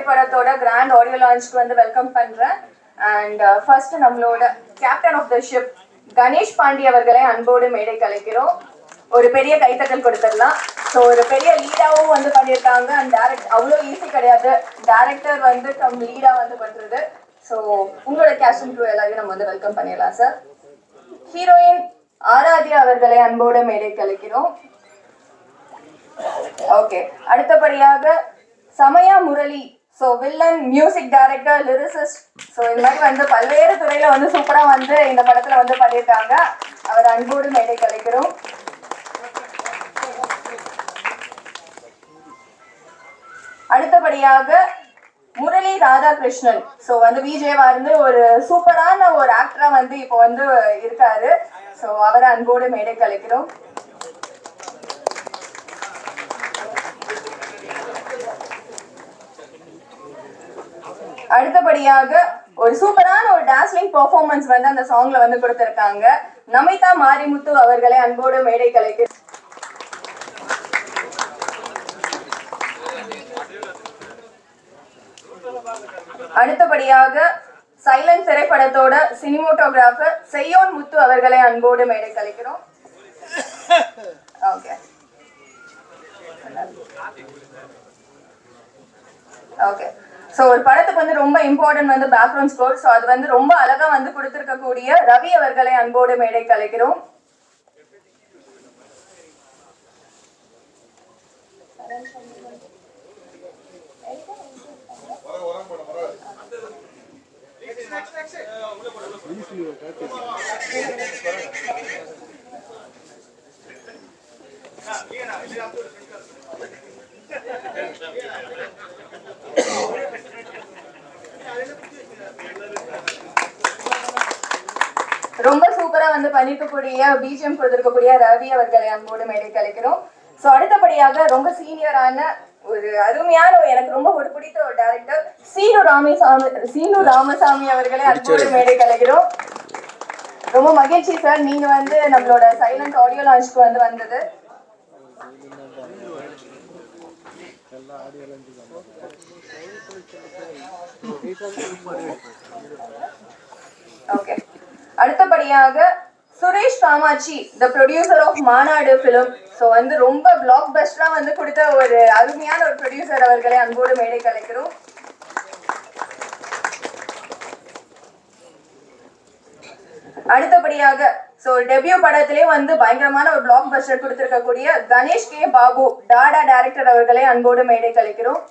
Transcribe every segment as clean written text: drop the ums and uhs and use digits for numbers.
திரைப்படத்தோட grand audio லான்ச்க்கு வந்து welcome பண்றேன். அண்ட் ஃபர்ஸ்ட் நம்மளோட captain of the ship Ganesh Pandi அவர்களை அன்போடு மேடை கலைக்கிறோம். ஒரு பெரிய கைத்தட்டல் கொடுத்துடலாம். ஸோ ஒரு பெரிய லீடாவும் வந்து பண்ணியிருக்காங்க. அண்ட் அவ்வளோ ஈஸி கிடையாது டேரக்டர் வந்து லீடா வந்து பண்றது. ஸோ உங்களோட கேஸ்ட் அண்ட் க்ரூ எல்லாரையும் நம்ம வந்து வெல்கம் பண்ணிடலாம் சார். ஹீரோயின் ஆராத்யா அவர்களை அன்போடு மேடை கலைக்கிறோம். ஓகே, அடுத்தபடியாக Samaya Murali, so villain, music director, lyricist, so இந்த மாதிரி வந்து பல்வேறு துறையில வந்து சூப்பரா வந்து இந்த படத்துல வந்து பண்ணியிருக்காங்க. அவர் அன்போடு மேடை கலைக்கிறோம். அடுத்தபடியாக முரளி ராதாகிருஷ்ணன், ஸோ வந்து விஜேவா இருந்து ஒரு சூப்பரான ஒரு ஆக்டரா வந்து இப்போ வந்து இருக்காரு. ஸோ அவரை அன்போடு மேடை கலைக்கிறோம். அடுத்தபடியாக ஒரு சூப்பரான ஒரு டான்ஸ்லிங் பெர்ஃபார்மன்ஸ் வந்து அந்த சாங்ல வந்து கொடுத்திருக்காங்க. நமிதா மாரிமுத்து அவர்களை அன்போடு மேடை கலைக்கிறோம். அடுத்தபடியாக சைலண்ட் திரைப்படத்தோட சினிமோட்டோகிராஃபர் செய்யோன் முத்து அவர்களை அன்போடு மேடை கலைக்கிறோம். ஓகே ஓகே ஸோ ஒரு படத்துக்கு வந்து ரொம்ப இம்பார்ட்டன்ட் வந்து பேக்ரவுண்ட் ஸ்கோர். ஸோ அது வந்து ரொம்ப அழகா வந்து கொடுத்திருக்கக்கூடிய ரவி அவர்களை அன்போடு மேடை கலைக்கிறோம். ரொம்ப சூப்பரா வந்து பண்ணிருக்கக்கூடிய பிஜிஎம் கொடுத்திருக்கக்கூடிய ரவி அவர்களை அன்போடு மேடை கலைக்கிறோம். ஸோ அடுத்தபடியாக ரொம்ப சீனியரான ஒரு அருமையான எனக்கு ரொம்ப ஒரு பிடித்த ஒரு டைரக்டர் சீனு ராமசாமி அவர்களை அன்போடு மேடை கலைக்கிறோம். ரொம்ப மகிழ்ச்சி சார், நீங்க வந்து நம்மளோட சைலண்ட் ஆடியோ லான்ச்க்கு வந்து வந்தது. ஓகே, அடுத்தபடியாக Suresh Kamatchi, the producer of Maanaadu film, so வந்து ரொம்ப பிளாக் பஸ்டரா வந்து கொடுத்த ஒரு அருமையான ஒரு ப்ரொடியூசர் அவர்களை அன்போடு மேடை கலைக்கிறோம். அடுத்தபடியாக ஸோ டெபியூ படத்திலே வந்து பயங்கரமான ஒரு பிளாக் பஸ்டர் கொடுத்திருக்கக்கூடிய கணேஷ் கே பாபு, டாடா டைரக்டர் அவர்களை அன்போடு மேடை கலைக்கிறோம்.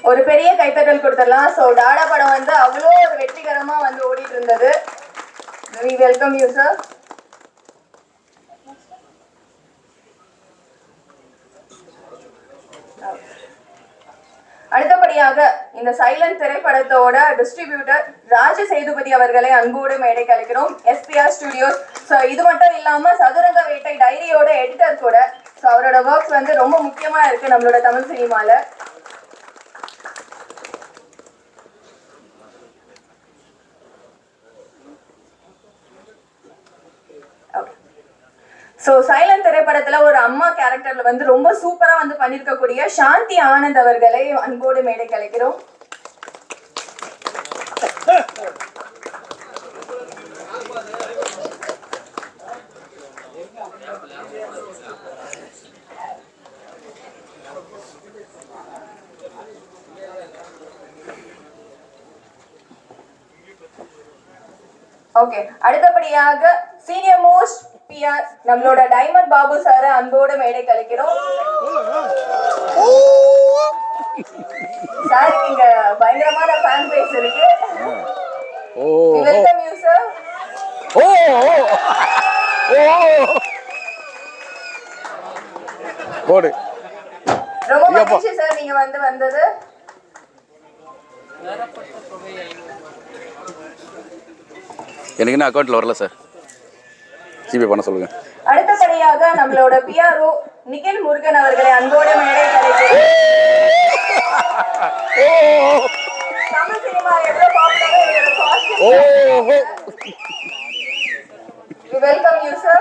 ஒரு பெரிய கைத்தட்டல் கொடுத்துடலாம். ஸோ டாடா படம் வந்து அவ்வளோ ஒரு வெற்றிகரமா வந்து ஓடிட்டு இருந்தது. We welcome you sir. அடுத்தபடியாக இந்த சைலண்ட் திரைப்படத்தோட டிஸ்ட்ரிபியூட்டர் ராஜ சேதுபதி அவர்களை அன்போடு மேடை கலைக்கிறோம். SPR studios. ஸோ இது மட்டும் இல்லாம சதுரங்க வேட்டை டைரியோட எடிட்டர் கூட. ஸோ அவரோட ஒர்க்ஸ் வந்து ரொம்ப முக்கியமா இருக்கு நம்மளோட தமிழ் சினிமால. ஸோ சைலண்ட் திரைப்படத்துல ஒரு அம்மா கேரக்டர்ல வந்து ரொம்ப சூப்பரா வந்து பண்ணிருக்கக்கூடிய சாந்தி ஆனந்த் அவர்களை அன்போடு மேடை கலைக்கிறோம். ஓகே, அடுத்தபடியாக சீனியர் மோஸ்ட் PR நம்மளோட டைமண்ட் பாபு சார் அன்போடு மேடை கலைக்கிறோம். சார் இங்க பயங்கரமான ஃபேன் பேஸ் இருக்கு. Welcome you sir. போடு. ரொம்ப மகிழ்ச்சி சார் நீங்க வந்தது. எனக்கு என்ன அக்கௌண்ட்ல வரல சார், ஜிபே பண்ண சொல்லுங்க. அடுத்தபடியாக நம்மளோட PRO நிகில் முருகன் அவர்களை அன்போடு மேடை கலைக்கிறோம். தமிழ் சினிமா எவ்வளவு பாப்புலரோ என்னோட காஸ்டியூம். ஓஹோ We welcome you, sir.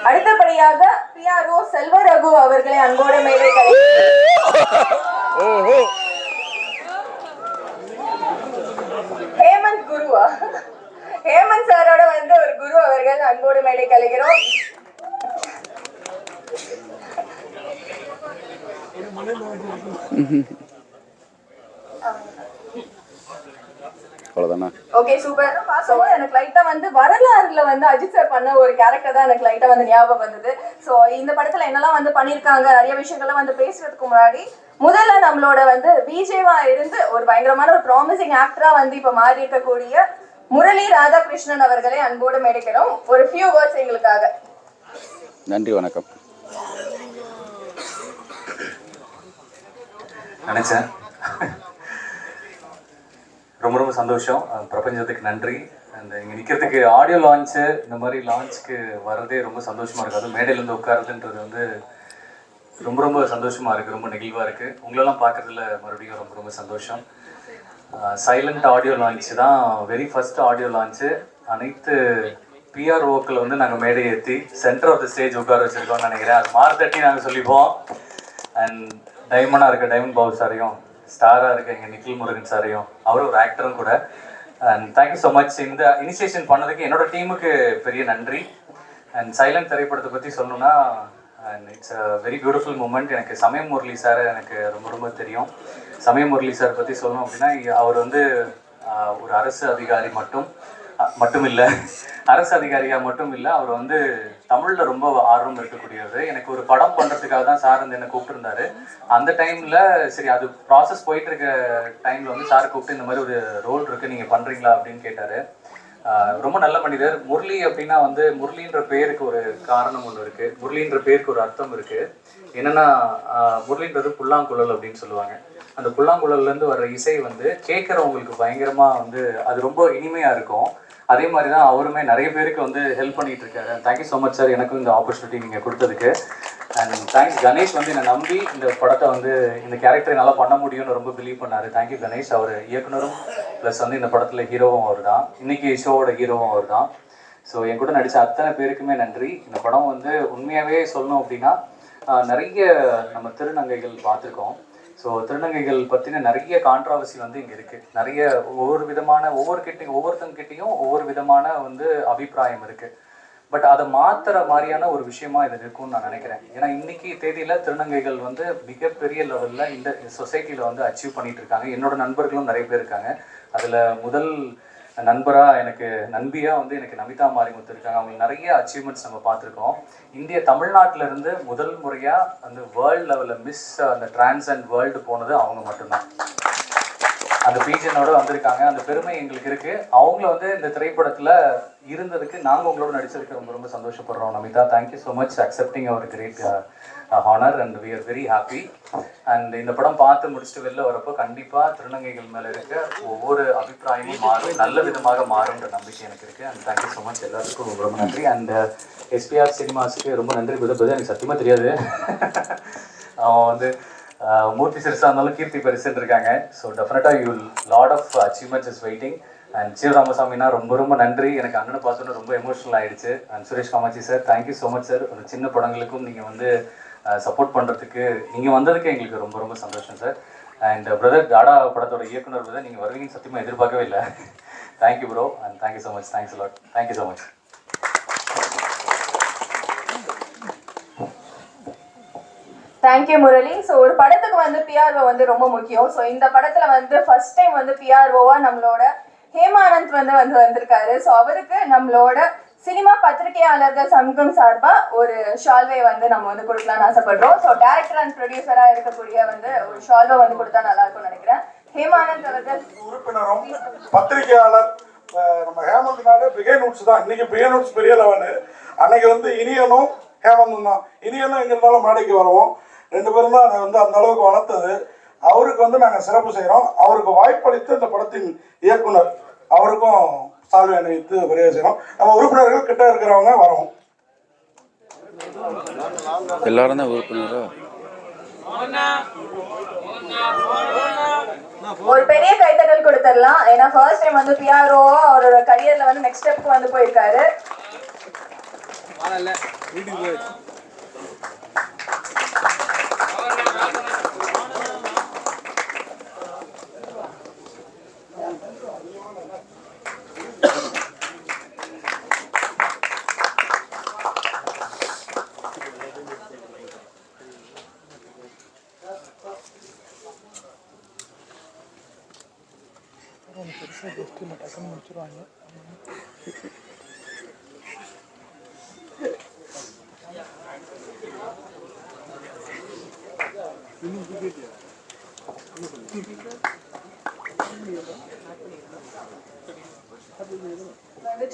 அடுத்தபடியாக PRO செல்வரகு அவர்களை அன்போடு மேடை ஓஹோ ஹேமந்த் குருவா ஹேமந்த் சாரோட வந்து ஒரு குரு அவர்கள் அன்போடு மேடை கலைக்கிறோம். அவ்வளோதானே. Okay super. பாக்கும்போது எனக்கு லைட்டா வந்து வரலாறுல வந்து அஜித் சார் பண்ண ஒரு கேரக்டர் தான் எனக்கு லைட்டா வந்து ஞாபகம் வந்தது. ஸோ இந்த படத்துல என்னெல்லாம் வந்து பண்ணியிருக்காங்க நிறைய விஷயங்கள்லாம் வந்து பேசுறதுக்கு முன்னாடி முதல்ல நம்மளோட வந்து விஜேவா இருந்து ஒரு பயங்கரமான ஒரு ப்ராமிசிங் ஆக்டரா வந்து இப்ப மாறி இருக்கக்கூடிய முரளி ராதாகிருஷ்ணன் அவர்களை அன்போடு மேடைக்கிறோம். ஒரு ஃபியூ வேர்ட்ஸ் எங்களுக்காக. நன்றி வணக்கம். நினச்சேன் ரொம்ப ரொம்ப சந்தோஷம். பிரபஞ்சத்துக்கு நன்றி. அந்த இங்கே நிற்கிறதுக்கு ஆடியோ லான்ச்சு இந்த மாதிரி லான்ச்சுக்கு வர்றதே ரொம்ப சந்தோஷமாக இருக்குது. அதுவும் மேடையிலேருந்து உட்காருதுன்றது வந்து ரொம்ப ரொம்ப சந்தோஷமாக இருக்குது, ரொம்ப நெகிழ்வாக இருக்குது. உங்களெல்லாம் பார்க்குறதுல மறுபடியும் ரொம்ப ரொம்ப சந்தோஷம். சைலண்ட் ஆடியோ லான்ச்சு தான் வெரி ஃபஸ்ட் ஆடியோ லான்ச்சு. அனைத்து பிஆர்ஓக்களை வந்து நாங்கள் மேடை ஏற்றி சென்டர் ஆஃப் த ஸ்டேஜ் உட்கார வச்சுருக்கோம்னு நினைக்கிறேன். அது மார்த்தட்டி நாங்கள் சொல்லிப்போம். அண்ட் டைமண்டாக இருக்க டைமண்ட் பாபு சாரையும், ஸ்டாராக இருக்க எங்கள் நிக்கில் முருகன் சாரையும், அவரும் ஒரு ஆக்டரும் கூட. And thank you so much. இந்த இனிஷியேஷன் பண்ணதுக்கு என்னோட டீமுக்கு பெரிய நன்றி. அண்ட் சைலண்ட் திரைப்படத்தை பற்றி சொல்லணும்னா and it's a very beautiful moment. எனக்கு சமயம் முரளி சார் எனக்கு ரொம்ப ரொம்ப தெரியும். சமயம் முரளி சார் பற்றி சொல்லணும் அப்படின்னா அவர் வந்து ஒரு அரசு அதிகாரி மட்டும் இல்லை, அரசு அதிகாரியாக மட்டும் இல்லை, அவர் வந்து தமிழில் ரொம்ப ஆர்வம் இருக்கக்கூடியவர். எனக்கு ஒரு படம் பண்ணுறதுக்காக தான் சார் வந்து என்னை கூப்பிட்டுருந்தாரு. அந்த டைமில் சரி அது ப்ராசஸ் போயிட்டு இருக்க டைமில் வந்து சார் கூப்பிட்டு இந்த மாதிரி ஒரு ரோல் இருக்குது நீங்கள் பண்ணுறீங்களா அப்படின்னு கேட்டார். ரொம்ப நல்ல மனிதர். முரளி அப்படின்னா வந்து முரளின்ற பேருக்கு ஒரு காரணம் ஒன்று இருக்குது, முரளின்ற பேருக்கு ஒரு அர்த்தம் இருக்குது. என்னென்னா முரளின்றது புல்லாங்குழல் அப்படின்னு சொல்லுவாங்க. அந்த புல்லாங்குழல்லேருந்து வர்ற இசை வந்து கேட்குறவங்களுக்கு பயங்கரமாக வந்து அது ரொம்ப இனிமையாக இருக்கும். அதே மாதிரி தான் அவருமே நிறைய பேருக்கு வந்து ஹெல்ப் பண்ணிகிட்டு இருக்காரு. தேங்க்யூ ஸோ மச் சார், எனக்கும் இந்த ஆப்பர்ச்சுனிட்டி நீங்கள் கொடுத்ததுக்கு. அண்ட் தேங்க்ஸ் கணேஷ் வந்து என்னை நம்பி இந்த படத்தை வந்து இந்த கேரக்டரை நல்லா பண்ண முடியும்னு ரொம்ப பிலீவ் பண்ணார். தேங்க்யூ கணேஷ். அவர் இயக்குனரும் ப்ளஸ் வந்து இந்த படத்தில் ஹீரோவும் அவர் தான், இன்றைக்கி ஷோவோட ஹீரோவும் அவர் தான். ஸோ என் கூட நடித்த அத்தனை பேருக்குமே நன்றி. இந்த படம் வந்து உண்மையாகவே சொல்லணும் அப்படின்னா நிறைய நம்ம திருநங்கைகள் பார்த்துருக்கோம். ஸோ திருநங்கைகள் பற்றின நிறைய கான்ட்ராவர்சி வந்து இங்கே இருக்குது. நிறைய ஒவ்வொருத்தங்கிட்டையும் ஒவ்வொரு விதமான வந்து அபிப்பிராயம் இருக்குது. பட் அதை மாற்றுற மாதிரியான ஒரு விஷயமா இது இருக்கும்னு நான் நினைக்கிறேன். ஏன்னா இன்றைக்கி தேதியில் திருநங்கைகள் வந்து மிகப்பெரிய லெவலில் இந்த சொசைட்டியில் வந்து அச்சீவ் பண்ணிகிட்டு இருக்காங்க. என்னோட நண்பர்களும் நிறைய பேர் இருக்காங்க. அதில் முதல் நண்பராக நண்பியாக வந்து எனக்கு நமிதா மாரிமுத்து இருக்காங்க. அவங்க நிறைய அச்சீவ்மெண்ட்ஸ் நம்ம பார்த்துருக்கோம். தமிழ்நாட்டிலேருந்து முதல் முறையாக அந்த வேர்ல்டு லெவலில் மிஸ் அந்த டிரான்ஸ் அண்ட் வேர்ல்டு போனது அவங்க மட்டும்தான். அந்த பீஜனோட வந்திருக்காங்க. அந்த பெருமை எங்களுக்கு இருக்குது. அவங்கள வந்து இந்த திரைப்படத்தில் இருந்ததுக்கு நாங்கள் உங்களோட நடிச்சதுக்கு ரொம்ப ரொம்ப சந்தோஷப்படுறோம். Namitha, thank you so much accepting our great honour and we are very happy. And இந்த படம் பார்த்து முடிச்சுட்டு வெளில வரப்போ கண்டிப்பாக திருநங்கைகள் மேலே இருக்க ஒவ்வொரு அபிப்பிராயமும் மாறும், நல்ல விதமாக மாறும்ன்ற நம்பிக்கை எனக்கு இருக்குது. அண்ட் தேங்க்யூ ஸோ மச் எல்லாருக்கும் ரொம்ப ரொம்ப நன்றி. அண்ட் எஸ்பிஆர் சினிமாஸுக்கு ரொம்ப நன்றி. புது எனக்கு சத்தியமாக தெரியாது. அவன் வந்து மூர்த்தி சிறுசா இருந்தாலும் கீர்த்தி பெருசுன்னு இருக்காங்க. ஸோ டெஃபினட்டாக you lot of achievements is waiting. And சிவராமசாமினா ரொம்ப ரொம்ப நன்றி. எனக்கு அண்ணனை பார்த்தோன்னு ரொம்ப எமோஷனல் ஆகிடுச்சு. And Suresh Kamatchi sir, thank you so much sir. ஒரு சின்ன படங்களுக்கும் நீங்கள் வந்து சப்போர்ட் பண்ணுறதுக்கு நீங்கள் வந்ததுக்கு எங்களுக்கு ரொம்ப ரொம்ப சந்தோஷம் சார். அண்ட் பிரதர் டாடா படத்தோட இயக்குனர் பிரதர், நீங்கள் வருவீங்கன்னு சத்தியமாக எதிர்பார்க்கவே இல்லை. Thank you bro and thank you so much. Thanks lot. Thank you so much. Thank you Murali. So ஒரு படத்துக்கு வந்து பிஆர்ஓ வந்து ரொம்ப முக்கியம். ஸோ இந்த படத்துல வந்து ஃபர்ஸ்ட் டைம் வந்து பிஆர்ஓவா நம்மளோட ஹேமானந்த் வந்து வந்திருக்காரு. ஸோ அவருக்கு நம்மளோட சினிமா பத்திரிகையாளர்கள் சங்கம் சார்பா ஒரு ஷால்வை வந்து நம்ம வந்து கொடுக்கலாம்னு ஆசைப்படுறோம். ஸோ டைரக்டர் அண்ட் ப்ரொடியூசரா இருக்கக்கூடிய வந்து ஒரு ஷால்வை வந்து கொடுத்தா நல்லா இருக்கும்னு நினைக்கிறேன். ஹேமானந்த் அவர்கள் உறுப்பினரும் பத்திரிகையாளர். நம்ம ஹேமந்த்னாலே பிகே நோட்ஸ் தான். இன்னைக்கு பிகே நோட்ஸ் பெரிய லெவலு. அன்னைக்கு வந்து இனியனும் ஹேமந்தும் தான். இனியனும் எங்க இருந்தாலும் மேடைக்கு வருவோம். ரெண்டு பேரும் தான் அதை வந்து அந்த அளவுக்கு வளர்த்தது. அவருக்கு வந்து நாங்கள் சிறப்பு செய்கிறோம். அவருக்கு வாய்ப்பளித்த இந்த படத்தின் இயக்குனர் அவருக்கும் சால்வை அணிவித்து வரைய செய்கிறோம். நம்ம உறுப்பினர்கள் கிட்ட இருக்கிறவங்க வரோம். எல்லாரும் தான் உறுப்பினரோ. ஒரு பெரிய கைத்தட்டல் கொடுத்துடலாம். ஏன்னா ஃபர்ஸ்ட் டைம் வந்து பிஆர்ஓ அவரோட கரியர்ல வந்து நெக்ஸ்ட் ஸ்டெப்க்கு வந்து போயிருக்காரு.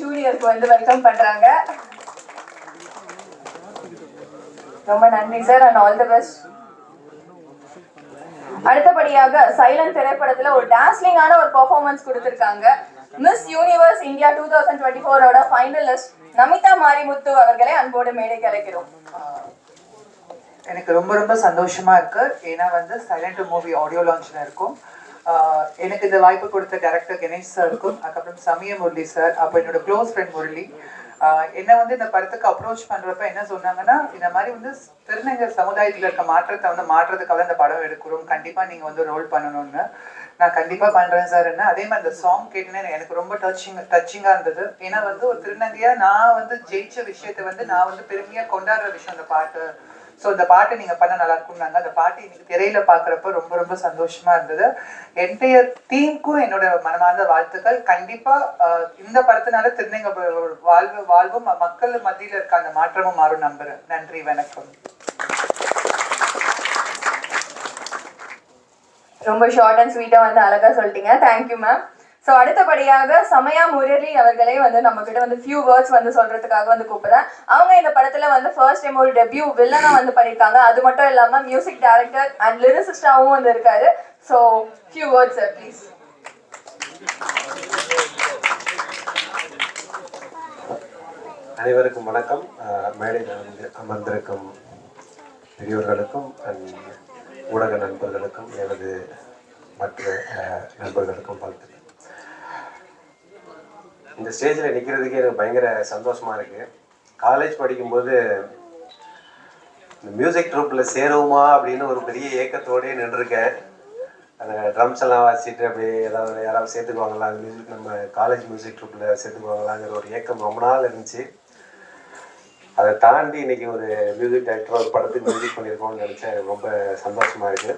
ஜூனியருக்கு வந்து வெல்கம் பண்றாங்க. ரொம்ப நன்றி sir and all the best. அடுத்தபடியாக சைலண்ட் திரைப்படத்துல ஒரு டான்ஸ்லிங்கான ஒரு பெர்ஃபார்மன்ஸ் கொடுத்திருக்காங்க. Miss universe India 2024 finalist Namitha Marimuthu அவர்களை அன்போடு மேடைக்கு அழைக்கிறோம். எனக்கு ரொம்ப ரொம்ப சந்தோஷமா இருக்கு. ஏன்னா வந்து சைலண்ட் மூவி ஆடியோ லான்ச்ல இருக்கும். எனக்கு இந்த வாய்ப்பு கொடுத்த டைரக்டர் கணேஷ் சாருக்கும், அதுக்கப்புறம் சமய முரளி சார், அப்போ என்னோட க்ளோஸ் ஃப்ரெண்ட் முரளி என்ன வந்து இந்த படத்துக்கு அப்ரோச் பண்றப்ப என்ன சொன்னாங்கன்னா, இந்த மாதிரி வந்து திருநங்கர் சமுதாயத்தில் இருக்க மாற்றத்தை வந்து மாற்றத்துக்காக இந்த படம் எடுக்கிறோம், கண்டிப்பா நீங்க வந்து ரோல் பண்ணணும்னு. நான் கண்டிப்பா பண்றேன் சார். என்ன அதே மாதிரி இந்த சாங் கேட்டேன்னு எனக்கு ரொம்ப டச்சிங்கா இருந்தது. ஏன்னா வந்து ஒரு திருநங்கையா நான் வந்து ஜெயிச்ச விஷயத்தை வந்து நான் வந்து பெருமையா கொண்டாடுற விஷயம் அந்த பாட்டு. ஸோ இந்த பாட்டை நீங்கள் பண்ண நல்லா இருக்கும்னாங்க. அந்த பாட்டு இன்னைக்கு திரையில பார்க்குறப்ப ரொம்ப ரொம்ப சந்தோஷமா இருந்தது. என்டையர் டீமுக்கும் என்னோட மனமார்ந்த வாழ்த்துக்கள். கண்டிப்பா இந்த படத்தினால திருநங்கை வாழ்வும் மக்கள் மத்தியில் இருக்க அந்த மாற்றமும் மாறும் நம்புறேன். நன்றி, வணக்கம். ரொம்ப ஷார்ட் அண்ட் ஸ்வீட்டா வந்து அழகா சொல்லிட்டீங்க. Thank you ma'am. ஸோ அடுத்தபடியாக சமயா முரளி அவர்களே வந்து நம்ம கிட்ட வந்து ஃபியூ வேர்ட்ஸ் வந்து சொல்றதுக்காக வந்து கூப்பிடுறேன். அவங்க இந்த படத்துல வந்து ஃபர்ஸ்ட் டைம் ஒரு டெபியூ வில்லனா வந்து பண்ணியிருக்காங்க. அது மட்டும் இல்லாம மியூசிக் டைரக்டர் அண்ட் லிரிசிஸ்டாவும் வந்து இருக்காரு. So few words sir please. அனைவருக்கும் வணக்கம். மேடையில் அமர்ந்திருக்கும் பெரியவர்களுக்கும் ஊடக நண்பர்களுக்கும் எனது மற்ற நண்பர்களுக்கும் வாழ்த்துக்கள். இந்த ஸ்டேஜில் நிற்கிறதுக்கே எனக்கு பயங்கர சந்தோஷமாக இருக்குது. காலேஜ் படிக்கும்போது இந்த மியூசிக் ட்ரூப்பில் சேருவோமா அப்படின்னு ஒரு பெரிய ஏக்கத்தோடயே நின்றுருக்கேன். அந்த ட்ரம்ஸ் எல்லாம் வாசிச்சுட்டு அப்படியே யாராவது சேர்த்துக்குவாங்களா, அந்த மியூசிக் நம்ம காலேஜ் மியூசிக் ட்ரூப்பில் சேர்த்துக்குவாங்களாங்கிற ஒரு ஏக்கம் ரொம்ப நாள் இருந்துச்சு. அதை தாண்டி இன்னைக்கு ஒரு மியூசிக் டைரக்டர் ஒரு படத்துக்கு மியூசிக் பண்ணியிருக்கோம்னு நினச்சேன். எனக்கு ரொம்ப சந்தோஷமாக இருக்குது.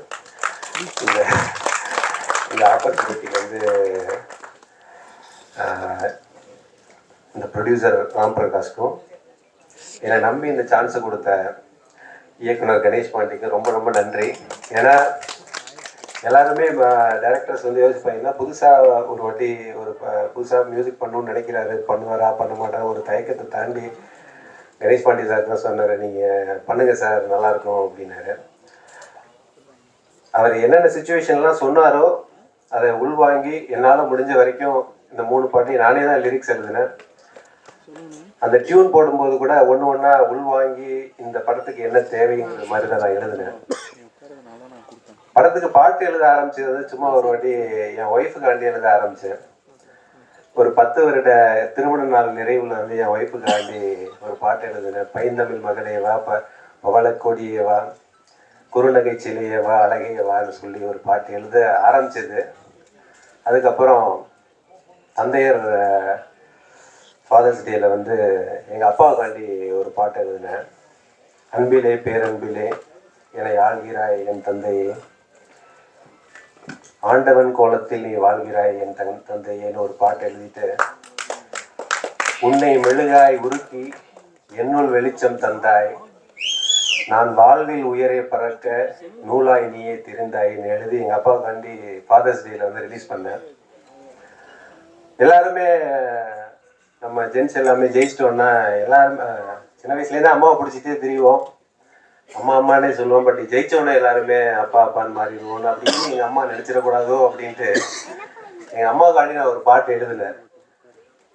இந்த ஆப்பர்ச்சுனிட்டிக்கு வந்து இந்த ப்ரொடியூசர் ராம் பிரகாஷ்க்கும் என்னை நம்பி இந்த சான்ஸை கொடுத்த இயக்குனர் கணேஷ் பாண்டிக்கு ரொம்ப ரொம்ப நன்றி. ஏன்னா எல்லாருமே டைரக்டர்ஸ் வந்து யோசிப்பாங்கன்னா புதுசாக ஒரு வாட்டி ஒரு புதுசாக மியூசிக் பண்ணணும்னு நினைக்கிறாரு, பண்ணுவாரா பண்ண மாட்டாரா ஒரு தயக்கத்தை தாண்டி கணேஷ் பாண்டி சார் தான் சொன்னார், நீங்கள் பண்ணுங்கள் சார் நல்லாயிருக்கும் அப்படின்னாரு. அவர் என்னென்ன சுச்சுவேஷன்லாம் சொன்னாரோ அதை உள்வாங்கி என்னால் முடிஞ்ச வரைக்கும் இந்த 3 பாட்டையும் நானே தான் லிரிக்ஸ் எழுதினேன். அந்த டியூன் போடும்போது கூட ஒன்று ஒன்றா உள்வாங்கி இந்த படத்துக்கு என்ன தேவைங்கிற மாதிரி தான் நான் எழுதினேன். படத்துக்கு பாட்டு எழுத ஆரம்பிச்சது வந்து சும்மா ஒரு வாட்டி என் ஒய்ஃபுக்காண்டி எழுத ஆரம்பித்தேன். ஒரு 10 வருட திருமண நாள் நிறைவில் வந்து என் ஒய்ஃபுக்காண்டி ஒரு பாட்டு எழுதினேன். பைந்தமிழ் மகளேவா, பவளக்கொடியேவா, குறுநகை சிலையேவா, அழகையவான்னு சொல்லி ஒரு பாட்டு எழுத ஆரம்பிச்சது. அதுக்கப்புறம் தந்தையர் ஃபாதர்ஸ் டேயில் வந்து எங்கள் அப்பாவுக்காண்டி ஒரு பாட்டு எழுதினேன். அன்பிலே பேரன்பிலே என்னை ஆள்கிறாய் என் தந்தையே, ஆண்டவன் கோலத்தில் நீ வாழ்கிறாய் என் தந்தையேன்னு ஒரு பாட்டு எழுதிட்டு, உன்னை மெழுகாய் உருக்கி என்னுள் வெளிச்சம் தந்தாய், நான் வாழ்வில் உயரே பறக்க நூலாய் நீயே திரிந்தாயின்னு எழுதி எங்கள் அப்பாவுக்காண்டி ஃபாதர்ஸ் டேயில் வந்து ரிலீஸ் பண்ணேன். எல்லாருமே நம்ம ஜென்ஸ் எல்லாமே ஜெயிச்சிட்டோன்னா எல்லாரும் சின்ன வயசுலேருந்து அம்மாவை பிடிச்சிட்டே திரிவோம். அம்மா அம்மானே சொல்லுவோம். பட் ஜெயிச்சவனே எல்லாருமே அப்பா அப்பான்னு மாறிடுவோம் அப்படின்னு எங்கள் அம்மா நினச்சிடக்கூடாதோ அப்படின்ட்டு எங்கள் அம்மாவுக்காண்டி நான் ஒரு பாட்டு எழுதினேன்.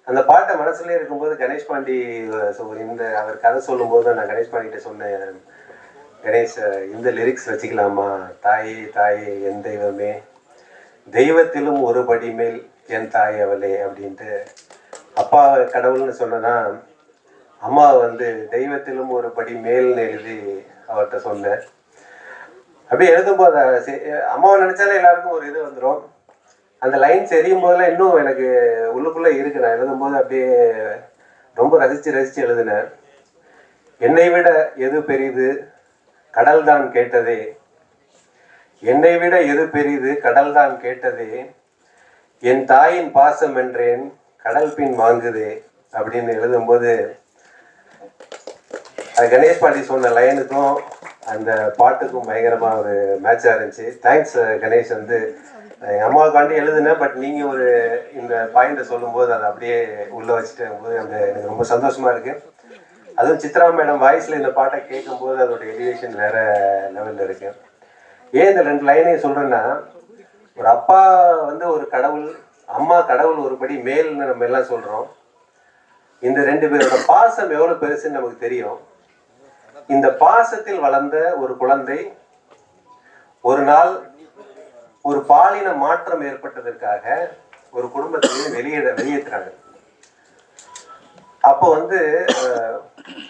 அந்த பாட்டை மனசுலேயே இருக்கும்போது கணேஷ் பாண்டி இந்த அவர் கதை சொல்லும்போது நான் கணேஷ் பாண்டிகிட்ட சொன்னேன், கணேஷ் இந்த லிரிக்ஸ் வச்சுக்கலாமா? தாயே தாயே என் தெய்வமே, தெய்வத்திலும் ஒரு படி மேல் என் தாய் அவளே அப்படின்ட்டு. அப்பா கடவுள்னு சொன்னேன்னா அம்மா வந்து தெய்வத்திலும் ஒரு படி மேல்னு எழுதி அவர்கிட்ட சொன்னேன். அப்படியே எழுதும்போது அம்மாவை நினச்சாலே எல்லாருக்கும் ஒரு இது வந்துடும். அந்த லைன்ஸ் எரியும் போதெல்லாம் இன்னும் எனக்கு உள்ளுக்குள்ளே இருக்கு. நான் எழுதும்போது அப்படியே ரொம்ப ரசித்து எழுதினேன். என்னை விட எது பெரிது கடல் தான் கேட்டதே, என்னை விட எது பெரிது கடல் தான் கேட்டதே, என் தாயின் பாசம் என்றேன் கடல் பின் வாங்குதே அப்படின்னு எழுதும்போது அது கணேஷ் பாண்டி சொன்ன லைனுக்கும் அந்த பாட்டுக்கும் பயங்கரமாக ஒரு மேட்சாக இருந்துச்சு. தேங்க்ஸ் கணேஷ். வந்து எங்கள் அம்மாவுக்காண்டி எழுதுனேன். பட் நீங்கள் ஒரு இந்த பாயிண்ட்டை சொல்லும்போது அதை அப்படியே உள்ளே வச்சுட்டு போது அந்த எனக்கு ரொம்ப சந்தோஷமாக இருக்குது. அதுவும் சித்ரா மேடம் வாய்ஸில் இந்த பாட்டை கேட்கும்போது அதோட எலிவேஷன் வேறு லெவலில் இருக்குது. ஏன் இந்த 2 லைனையும் சொல்கிறேன்னா, ஒரு அப்பா வந்து ஒரு கடவுள், அம்மா கடவுள் ஒரு படி மேல்னு நம்ம எல்லாம் சொல்கிறோம். இந்த 2 பேரோட பாசம் எவ்வளோ பெருசுன்னு நமக்கு தெரியும். இந்த பாசத்தில் வளர்ந்த ஒரு குழந்தை ஒரு நாள் ஒரு பாலின மாற்றம் ஏற்பட்டதற்காக ஒரு குடும்பத்திலையும் வெளியேற்றுறாங்க. அப்போ வந்து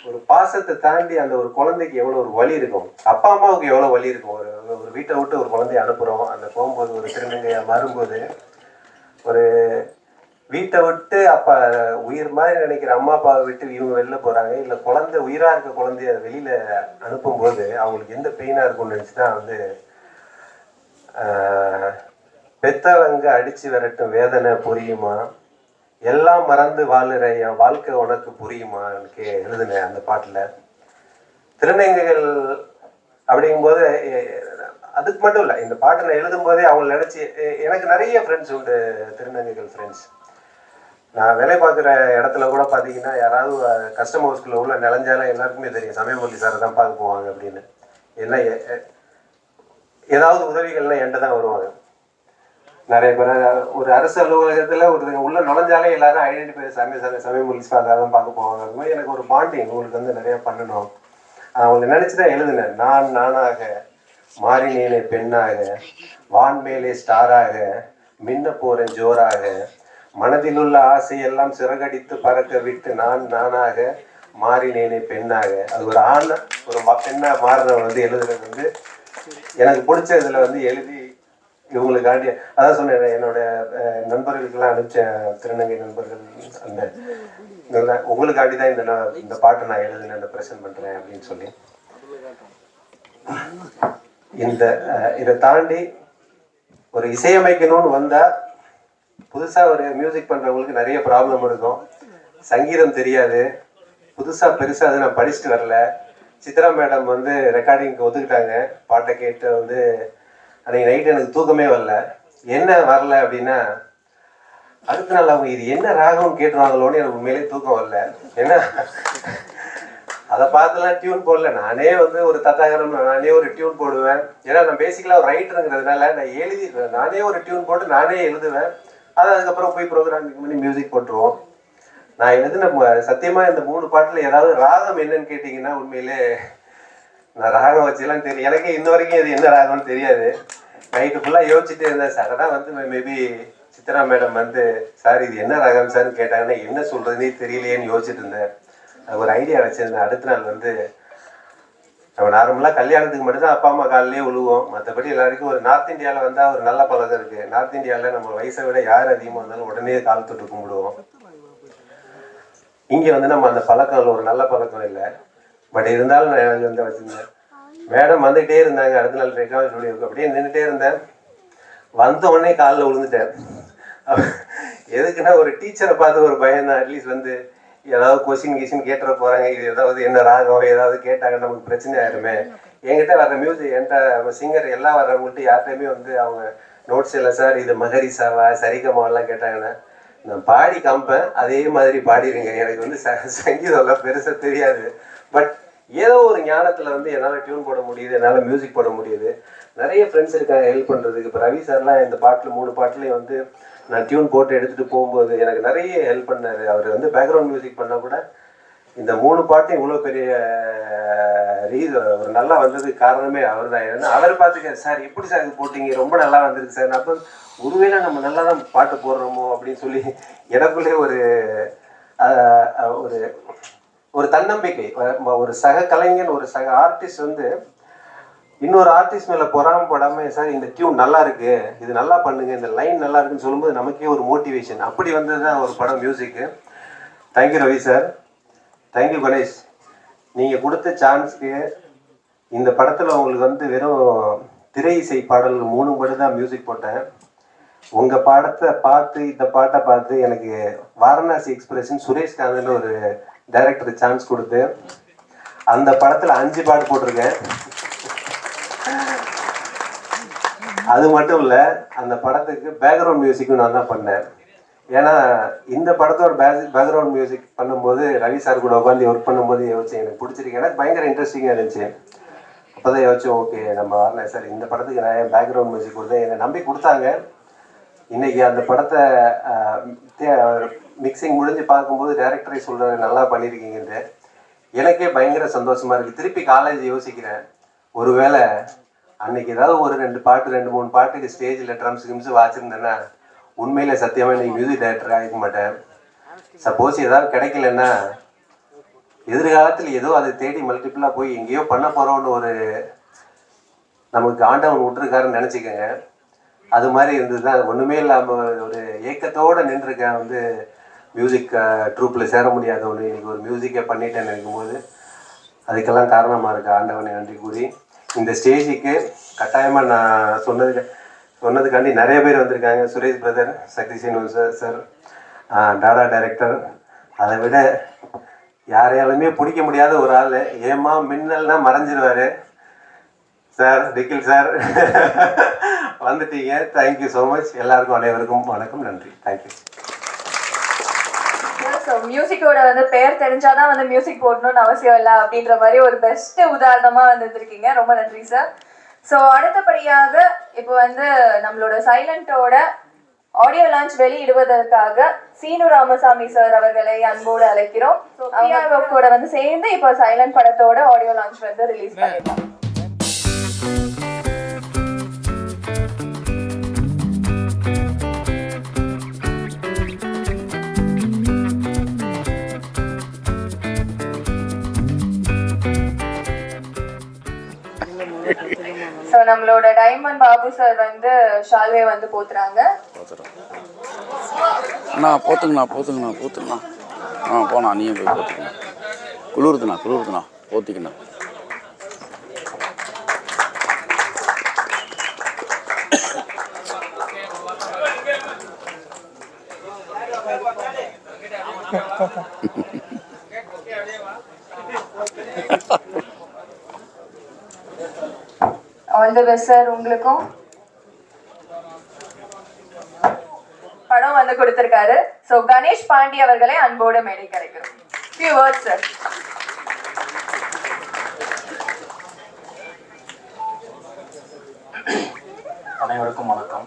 ஒரு பாசத்தை தாண்டி அந்த ஒரு குழந்தைக்கு எவ்வளோ ஒரு வலி இருக்கும், அப்பா அம்மாவுக்கு எவ்வளோ வலி இருக்கும். ஒரு வீட்டை விட்டு ஒரு குழந்தைய அனுப்புகிறோம், அந்த போகும்போது ஒரு திருநங்கையை மாறும்போது ஒரு வீட்டை விட்டு அப்போ உயிர் மாதிரி நினைக்கிற அம்மா அப்பாவை விட்டு இவங்க வெளில போகிறாங்க. இல்லை குழந்தை உயிராக இருக்க குழந்தைய வெளியில் அனுப்பும்போது அவங்களுக்கு எந்த பெயினாக இருக்கும்னு நினச்சி தான் வந்து பெத்தவங்க அடித்து விரட்டும் வேதனை புரியுமா, எல்லாம் மறந்து வாழுற என் வாழ்க்கை உனக்கு புரியுமா எனக்கு எழுதுனேன் அந்த பாட்டில். திருநங்கைகள் அப்படிங்கும்போது அதுக்கு மட்டும் இல்லை, இந்த பாட்டை நான் எழுதும்போதே அவங்களை நினச்சி எனக்கு நிறைய ஃப்ரெண்ட்ஸ் உண்டு, திருநங்கைகள் ஃப்ரெண்ட்ஸ். நான் வேலை பார்க்குற இடத்துல கூட பார்த்தீங்கன்னா யாராவது கஸ்டமர்ஸ்குள்ளே உள்ள நிலஞ்சாலும் எல்லாருக்குமே தெரியும் சமயமூர்த்தி சாரை தான் பார்க்க போவாங்க அப்படின்னு. என்ன ஏதாவது உதவிகள்லாம் என்கிட்ட தான் வருவாங்க. நிறைய பேர் ஒரு அரசு அலுவலகத்தில் ஒரு உள்ள நுழைஞ்சாலே எல்லாரும் ஐடென்டிஃபை சமயமூர்த்தி சாரை தான் பார்க்க போவாங்க. அது மாதிரி எனக்கு ஒரு பாண்டிங் உங்களுக்கு வந்து நிறையா பண்ணணும். அவங்களை நினச்சி தான் எழுதினேன். நான் நானாக மாறினேனே பெண்ணாக, வான்மேலே ஸ்டாராக மின்ன போகிறேன் ஜோராக, மனதில் உள்ள ஆசையெல்லாம் சிறகடித்து பறக்க விட்டு நான் நானாக மாறினேனே பெண்ணாக. அது ஒரு ஆண் ஒரு பெண்ணாக மாறினவன் வந்து எழுதுறது வந்து எனக்கு பிடிச்ச இதில் வந்து எழுதி இவங்களுக்காண்டி அதான் சொன்னேன். என்னோட நண்பர்களுக்கெல்லாம் அனுப்பிச்சேன், திருநங்கை நண்பர்கள். அந்த உங்களுக்காண்டி தான் இந்த பாட்டை நான் எழுதுனேன், இந்த ப்ரெசென்ட் பண்ணுறேன் அப்படின்னு சொல்லி. இதை தாண்டி ஒரு இசையமைக்கணும்னு வந்தால் புதுசாக ஒரு மியூசிக் பண்ணுறவங்களுக்கு நிறைய ப்ராப்ளம் இருக்கும். சங்கீதம் தெரியாது, புதுசாக பெருசாக அதை நான் படிச்சுட்டு வரல. சித்ரா மேடம் வந்து ரெக்கார்டிங்க்கு ஒத்துக்கிட்டாங்க. பாட்டை கேட்டு வந்து அன்றைக்கி நைட்டு எனக்கு தூக்கமே வரல. என்ன வரல அப்படின்னா, அடுத்த நாள் அவங்க இது என்ன ராகம்னு கேட்டுருவாங்களோன்னு எனக்கு உண்மையிலே தூக்கம் வரல. ஏன்னா அதை பார்த்துலாம் டியூன் போடல. நானே வந்து ஒரு தத்தாகரம் நானே ஒரு டியூன் போடுவேன். ஏன்னா நான் பேசிக்கலாக ஒரு ரைட்டருங்கிறதுனால நான் எழுதிடுவேன். நானே ஒரு டியூன் போட்டு நானே எழுதுவேன். அதை அதுக்கப்புறம் போய் ப்ரோக்ராமிங் பண்ணி மியூசிக் போட்டுருவோம். நான் எழுதின சத்தியமாக இந்த 3 பாட்டில் ஏதாவது ராகம் என்னன்னு கேட்டிங்கன்னா உண்மையிலே நான் ராகம் வச்சுலாம் தெரியும். எனக்கே இன்ன வரைக்கும் இது என்ன ராகம்னு தெரியாது. நைட்டு ஃபுல்லாக யோசிச்சுட்டு இருந்தேன். சடனாக வந்து மேபி சித்ரா மேடம் வந்து சார் இது என்ன ராகம் சார்னு கேட்டாங்கன்னா என்ன சொல்கிறதுனே தெரியலையேன்னு யோசிச்சுட்டு இருந்தேன். அது ஒரு ஐடியா வச்சுருந்தேன். அடுத்த நாள் வந்து நம்ம நார்மலாக கல்யாணத்துக்கு மட்டும்தான் அப்பா அம்மா காலிலே விழுவோம். மற்றபடி எல்லாருக்கும் ஒரு நார்த் இந்தியாவில் வந்தால் ஒரு நல்ல பழக்கம் இருக்குது. நார்த் இந்தியாவில் நம்ம வயசை விட யார் அதிகமாக இருந்தாலும் உடனே கால் தொட்டு கும்பிடுவோம். இங்கே வந்து நம்ம அந்த பழக்கம் ஒரு நல்ல பழக்கம் இல்லை. பட் இருந்தாலும் நான் வந்து வச்சுருந்தேன். மேடம் வந்துகிட்டே இருந்தாங்க. அடுத்த நாள் ரெக்கார்ட் ஸ்டுடியோக்கு அப்படியே நின்றுட்டே இருந்தேன். வந்த உடனே காலில் விழுந்துட்டேன். எதுக்குன்னா ஒரு டீச்சரை பார்த்து ஒரு பயம் தான். அட்லீஸ்ட் வந்து ஏதாவது கொஸ்டின் கேட்டுற போகிறாங்க, இது ஏதாவது என்ன ராகம் ஏதாவது கேட்டாங்கன்னா நமக்கு பிரச்சனை ஆயிருமே. என்கிட்ட வர்ற மியூசிக் என்கிட்ட சிங்கர் எல்லாம் வர்றவங்கள்ட்ட யார்கிட்டையுமே வந்து அவங்க நோட்ஸ் இல்லை சார் இது மகரிசாவா சரிகமாவெல்லாம் கேட்டாங்கன்னா நான் பாடி காமிப்பேன், அதே மாதிரி பாடிடுங்க. எனக்கு வந்து சங்கீதம்லாம் பெருசாக தெரியாது. பட் ஏதோ ஒரு ஞானத்தில் வந்து என்னால் டியூன் போட முடியுது, என்னால் மியூசிக் போட முடியுது. நிறைய ஃப்ரெண்ட்ஸ் இருக்காங்க ஹெல்ப் பண்ணுறதுக்கு. இப்போ ரவி சார்லாம் இந்த பாட்டில் 3 பாட்டுலேயும் வந்து நான் டியூன் போட்டு எடுத்துகிட்டு போகும்போது எனக்கு நிறைய ஹெல்ப் பண்ணார். அவர் வந்து பேக்ரவுண்ட் மியூசிக் பண்ணால் கூட இந்த 3 பாட்டும் இவ்வளோ பெரிய ஒரு நல்லா வந்ததுக்கு காரணமே அவர் தான். ஏன்னா அவர் பார்த்துக்க, சார் எப்படி சார் இது போட்டிங்க, ரொம்ப நல்லா வந்திருக்கு சார். அப்போ ஒருவேளை நம்ம நல்லா தான் பாட்டு போடுறோமோ அப்படின்னு சொல்லி எனக்குள்ளே ஒரு ஒரு ஒரு தன்னம்பிக்கை. ஒரு சக கலைஞன், ஒரு சக ஆர்டிஸ்ட் வந்து இன்னொரு ஆர்டிஸ்ட் மேலே பொறாமப்படாமல், சார் இந்த டியூன் நல்லா இருக்கு, இது நல்லா பண்ணுங்க, இந்த லைன் நல்லா இருக்குன்னு சொல்லும்போது நமக்கே ஒரு மோட்டிவேஷன். அப்படி வந்தது தான் ஒரு படம் மியூசிக்கு. Thank you Ravi sir, thank you Ganesh. நீங்கள் கொடுத்த சான்ஸ்க்கு இந்த படத்தில் உங்களுக்கு வந்து வெறும் திரை இசை பாடல் 3 மட்டும் தான் மியூசிக் போட்டேன். உங்கள் பாடத்தை பார்த்து, இந்த பாட்டை பார்த்து எனக்கு வாரணாசி எக்ஸ்பிரஷன் சுரேஷ்காந்த்னு ஒரு டைரக்டருக்கு சான்ஸ் கொடுத்து அந்த படத்தில் 5 பாட்டு போட்டிருக்கேன். அது மட்டும் இல்லை, அந்த படத்துக்கு பேக்ரவுண்ட் மியூசிக்கும் நான் தான் பண்ணேன். ஏன்னா இந்த படத்தோட பேக்ரவுண்ட் மியூசிக் பண்ணும்போது ரவி சார் கூட உட்காந்து ஒர்க் பண்ணும்போது யோசிச்சேன், எனக்கு பிடிச்சிருக்கு, எனக்கு பயங்கர இன்ட்ரெஸ்டிங்காக இருந்துச்சு. அப்போ தான் யோசிச்சோம், ஓகே நம்ம வரல சார் இந்த படத்துக்கு நான் பேக்ரவுண்ட் மியூசிக் கொடுத்தேன். என்னை நம்பி கொடுத்தாங்க. இன்றைக்கி அந்த படத்தை மிக்சிங் முடிஞ்சு பார்க்கும்போது டைரக்டரே சொல்கிறாரு நல்லா பண்ணியிருக்கீங்கன்ட்டு. எனக்கே பயங்கர சந்தோஷமாக இருக்குது. திருப்பி காலேஜ் யோசிக்கிறேன், ஒருவேளை அன்றைக்கி ஏதாவது ஒரு 2 பாட்டு 2-3 பாட்டுக்கு ஸ்டேஜில் ட்ரம்ஸ் கிம்ஸ் வாச்சிருந்தேன்னா உண்மையில் சத்தியமாக இன்றைக்கி மியூசிக் டைரக்டராக ஆகிக்க மாட்டேன். சப்போஸ் ஏதாவது கிடைக்கலன்னா எதிர்காலத்தில் ஏதோ அதை தேடி மல்டிப்புளாக போய் எங்கேயோ பண்ண போகிறோன்னு ஒரு நமக்கு ஆண்டவன் விட்டுருக்காருன்னு நினச்சிக்கோங்க. அது மாதிரி இருந்தது தான். ஒன்றுமே இல்லாமல் ஒரு ஏக்கத்தோடு நின்றுருக்கேன். வந்து மியூசிக் ட்ரூப்பில் சேர முடியாத ஒன்று இன்றைக்கி ஒரு மியூசிக்கை பண்ணிட்டேன்னு நினைக்கும்போது அதுக்கெல்லாம் காரணமாக இருக்குது ஆண்டவனை நன்றி கூறி. இந்த ஸ்டேஜுக்கு கட்டாயமாக நான் சொன்னதுக்காண்டி நிறைய பேர் வந்திருக்காங்க. சுரேஷ் பிரதர், சக்தி சீனிவாசன் சார், டாடா டைரக்டர், அதை விட யாரையாலுமே பிடிக்க முடியாத ஒரு ஆள், ஏமா மின்னல்னா மறைஞ்சிருவார் சார், நிக்கில் சார் வந்துட்டீங்க. Thank you so much. எல்லாருக்கும் அனைவருக்கும் வணக்கம், நன்றி, தேங்க்யூ. ஸோ மியூசிக்கோட வந்து பெயர் தெரிஞ்சாதான் வந்து மியூசிக் போடணும்னு அவசியம் இல்லை அப்படின்ற மாதிரி ஒரு பெஸ்ட் உதாரணமா வந்துருக்கீங்க. ரொம்ப நன்றி சார். ஸோ அடுத்தபடியாக இப்போ வந்து நம்மளோட சைலண்டோட ஆடியோ லான்ச் வெளியிடுவதற்காக சீனு ராமசாமி சார் அவர்களை அன்போடு அழைக்கிறோம். ஸோ கூட வந்து சேர்ந்து இப்போ சைலண்ட் படத்தோட ஆடியோ லான்ச் வந்து ரிலீஸ் பண்ணிருக்கோம். ஸோ நம்மளோட டைமண்ட் பாபு சார் வந்து ஷால்வே வந்து போத்துறாங்க. அண்ணா போத்துங்கண்ணா. போண்ணா, நீயும் போய் போத்துக்கண்ணா. குளிருதுண்ணா போத்திக்கண்ணா. All the best sir. உங்களுக்கும் படம் வந்து கொடுத்திருக்காரு. ஸோ கணேஷ் பாண்டி அவர்களை அன்போடு மேடை கிடைக்கிறோம். Few words sir. அனைவருக்கும் வணக்கம்.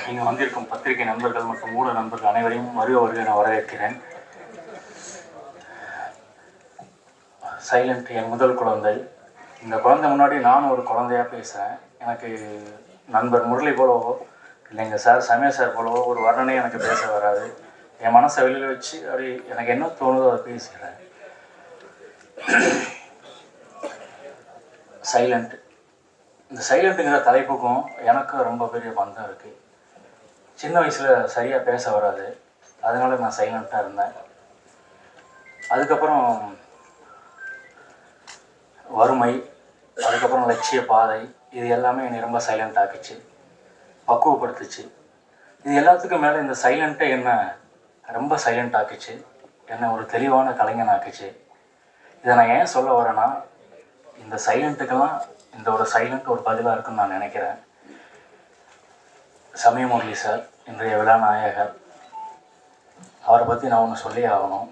இங்கு வந்திருக்கும் பத்திரிகை நண்பர்கள் மற்றும் ஊடக நண்பர்கள் அனைவரையும் வருக என வரவேற்கிறேன். சைலண்ட் என் முதல் குழந்தை. இந்த குழந்தை முன்னாடி நானும் ஒரு குழந்தையாக பேசுகிறேன். எனக்கு நண்பர் முரளி போலவோ இல்லைங்க சார் சமய சார் போலவோ ஒரு வர்ணனை எனக்கு பேச வராது. என் மனசை வெளியில் வச்சு அப்படி எனக்கு என்ன தோணுதோ அதை பேசுகிறேன். சைலண்ட், இந்த சைலண்ட்டுங்கிற தலைப்புக்கும் எனக்கு ரொம்ப பெரிய பந்தம் இருக்குது. சின்ன வயசில் சரியாக பேச வராது, அதனால நான் சைலண்ட்டாக இருந்தேன். அதுக்கப்புறம் வறுமை, அதுக்கப்புறம் லட்சிய பாதை, இது எல்லாமே என்னை ரொம்ப சைலண்ட் ஆக்கிச்சு, பக்குவப்படுத்துச்சு. இது எல்லாத்துக்கும் மேலே இந்த சைலண்ட்டை என்னை ரொம்ப சைலண்ட் ஆக்கிச்சு, என்னை ஒரு தெளிவான கலைஞன் ஆக்கிச்சு. இதை நான் ஏன் சொல்ல வரேன்னா, இந்த சைலண்ட்டுக்கெல்லாம் இந்த ஒரு சைலண்ட் ஒரு பதிலாக இருக்குன்னு நான் நினைக்கிறேன். சமயமுரளி சார் இன்றைய விழா நாயகர், அவரை பற்றி நான் ஒன்று சொல்லி ஆகணும்.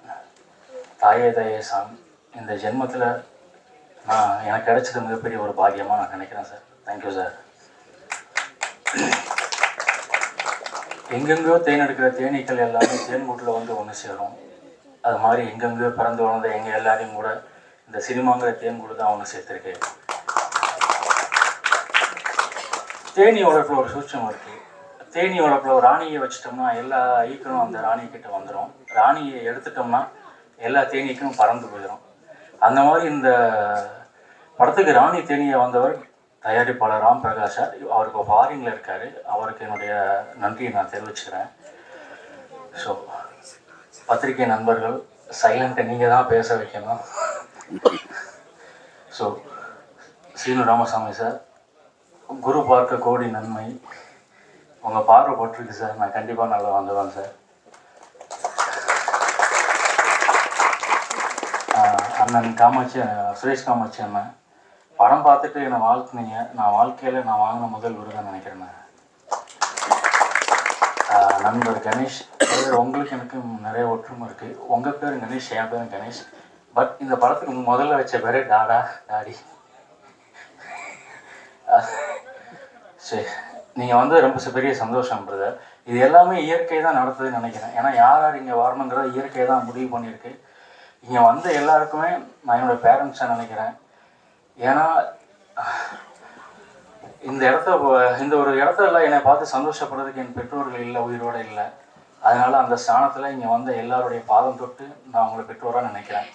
தாயே தாயே சாங் இந்த ஜென்மத்தில் எனக்கு கிடைச்சது மிகப்பெரிய ஒரு பாக்கியமாக நான் நினைக்கிறேன் சார். Thank you sir. எங்கெங்கேயோ தேன் எடுக்கிற தேனீக்கள் எல்லாமே தேன்கூட்டில் வந்து ஒன்று சேரும். அது மாதிரி எங்கெங்கேயோ பிறந்து வளர்ந்த எங்கள் எல்லாரையும் கூட இந்த சினிமாங்கிற தேன்கூடு தான் ஒன்று சேர்த்துருக்கு. தேனி வளர்ப்பில் ஒரு சூட்சம் இருக்குது. தேனி வளர்ப்பில் ஒரு ராணியை வச்சிட்டோம்னா எல்லா ஈக்களும் அந்த ராணிக்கிட்ட வந்துடும். ராணியை எடுத்துட்டோம்னா எல்லா தேனீக்களும் பறந்து போயிடும். அந்த மாதிரி இந்த படத்துக்கு ராணி தேனியை வந்தவர் தயாரிப்பாளர் ராம் பிரகாஷ் சார். அவருக்கு ஃபாரினில் இருக்கார். அவருக்கு என்னுடைய நன்றியை நான் தெரிவிச்சுக்கிறேன். ஸோ பத்திரிகை நண்பர்கள், சைலண்ட்டை நீங்கள் தான் பேச வைக்கணும். ஸோ சீனு ராமசாமி சார், குரு பார்க்க கோடி நன்மை. உங்கள் பார்வை போட்டிருக்கு சார். நான் கண்டிப்பாக நல்லா வந்துடுவேன் சார். அண்ணன் காமாட்சி, சுரேஷ் காமாட்சி அண்ணன் படம் பார்த்துட்டு என்னை வாழ்த்துனீங்க. நான் வாழ்க்கையில் நான் வாங்கின முதல் விருதுன்னு நினைக்கிறேன். நண்பர் கணேஷ், உங்களுக்கு எனக்கு நிறைய ஒற்றுமை இருக்குது. உங்கள் பேர் கணேஷ், என் பேர் கணேஷ். பட் இந்த படத்துக்கு முதல்ல வச்ச பேர் டாடி. சரி, நீங்கள் வந்து ரொம்ப பெரிய சந்தோஷம் பிரதர். இது எல்லாமே இயற்கை தான் நடத்துதுன்னு நினைக்கிறேன். ஏன்னா யார் யார் இங்கே வரணுங்கிறத இயற்கை தான் முடிவு பண்ணியிருக்கு. இங்கே வந்த எல்லாருக்குமே நான் என்னோடய பேரண்ட்ஸாக நினைக்கிறேன். ஏன்னா இந்த ஒரு இடத்துல என்னை பார்த்து சந்தோஷப்படுறதுக்கு என் பெற்றோர்கள் இல்லை, உயிரோடு இல்லை. அதனால் அந்த ஸ்தானத்தில் இங்கே வந்த எல்லாருடைய பாதம் தொட்டு நான் உங்களை பெற்றோராக நினைக்கிறேன்.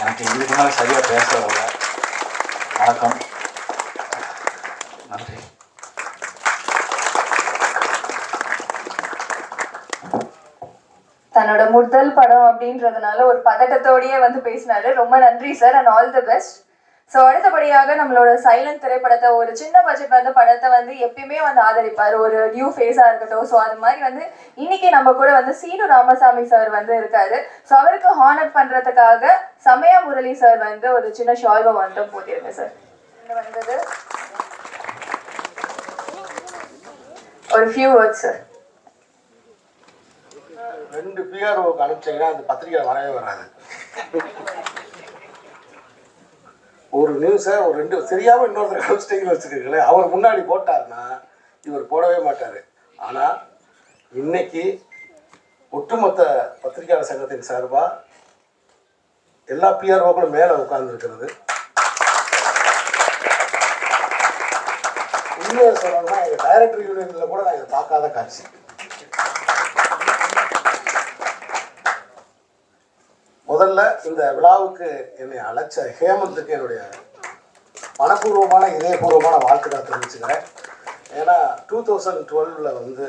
எனக்கு இதுக்கு மேலே சரியாக பேச வரல. வணக்கம், நன்றி. தன்னோட முதல் படம் அப்படின்றதுனால ஒரு பதட்டத்தோடயே வந்து பேசினாரு. ரொம்ப நன்றி sir and all the best. So அடுத்தபடியாக நம்மளோட சைலண்ட் திரைப்படத்தை, ஒரு சின்ன பட்ஜெட் வந்து படத்தை வந்து எப்பயுமே வந்து ஆதரிப்பார், ஒரு நியூ ஃபேஸாக இருக்கட்டும். ஸோ அது மாதிரி வந்து இன்னைக்கு நம்ம கூட வந்து சீனு ராமசாமி சார் வந்து இருக்காரு. ஸோ அவருக்கு ஹானர் பண்ணுறதுக்காக சமயா முரளி சார் வந்து ஒரு சின்ன ஷால்வை வந்து போட்டிருங்க சார். வந்தது ஒரு ஃபியூ வேர்ட்ஸ் சார். 2 பிஆர்ஓக்கு அனுப்பிச்சிங்கன்னா அந்த பத்திரிகை வரவே வராது. ஒரு நியூஸை ஒரு 2 தெரியாமல் இன்னொருத்தர் அனுப்பிச்சிட்டிங்கன்னு வச்சுருக்கீங்களே, அவர் முன்னாடி போட்டார்னா இவர் போடவே மாட்டார். ஆனால் இன்னைக்கு ஒட்டுமொத்த பத்திரிகையாளர் சங்கத்தின் சார்பாக எல்லா பிஆர்ஓக்களும் மேலே உட்கார்ந்துருக்கிறது. உண்மையை சொல்லணும்னா எங்கள் டைரக்டர் யூனியனில் கூட நான் இதை பார்க்காத காட்சி. முதல்ல இந்த விழாவுக்கு என்னை அழைச்ச ஹேமந்துக்கு என்னுடைய மனப்பூர்வமான இதயபூர்வமான வாழ்த்துக்களை தெரிவிச்சுக்கிறேன். ஏன்னா 2012 வந்து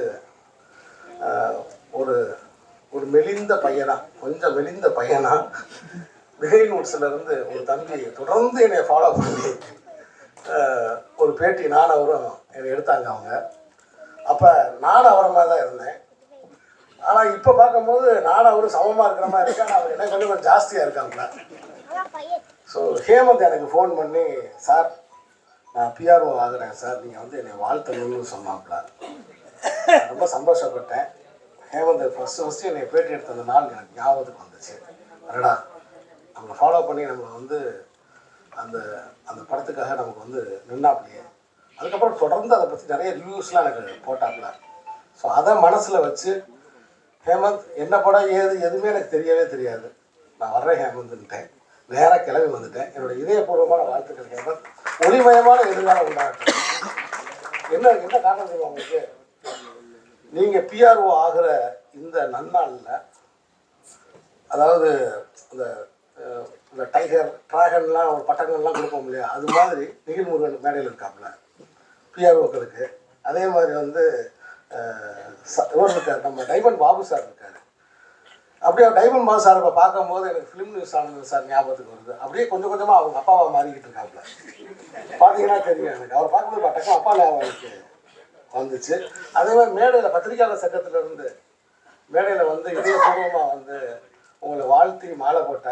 ஒரு ஒரு மெலிந்த பையனா, கொஞ்சம் மெலிந்த பையனா மிகைல் நோட்ஸ்லேருந்து ஒரு தம்பி தொடர்ந்து என்னை ஃபாலோ பண்ணி ஒரு பேட்டி நான் அவரும் என்னை எடுத்தாங்க அவங்க. அப்போ நானும் அவரை மாதிரி தான் இருந்தேன். ஆனால் இப்போ பார்க்கும்போது நானும் அவரும் சமமாக இருக்கிற மாதிரி இருக்கேன். ஆனால் அவர் எனக்கு கொஞ்சம் ஜாஸ்தியாக இருக்காங்களா. ஸோ ஹேமந்த் எனக்கு ஃபோன் பண்ணி, சார் நான் பிஆர்ஓ ஆகிறேன் சார், நீங்கள் வந்து என்னை வாழ்த்தணும்னு சொன்னாப்புல. ரொம்ப சந்தோஷப்பட்டேன். ஹேமந்த் ஃபஸ்ட்டு என்னை பேட்டி எடுத்த அந்த நாள் எனக்கு ஞாபகத்துக்கு வந்துச்சு. அடடா, நம்மளை ஃபாலோ பண்ணி நம்மளை வந்து அந்த அந்த படத்துக்காக நமக்கு வந்து நின்னாப்லையே. அதுக்கப்புறம் தொடர்ந்து அதை பற்றி நிறைய ரிவ்யூஸ்லாம் எனக்கு போட்டாப்புல. ஸோ அதை மனசில் வச்சு ஹேமந்த் என்ன படம் ஏது எதுவுமே எனக்கு தெரியவே தெரியாது, நான் வர்றேன் ஹேமந்த்ன்ட்டேன். நேராக கிளம்பி வந்துட்டேன். என்னோடய இதயபூர்வமான வாழ்த்துக்கள் ஹேமந்த். ஒளிமயமான எதிர்காலம் உண்டாகட்டும். என்ன என்ன காரணம் தெரியும் உங்களுக்கு? நீங்கள் பிஆர்ஓ ஆகிற இந்த நன்னாளில், அதாவது இந்த டைகர் ட்ராகன்லாம் ஒரு பட்டங்கள்லாம் கொடுப்போம் இல்லையா, அது மாதிரி நிகில் முருகன் மேடையில் இருக்காப்புல பிஆர்ஓக்களுக்கு. அதே மாதிரி வந்து இவர் இருக்கார், நம்ம டைமண்ட் பாபு சார் இருக்கார். அப்படியே டைமண்ட் பாபு சார் இப்போ பார்க்கும்போது எனக்கு ஃபிலிம் நியூஸ் ஆனது சார் ஞாபகத்துக்கு வருது. அப்படியே கொஞ்சம் கொஞ்சமாக அவங்க அப்பாவை மாறிக்கிட்டு இருக்காப்புல. பார்த்தீங்கன்னா தெரியும் எனக்கு. அவர் பார்க்கும்போது பட்டக்கம் அப்பா ஞாபகம் வந்துச்சு. அதே மாதிரி மேடையில் பத்திரிகையாளர் சங்கத்திலேருந்து மேடையில் வந்து இதயபூர்வமாக வந்து உங்களை வாழ்த்தி மாலை போட்ட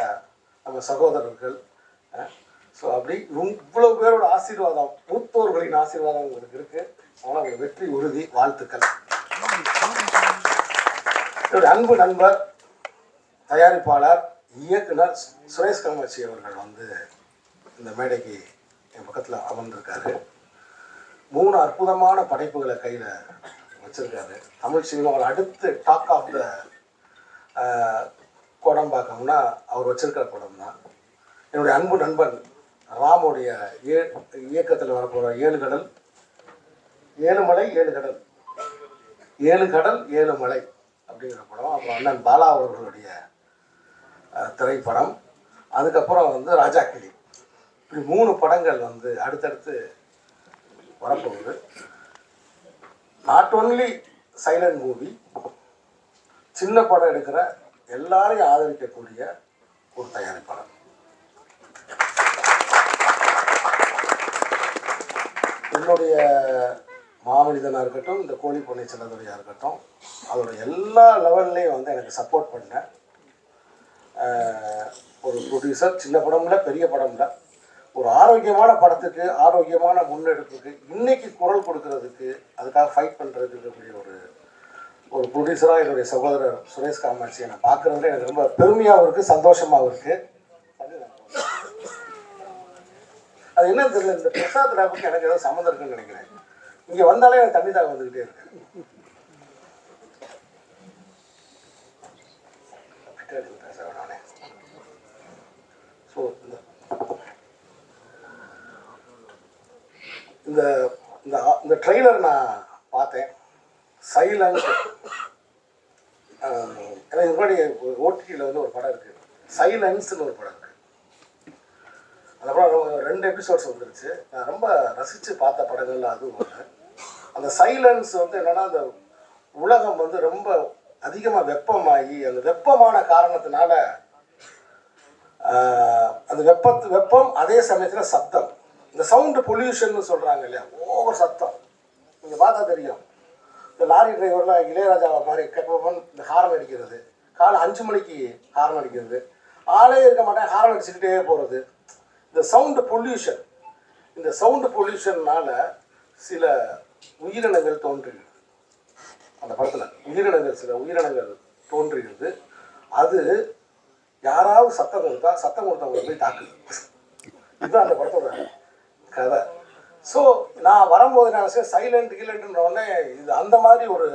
நம்ம சகோதரர்கள். ஸோ அப்படி இவ்வளோ பேரோட ஆசீர்வாதம், மூத்தோர்களின் ஆசீர்வாதம் உங்களுக்கு இருக்குது. ஆனால் உங்கள் வெற்றி உறுதி. வாழ்த்துக்கள். என்னுடைய அன்பு நண்பர், தயாரிப்பாளர், இயக்குனர் சுரேஷ் காமாட்சி அவர்கள் வந்து இந்த மேடைக்கு என் பக்கத்தில் அமர்ந்திருக்காரு. 3 அற்புதமான படைப்புகளை கையில் வச்சுருக்காரு. தமிழ் சினிமாவில் அடுத்து டாக் ஆஃப் த கோடம்பாக்கம்னா அவர் வச்சிருக்கிற படம் தான். என்னுடைய அன்பு நண்பன் ராமுடைய இயக்கத்தில் வரப்போகிற 7 கடல் 7 மலை 7 கடல் 7 கடல் 7 மலை அப்படிங்கிற படம். அப்புறம் அண்ணன் பாலா அவர்களுடைய திரைப்படம். அதுக்கப்புறம் வந்து ராஜா கிளி. இப்படி 3 படங்கள் வந்து அடுத்தடுத்து வரப்போகுது. நாட் ஒன்லி சைலண்ட் மூவி, சின்ன படம் எடுக்கிற எல்லாரையும் ஆதரிக்கக்கூடிய ஒரு தயாரிப்பாளர். என்னுடைய மாமனிதனாக இருக்கட்டும், இந்த கோழி பொன்னை செல்லதுரையாக இருக்கட்டும், அதோட எல்லா லெவல்லையும் வந்து எனக்கு சப்போர்ட் பண்ண ஒரு ப்ரொடியூசர். சின்ன படம்ல, பெரிய படம்ல, ஒரு ஆரோக்கியமான படத்துக்கு, ஆரோக்கியமான முன்னெடுப்புக்கு, இன்னைக்கு குரல் கொடுக்கறதுக்கு, அதுக்காக ஃபைட் பண்ணுறதுக்கு இருக்கக்கூடிய ஒரு ப்ரொடியூசராக என்னுடைய சகோதரர் சுரேஷ் காமாட்சி என்னை பார்க்குறதுல எனக்கு ரொம்ப பெருமையாகவும் இருக்குது, சந்தோஷமாகவும் இருக்குது. அது என்னன்னு தெரியல, இந்த பிரசாத் ராவுக்கு எனக்கு ஏதோ சம்மந்தம் இருக்குன்னு நினைக்கிறேன். இங்கே வந்தாலே எனக்கு தண்ணி தாக வந்துக்கிட்டே இருக்கு. ஸோ இந்த இந்த ட்ரெய்லர் நான் பார்த்தேன். சைலண்ட், எனக்கு முன்னாடி ஓடிடியில் வந்து ஒரு படம் இருக்குது, சைலன்ஸ்னு ஒரு படம் இருக்குது. அந்த படம் 2 எபிசோட்ஸ் வந்துருச்சு. நான் ரொம்ப ரசித்து பார்த்த படங்கள்ல அதுவும் ஒன்று. அந்த சைலன்ஸ் வந்து என்னென்னா, அந்த உலகம் வந்து ரொம்ப அதிகமாக வெப்பமாகி, அந்த வெப்பமான காரணத்தினால அந்த வெப்பம் அதே சமயத்தில் சத்தம், இந்த சவுண்டு பொல்யூஷன் சொல்கிறாங்க இல்லையா, ஓவர் சத்தம். நீங்கள் பார்த்தா தெரியும், இந்த லாரி டிரைவர்லாம் இளையராஜாவை மாதிரி கேட்போம், இந்த ஹாரன் அடிக்கிறது, காலை 5 மணிக்கு ஹாரன் அடிக்கிறது, ஆளே இருக்க மாட்டேன் ஹாரன் அடிச்சுக்கிட்டே போகிறது. இந்த சவுண்டு பொல்யூஷன், இந்த சவுண்டு பொல்யூஷன்னால சில உயிரினங்கள் தோன்றுகிறது. அந்த படத்தில் சில உயிரினங்கள் தோன்றுகிறது. அது யாராவது சத்தம் கொடுத்தவங்களை போய் தாக்குது. இதுதான் அந்த படத்தோட கதை. ஸோ நான் வரும்போது நான் சைலண்ட் கீலண்ட்ன்ற உடனே இது அந்த மாதிரி ஒரு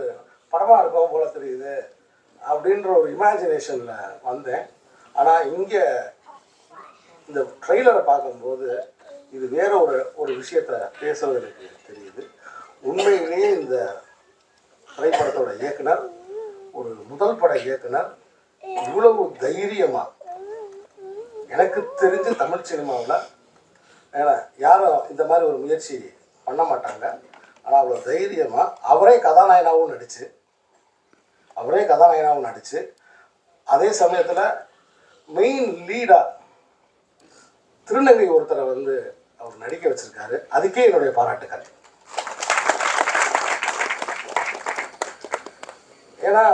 படமாக இருக்கும் போல தெரியுது அப்படின்ற ஒரு இமேஜினேஷனில் வந்தேன். ஆனால் இங்கே இந்த ட்ரெய்லரை பார்க்கும்போது இது வேற ஒரு விஷயத்தை பேசுவது எனக்கு தெரியுது. உண்மையிலேயே இந்த திரைப்படத்தோட இயக்குனர், ஒரு முதல் பட இயக்குனர், இவ்வளவு தைரியமாக, எனக்கு தெரிஞ்சு தமிழ் சினிமாவில் ஏன்னா யாரும் இந்த மாதிரி ஒரு முயற்சி பண்ண மாட்டாங்க. ஆனால் அவ்வளோ தைரியமாக அவரே கதாநாயகனாகவும் நடித்து அதே சமயத்தில் மெயின் லீடாக திருநங்கை ஒருத்தரை வந்து அவர் நடிக்க வச்சிருக்காரு. அதுக்கே என்னுடைய பாராட்டுக்கள். ஏன்னா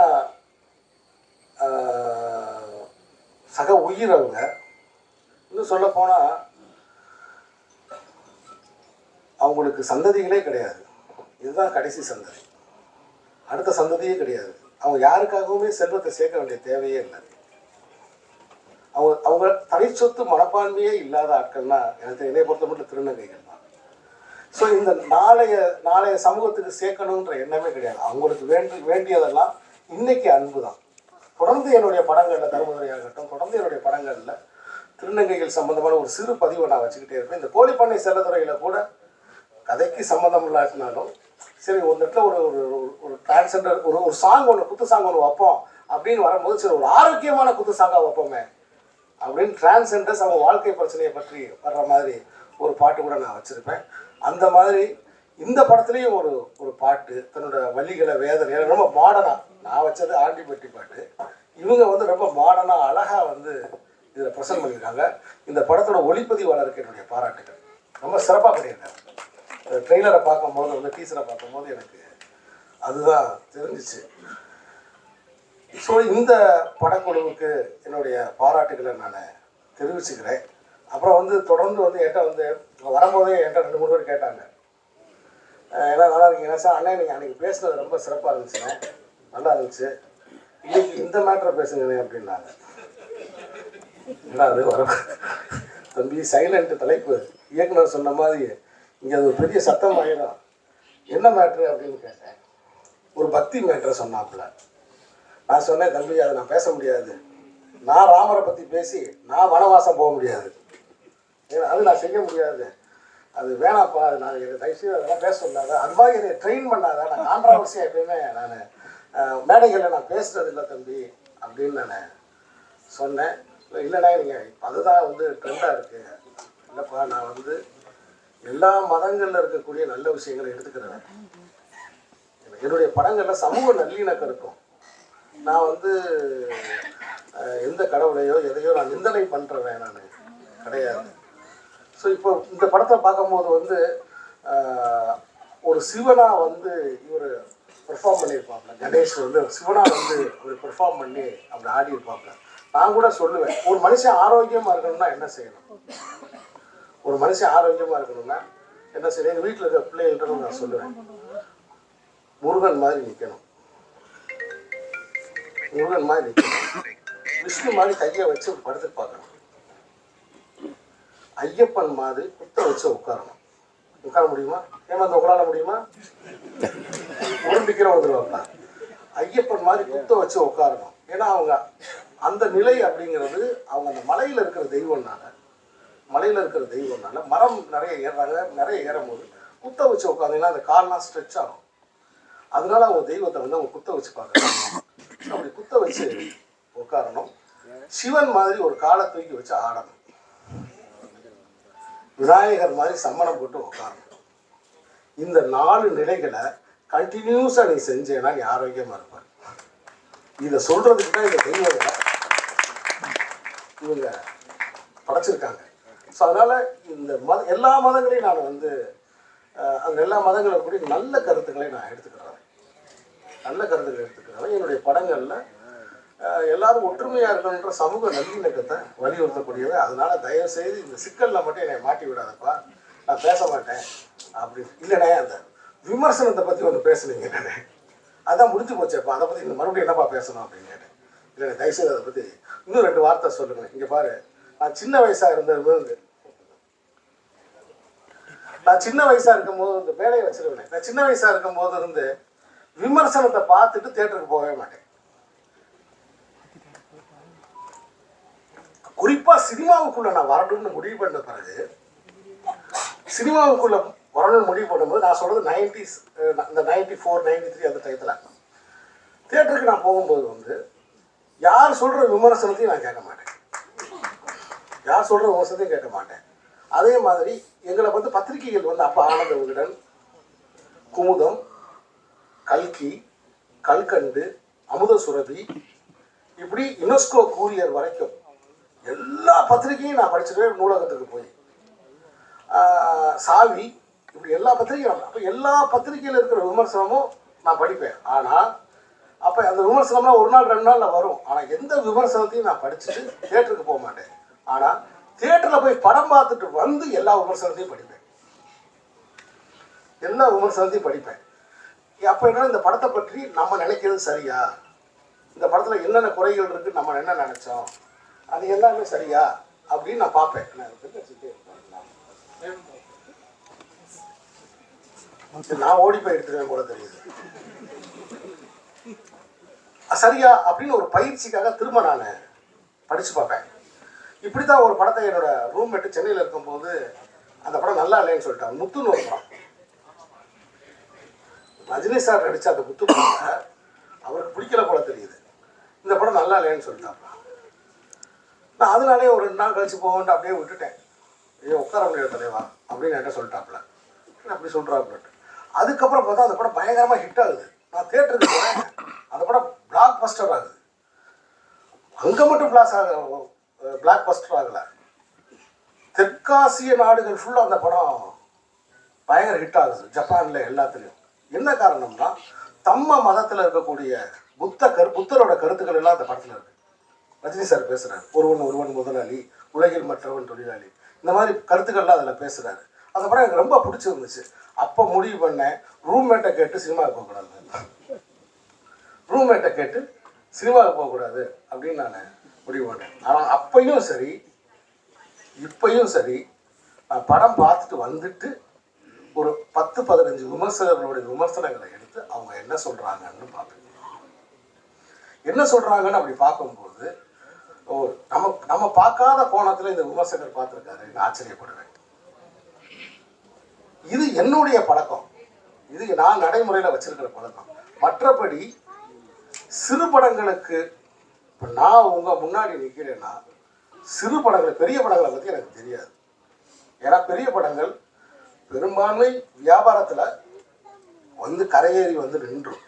சக உயிர் அவங்க. இன்னும் சொல்ல போனால் அவங்களுக்கு சந்ததிகளே கிடையாது. இதுதான் கடைசி சந்ததி, அடுத்த சந்ததியே கிடையாது. அவங்க யாருக்காகவுமே செல்வத்தை சேர்க்க வேண்டிய தேவையே இல்லை. அவங்க தனி சொத்து மனப்பான்மையே இல்லாத ஆட்கள்னா எனக்கு என்னை பொறுத்த மட்டும் திருநங்கைகள் தான். ஸோ இந்த நாளைய சமூகத்துக்கு சேர்க்கணுன்ற எண்ணமே கிடையாது. அவங்களுக்கு வேண்டியதெல்லாம் இன்னைக்கு அன்பு தான். தொடர்ந்து என்னுடைய படங்களில், தர்மதுரையாகட்டும், தொடர்ந்து என்னுடைய படங்களில் திருநங்கைகள் சம்பந்தமான ஒரு சிறு பதிவை நான் வச்சுக்கிட்டே இருப்பேன். இந்த கோழிப்பண்ணை செல்லதுறையில் கூட கதைக்கு சம்மந்தம் இல்லாட்டினாலும் சரி, ஒரு இடத்துல ஒரு டிரான்ஸ்ஜெண்டர் ஒரு சாங் ஒன்று, குத்து சாங் ஒன்று வைப்போம் அப்படின்னு வரும்போது, சரி ஒரு ஆரோக்கியமான குத்து சாங்காக வைப்போமே அப்படின்னு டிரான்ஸ்ஜெண்டர்ஸ் அவங்க வாழ்க்கை பிரச்சனையை பற்றி வர்ற மாதிரி ஒரு பாட்டு கூட நான் வச்சுருப்பேன். அந்த மாதிரி இந்த படத்துலேயும் ஒரு பாட்டு தன்னோட வலிகளை, வேதனை ரொம்ப மாடர்னாக, நான் வச்சது ஆண்டிப்பட்டி பாட்டு, இவங்க வந்து ரொம்ப மாடர்னாக அழகாக வந்து இதில் ப்ரெசென்ட் பண்ணியிருக்காங்க. இந்த படத்தோட ஒளிப்பதிவாளருக்கு என்னுடைய பாராட்டுகள். ரொம்ப சிறப்பாக பண்ணியிருக்காங்க. ட்ரெய்லரை பார்க்கும்போது வந்து டீசரை பார்க்கும்போது எனக்கு அதுதான் தெரிஞ்சிச்சு. ஸோ இந்த படக்குழுவுக்கு என்னுடைய பாராட்டுகளை நான் தெரிவிச்சுக்கிறேன். அப்புறம் வந்து தொடர்ந்து வந்து என்கிட்ட வந்து வரும்போதே என்கிட்ட 2-3 பேர் கேட்டாங்க, ஏன்னா நல்லா இருக்கீங்க சார், அண்ணா நீங்கள் அன்றைக்கி பேசுனது ரொம்ப சிறப்பாக இருந்துச்சுண்ணே, நல்லா இருந்துச்சு, இன்னைக்கு இந்த மேட்டரை பேசுங்கண்ணே அப்படின்னாங்க. ஏன்னா அது வர தம்பி சைலண்ட் தலைப்பு இயக்குனர் சொன்ன மாதிரி இங்கே அது ஒரு பெரிய சத்தம் ஆயிடும். என்ன மேட்ரு அப்படின்னு கேட்டேன். ஒரு பக்தி மேட்ரை சொன்னாப்புல. நான் சொன்னேன், தம்பி அதை நான் பேச முடியாது. நான் ராமரை பற்றி பேசி நான் வனவாசம் போக முடியாது. ஏன்னா அது நான் செய்ய முடியாது. அது வேணாப்பா, அது நான் தயவுசெய்து அதெல்லாம் பேச சொல்லாத. அது மாதிரி என்னை ட்ரெயின் பண்ணாத. நான் கான்ட்ரவர்சியாக எப்பயுமே நான் மேடைகளில் நான் பேசுறது இல்லை தம்பி அப்படின்னு நான் சொன்னேன். இல்லைண்ணா நீங்கள் அதுதான் வந்து ட்ரெண்டாக இருக்குது. இல்லைப்பா, நான் வந்து எல்லா மதங்களில் இருக்கக்கூடிய நல்ல விஷயங்களை எடுத்துக்கிறேன். என்னுடைய படங்களில் சமூக நல்லிணக்கம் இருக்கும். நான் வந்து எந்த கடவுளையோ எதையோ நான் நிந்தனை பண்ணுறேன் நான் கிடையாது. ஸோ இப்போ இந்த படத்தை பார்க்கும்போது வந்து ஒரு சிவனாக வந்து இவர் பெர்ஃபார்ம் பண்ணியிருப்பாங்க. கணேஷ் வந்து சிவனாக வந்து ஒரு பெர்ஃபார்ம் பண்ணி அப்படி ஆடி இருப்பாங்க. நான் கூட சொல்லுவேன், ஒரு மனுஷன் ஆரோக்கியமாக இருக்கணும்னா என்ன செய்யணும்? ஒரு மனுஷன் ஆரோக்கியமாக இருக்கணும்னா என்ன செய்யணும்? எங்கள் வீட்டில் இருக்கிற பிள்ளைகள்கிட்ட நான் சொல்லுவேன், முருகன் மாதிரி நிற்கணும், முருகன் மாதிரி நிற்கணும், விஷ்ணு மாதிரி கையை வச்சு படுத்து பார்க்கணும், ஐயப்பன் மாதிரி குத்த வச்சு உட்காரணும். உட்கார முடியுமா? ஏமாந்த உட்கார முடியுமா? உடம்பிக்கிற வந்துடுவாங்க. ஐயப்பன் மாதிரி குத்த வச்சு உட்காரணும். ஏன்னா அவங்க அந்த நிலை அப்படிங்கிறது அவங்க அந்த மலையில் இருக்கிற தெய்வம்னால மரம் நிறைய ஏறுறாங்க. நிறைய ஏறும் போது குத்த வச்சு உட்காந்தீங்கன்னா அந்த கால்லாம் ஸ்ட்ரெச் ஆகும். அதனால அவங்க தெய்வத்தை வந்து அவங்க குத்த வச்சு பார்க்கணும். அப்படி குத்த வச்சு உட்காரணும். சிவன் மாதிரி ஒரு காலை தூக்கி வச்சு ஆடணும். விநாயகர் மாதிரி சம்மணம் போட்டு உட்காரணும். இந்த 4 நிலைகளை கண்டினியூஸாக நீ செஞ்சேன்னா நீ ஆரோக்கியமாக இருப்பார். இதை சொல்கிறதுக்கு தான் இந்த தெய்வங்களை இவங்க படைச்சிருக்காங்க. ஸோ அதனால் இந்த எல்லா மதங்களையும் நான் வந்து அந்த எல்லா மதங்களும் கூட நல்ல கருத்துக்களை நான் எடுத்துக்கிறேன். என்னுடைய படங்களில் எல்லாரும் ஒற்றுமையாக இருக்கணுன்ற சமூக நல்லிணக்கத்தை வலியுறுத்தக்கூடியது. அதனால தயவுசெய்து இந்த சிக்கலில் மட்டும் என்னை மாட்டி விடாதப்பா, நான் பேச மாட்டேன் அப்படின்னு. இல்லைண்ணே, அந்த விமர்சனத்தை பற்றி ஒன்று பேசுனீங்க, நானே அதான் முடிஞ்சு போச்சேப்பா, அதை பற்றி இந்த மறுபடியும் என்னப்பா பேசணும் அப்படின்னு கேட்டேன். இல்லைண்ணே, தயவுசெய்து அதை பற்றி இன்னும் 2 வார்த்தை சொல்லுங்க. இங்கே பாரு, நான் சின்ன வயசாக இருக்கும்போது இந்த வேலையை வச்சிருவேன். நான் சின்ன வயசாக இருக்கும்போது இருந்து விமர்சனத்தை பார்த்துட்டு தியேட்டருக்கு போகவே மாட்டேன். குறிப்பா சினிமாவுக்குள்ள நான் வரணும்னு முடிவு பண்ண பிறகு, சினிமாவுக்குள்ள வரணும்னு முடிவு பண்ணும்போது, நான் சொல்றது 90s, இந்த 94, 93 அந்த டயத்துல தியேட்டருக்கு நான் போகும்போது வந்து யார் சொல்ற விமர்சனத்தையும் நான் கேட்க மாட்டேன். அதே மாதிரி எங்களை வந்து பத்திரிகைகள் வந்து அப்ப ஆனந்த விகடன், குமுதம், கல்கி, கல்கண்டு, அமுத சுரபி, இப்படி யுனெஸ்கோ கூரியர் வரைக்கும் எல்லா பத்திரிகையும் நான் படிச்சிருவேன். நூலகத்துக்கு போய் சாவி, இப்படி எல்லா பத்திரிகையும். அப்போ எல்லா பத்திரிகையில் இருக்கிற விமர்சனமும் நான் படிப்பேன். ஆனால் அப்போ அந்த விமர்சனம்லாம் 1 நாள் 2 நாளில் வரும். ஆனால் எந்த விமர்சனத்தையும் நான் படிச்சுட்டு தியேட்டருக்கு போக மாட்டேன். ஆனால் தியேட்டரில் போய் படம் பார்த்துட்டு வந்து எல்லா விமர்சனத்தையும் படிப்பேன். அப்போ என்ன, இந்த படத்தை பற்றி நம்ம நினைக்கிறது சரியா, இந்த படத்தில் என்னென்ன குறைகள் இருக்குது, நம்ம என்ன நினச்சோம், அது எல்லாமே சரியா அப்படின்னு நான் பார்ப்பேன். நான் ஓடி போய் எடுத்துருவேன் போல தெரியுது. சரியா அப்படின்னு ஒரு பயிற்சிக்காக திரும்ப நான் படிச்சு பார்ப்பேன். இப்படித்தான் ஒரு படத்தை என்னோட ரூம்மேட்டு சென்னையில் இருக்கும்போது அந்த படம் நல்லா இல்லைன்னு சொல்லிட்டாங்க. முத்துன்னு ஒரு படம், ரஜினி சார் நடிச்ச அந்த முத்து படத்தை அவருக்கு பிடிக்கல போல தெரியுது. இந்த படம் நல்லா இல்லைன்னு சொல்லிட்டாங்க. நான் அதனாலே ஒரு 2 நாள் கழிச்சு போவேன்ட்டு அப்படியே விட்டுட்டேன். ஐயோ உட்கார முடியாது தலைவா அப்படின்னு என்கிட்ட சொல்லிட்டாப்புல. அப்படி சொல்கிறாப்புலட்டு அதுக்கப்புறம் பார்த்தா அந்த படம் பயங்கரமாக ஹிட் ஆகுது. நான் தியேட்டருக்கு போகிறேன், அந்த படம் பிளாக் பஸ்டர் ஆகுது. அங்கே மட்டும் பிளாக் பஸ்டர் ஆகலை, தெற்காசிய நாடுகள் ஃபுல்லாக அந்த படம் பயங்கர ஹிட் ஆகுது. ஜப்பானில் எல்லாத்துலேயும். என்ன காரணம்னா, தம்ம மதத்தில் இருக்கக்கூடிய புத்தரோட கருத்துக்கள் எல்லாம் அந்த படத்தில் இருக்கு. ரஜினி சார் பேசுகிறார், ஒருவன் முதலாளி, உலகில் மற்றவன் தொழிலாளி, இந்த மாதிரி கருத்துக்கள்லாம் அதில் பேசுகிறாரு. அந்த படம் எனக்கு ரொம்ப பிடிச்சிருந்துச்சு. அப்போ முடிவு பண்ணேன், ரூம்மேட்டை கேட்டு சினிமாவுக்கு போகக்கூடாது அப்படின்னு நான் முடிவு பண்ணேன். ஆனால் அப்பையும் சரி இப்பையும் சரி நான் படம் பார்த்துட்டு வந்துட்டு ஒரு 10-15 விமர்சகர்களுடைய விமர்சனங்களை எடுத்து அவங்க என்ன சொல்கிறாங்கன்னு பார்ப்பேன். என்ன சொல்கிறாங்கன்னு அப்படி பார்க்கும்போது நம்ம பார்க்காத கோணத்தில் இந்த விமர்சகர் பார்த்துருக்காரு ஆச்சரியப்படுவேன். இது என்னுடைய பழக்கம், இது நான் நடைமுறையில் வச்சிருக்கிற பழக்கம். மற்றபடி சிறு படங்களுக்கு இப்போ நான் உங்கள் முன்னாடி நிற்கிறேன்னா சிறு படங்கள் பெரிய படங்களை பற்றி எனக்கு தெரியாது. ஏன்னா பெரிய படங்கள் பெரும்பான்மை வியாபாரத்தில் வந்து கரையேறி வந்து நின்றும்,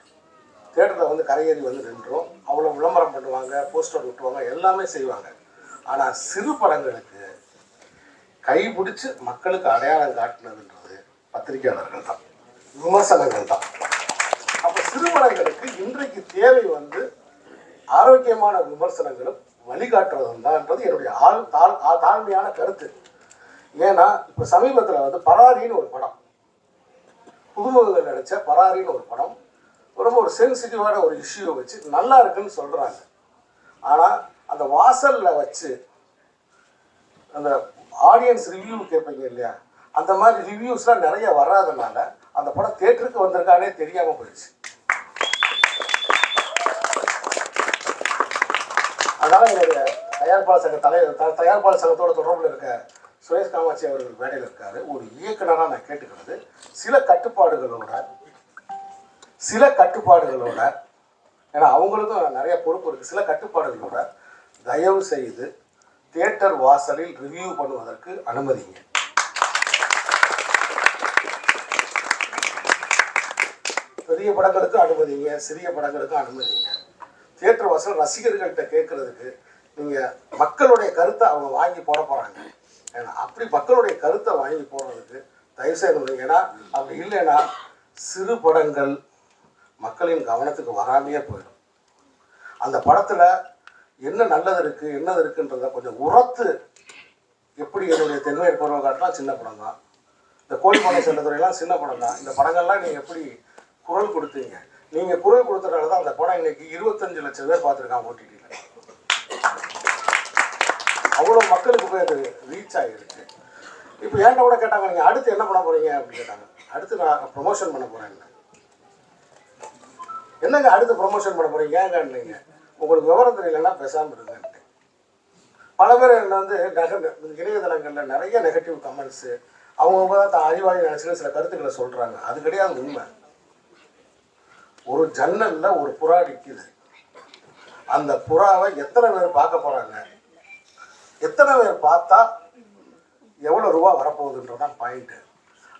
தேட்டரில் வந்து கரையேறி வந்து நின்றும், அவ்வளோ விளம்பரம் பண்ணுவாங்க, போஸ்டர் விட்டுருவாங்க, எல்லாமே செய்வாங்க. ஆனால் சிறு படங்களுக்கு கைப்பிடிச்சு மக்களுக்கு அடையாளம் காட்டினதுன்றது பத்திரிகையாளர்கள் தான், விமர்சனங்கள் தான். அப்போ சிறு படங்களுக்கு இன்றைக்கு தேவை வந்து ஆரோக்கியமான விமர்சனங்களும் வழிகாட்டுறதும் தான்ன்றது என்னுடைய தாழ்மையான கருத்து. ஏன்னா இப்போ சமீபத்தில் வந்து பராரின்னு ஒரு படம், புதுமுகங்கள் நடித்த பராரின்னு ஒரு படம் ரொம்ப ஒரு சென்சிட்டிவான ஒரு இஷ்யூவை வச்சு நல்லா இருக்குன்னு சொல்கிறாங்க. ஆனால் அந்த வாசலில் வச்சு அந்த ஆடியன்ஸ் ரிவ்யூ கேட்பீங்க இல்லையா, அந்த மாதிரி ரிவ்யூஸ்லாம் நிறைய வராதனால அந்த படம் தேட்டருக்கு வந்திருக்கானே தெரியாமல் போயிடுச்சு. அதனால் என்னுடைய தயாரிப்பாளர் சங்க தயாரிப்பாளர் சங்கத்தோட தொடர்பில் இருக்க சுரேஷ் காமாட்சி அவர்கள் மேடையில் இருக்காரு. ஒரு இயக்குனராக நான் கேட்டுக்கிறது, சில கட்டுப்பாடுகளோட ஏன்னா அவங்களுக்கும் நிறைய பொறுப்பு இருக்குது, சில கட்டுப்பாடுகளோட தயவு செய்து தியேட்டர் வாசலில் ரிவ்யூ பண்ணுவதற்கு அனுமதிங்க. பெரிய படங்களுக்கு அனுமதிங்க, சிறிய படங்களுக்கு அனுமதிங்க. தியேட்டர் வாசல் ரசிகர்கள்ட்ட கேட்கறதுக்கு நீங்கள் மக்களுடைய கருத்தை அவங்க வாங்கி போட போகிறாங்க. ஏன்னா அப்படி மக்களுடைய கருத்தை வாங்கி போடுறதுக்கு தயவுசெய்து முடியுங்க. ஏன்னா அப்படி இல்லைன்னா சிறு படங்கள் மக்களின் கவனத்துக்கு வராமையே போயிடும். அந்த படத்தில் என்ன நல்லது இருக்குது என்னது இருக்குன்றத கொஞ்சம் உரத்து, எப்படி என்னுடைய தென்மையர் பருவக்காட்டெலாம் சின்ன படம் தான், இந்த கோழிப்பானை செல்லத்துறையெல்லாம் சின்ன படம் தான், இந்த படங்கள்லாம் நீங்கள் எப்படி குரல் கொடுத்தீங்க, நீங்கள் குரல் கொடுத்தனால தான் அந்த படம் இன்னைக்கு 25 லட்சம் பேர் பார்த்துருக்காங்க ஓடிடியில். அவ்வளோ மக்களுக்கு போய் அது ரீச் ஆகிருக்கு. இப்போ ஏன்ட்ட கூட கேட்டாங்க, நீங்கள் அடுத்து என்ன பண்ண போகிறீங்க அப்படின்னு கேட்டாங்க. அடுத்து நான் ப்ரொமோஷன் பண்ண போகிறேன். என்னங்க அடுத்து ப்ரொமோஷன் பண்ண போகிறீங்க ஏங்கன்னீங்க, உங்களுக்கு விவரம் தெரியலன்னா பேசாமல் இருங்கன்ட்டு. பல பேர் என்ன வந்து இணையதளங்களில் நிறைய நெகட்டிவ் கமெண்ட்ஸு, அவங்க தான் அறிவாளி நினச்சிட்டு சில கருத்துக்களை சொல்கிறாங்க. அது கிடையாது உண்மை. ஒரு ஜன்னலில் ஒரு புறா நிற்குது, அந்த புறாவை எத்தனை பேர் பார்க்க போகிறாங்க, எத்தனை பேர் பார்த்தா எவ்வளோ ரூபா வரப்போகுதுன்றதான் பாயிண்ட்டு.